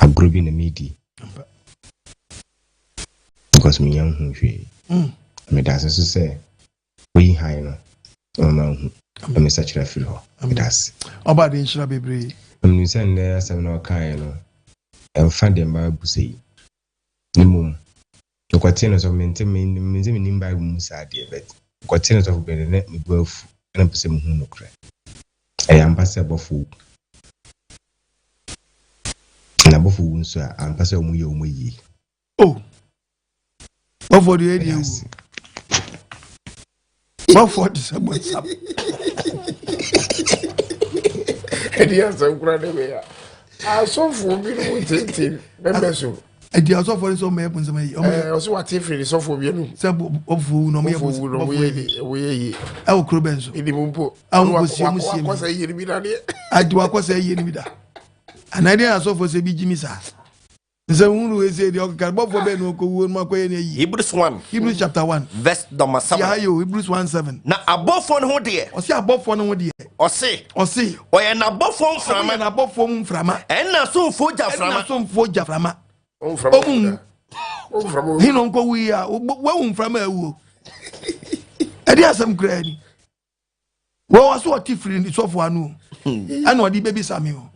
I grew in the media. Ampa. Because me young who she. Me that's to say. We high no. I'm such a feel. That's. About the insurance baby. I'm saying there some no kind. And find them by Bussy. The moon. The quaternions of maintaining by Musa, dear, but quaternions of Benet me both and a person who no cry. I am passable fool. And above wounds, sir, I'm passable me. Oh, what for the idea? What for the someone's up? And yes, I'm glad to be. I saw for me with it. Remember so. And the also for so many happens to me. Also, what if it is so for you? Some of who no me we I will crubenso. In the Mumpo, I was a year with that. I do what say year with that. And I didn't also for say Jimmy sir. The one who is the Okabo for Ben Hebrews 1. Hebrews chapter 1. Verse number 7. Yeah, Hebrews 1:7. Now above one who dear. Or see above one who dear. Or say. Or an above one from an above one from and now so for Jaframa. Some for Jaframa. From he don't go we are one from a woo. And there's some granny. Well, I saw a different it's of one. I know the baby Samuel.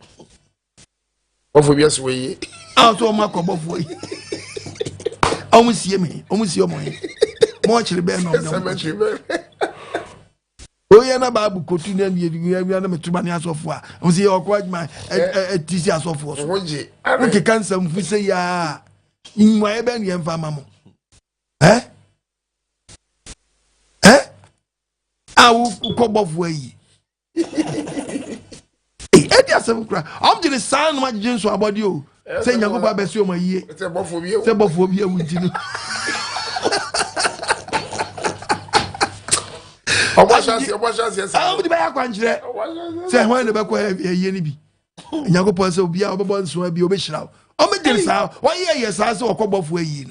Of yes, way. Out of my cup of way. Almost see me, almost your money. Much the band of cemetery. Oh, yeah, no Bible continue. You have a too many as of war. I see your quite my TC as of war. Okay, can some say, ya in my band, and famamo. Eh? I will come off way. I'm just sound my jeans about you. Say, you go back to my year. It's a bophobia with you. I'll be back one day. Say, when the back will have a yenny. And you go pass will be our bonds will be obey now. Oh, my dear, sir, why, yes, I saw a cup of way.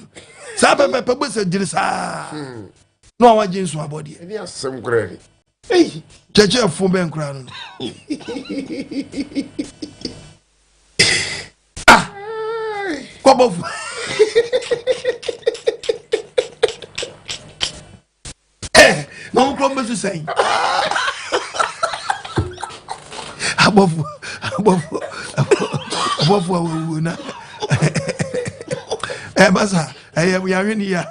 Sabbath purpose said, no one jeans to our body. And yes, some credit. Hey, judge of 4 men crown. Cup of saying. Above, Basa, we are in here.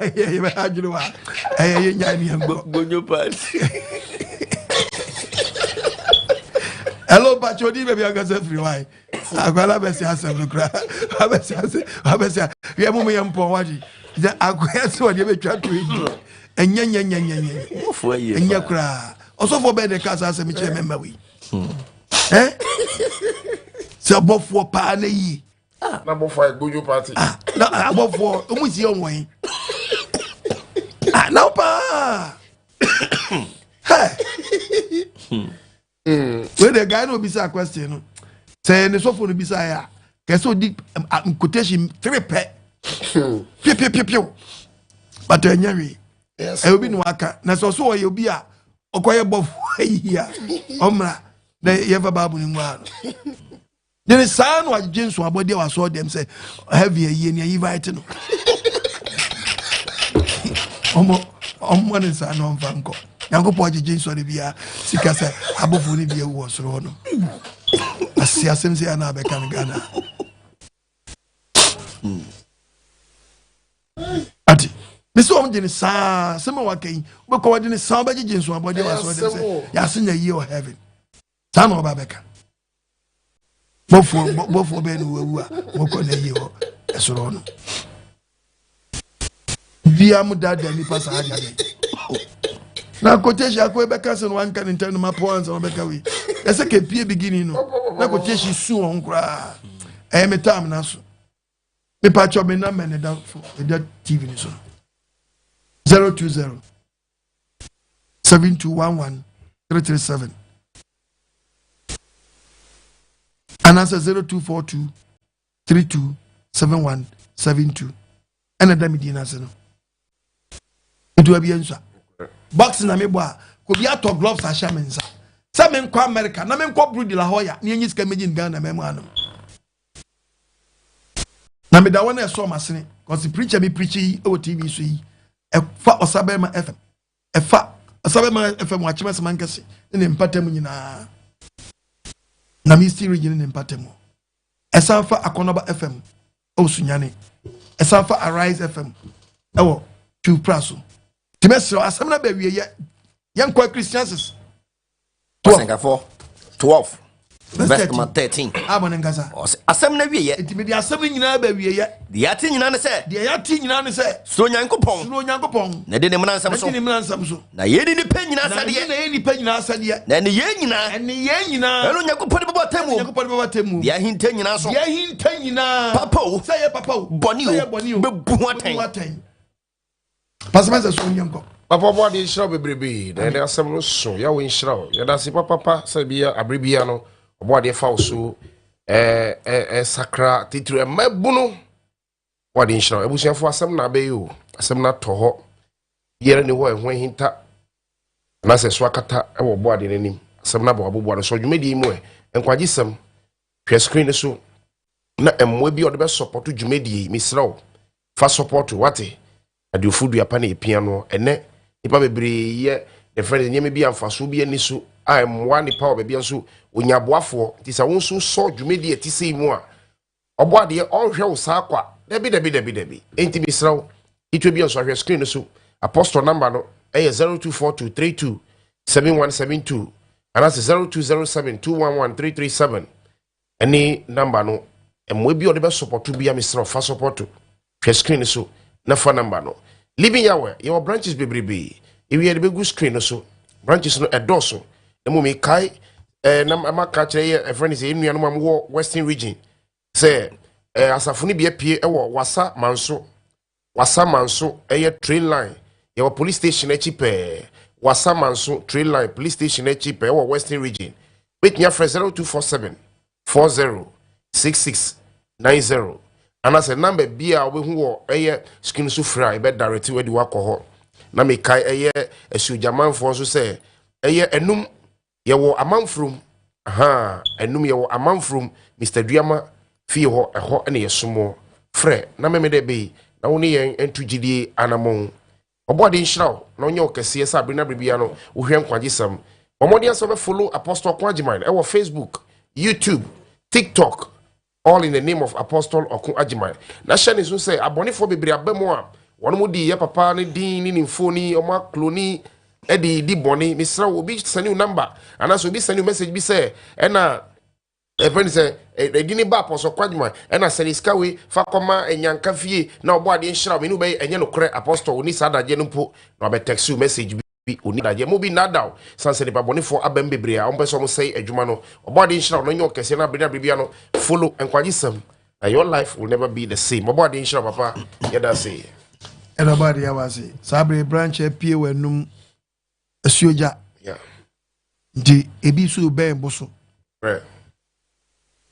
Hello, Pachodi, baby, I got every why. I got a best answer. We are moving on Powaji. I guess what you try to eat. And yan, for you, and yakra. Also for better cars as a mature member. We. Eh? So, both for Pane. Number 5, go your party. No, above for almost your way. No, pa. When the guy no be say a question, say the sofa no be say ya. Guess so deep quotation 3 pe. Pew. But nyari. Yes. I will be no aka. Na so you be a okoye bof here. Omra. Na yeva babu ni ngwa. Then the son was James Oboadie was saw them say heavy a year near invite no. Omo ne sa no mfanko. Yango poje James Oboadie sika say abofu ni bia wo soro no. Asia semse ana be kan Ghana. Ati Miso on dini sa sema wakai we ko dini sa ba James Oboadie was saw them say ya senya year of heaven. Sa no ba beka. Bofo be no wu a moko na yi ho esoro no via mu dada ni pasa haja be na koteshi akwe be ka se no anka ntan no mapo anza no be ka we ese ke pie beginning no na koteshi su on kra metam na so me pa cho me na me da for the TV ni so 020 7211 337 and answer 0242 327172. And a damn dinner. It will be answer. Boxing a meboa could be out of gloves and shamans. Some men call America, no men call Brudi La Hoya, near his comedian Ghana Memano. Namida one I saw my sin, because the preacher be preaching over TV. A fat or Sabema FM. A fat or Sabema FM watching us mancasi in Empatemina. Na mystery region in Patemo. Esanfa Akonaba FM. O Sunyani. Esanfa Arise FM. Ewo Chu Praso. Timesro asamna be wie yan kwa Christians. 12. Verse 13. Abonengaza. Asem na wie ye. Intimi asem nyina ba wie ye. De yati nyina ne se. De yati nyina ne se. So nyankopon. Na de ne mna nsam so. Na ye ni pe nyina asade. Na ye ni pe nyina asade. Na ne ye nyina. Eno nyankopon be batemu. Nyankopon be batemu. De ahinta nyina so. De ahinta nyina. Papa. Say ye papa. Boni o. Be bu aten. Pastor so nyanko. Papa Oboadie shira bebrebe. Na ne asem no so. Ya we shira. Ya da se papa say bia Biribiaa no. Oboadie fa so sakra titru mabuno Oboadie shira. Ebusuafo asem na be yo. Asem na to ho. Yere ne ho ehwan hinta. Na se so akata e wo Oboadie nanim. Asem na ba oboboa so dwumedi mu enkwaji sem. Hwe screen so na emwe bi odebe support dwumedi misrawo. Fa support wate. Ade ofudu apa na epia no ene nipa bebre ye the friend nyeme bi amfaso bi ani so amwa nipa obabi nso onyaboafo ti sa wonso so dwumedi etise mu a Oboadie onhwe wo sa kwa debi enti misrawo itwe bi nso hwe screen so apostle number no 0242327172 and that's 0207211337 any number no emwe bi odebe support bi misrawo fa support hwe screen so na phone number no living yawe your branches bebrebe ewi ede begu screen so branches no edoso emu me kai na amaka kire e friend say enu anum wo western region say asafuni bi apie ewo wasa manso eye train line your police station echi pe wasa manso train line police station echi pe ewo western region with your friend 0247 406690 and as a number bia we hu eye skin so fry be direct we di wakoho na me kai eye asujamanfo so say eye enum ye wo amanfrum enum ye wo amanfrum Mr. Duama fi ho eho ene yesomo frɛ na me de be na woni yen entugidie anamon Oboadie nhyira no nye okese sa Biribiaa Biribiaa no wohwe nkwagisam omodi aso be follow Apostle Okun Agyemang e wo Facebook, YouTube, TikTok, all in the name of Apostle Okun Agyemang. Na share so say abonefo bebre abamo a wono mu di ye papa ne din ni mfoni oma cloni e di boni misra obi send you number and so obi send you message bi say e na e friend say e di ni ba Apostle Okun Agyemang e na send iska we fa koma enyanka fie na Oboadie nhyira me no be enye no kore Apostle oni sadaje no po na be text you message bi oni daje mo bi nadaw sanse ni babonefo abam bebre a ombe so mo say adwuma no Oboadie nhyira no nye okese na Biribiaa no follow nkwagisam and your life will never be the same. Oboadie nhyira papa yeda say everybody awase sabre branch apie wanum asuoja di ebi so be boso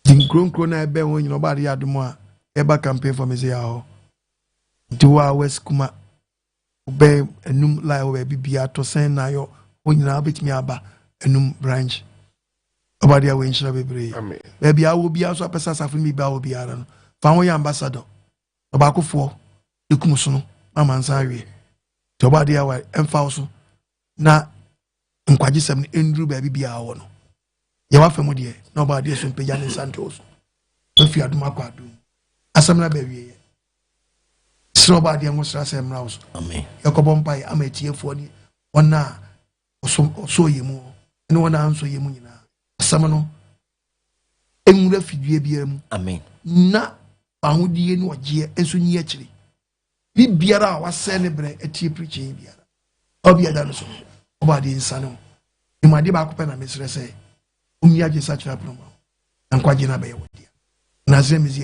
di kronkro na ebe won nyina Oboadie adomo a eba campaign for me say aho di wa west kuma be enum lai we bibia to sen na yo onyina betimi aba enum branch Oboadie we nhyira bebre amen be awo bia so apesa safo mi ba wo bia no fa won ya ambassador obakofo ekumu no amansa awie to Oboadie wa emfa so na nkwagisam ni endru ba bibia wo no ye wa fam de na Oboadie so mpegya ne santos afi aduma kwado asam na ba wie sro Oboadie ngosra sem raus amen yakobo mpai amatiefo ni wona so yemu ni wona anso yemu nyina asam no enwura fidue bia mu amen na ahudie ni ogie enso nyi akiri bibiara wa sene bre etie preaching biara obiada no so Oboadie nsano imade ba ko pe na mesre se umia je sa chira promo ankwaje na be ye wodia na zemizi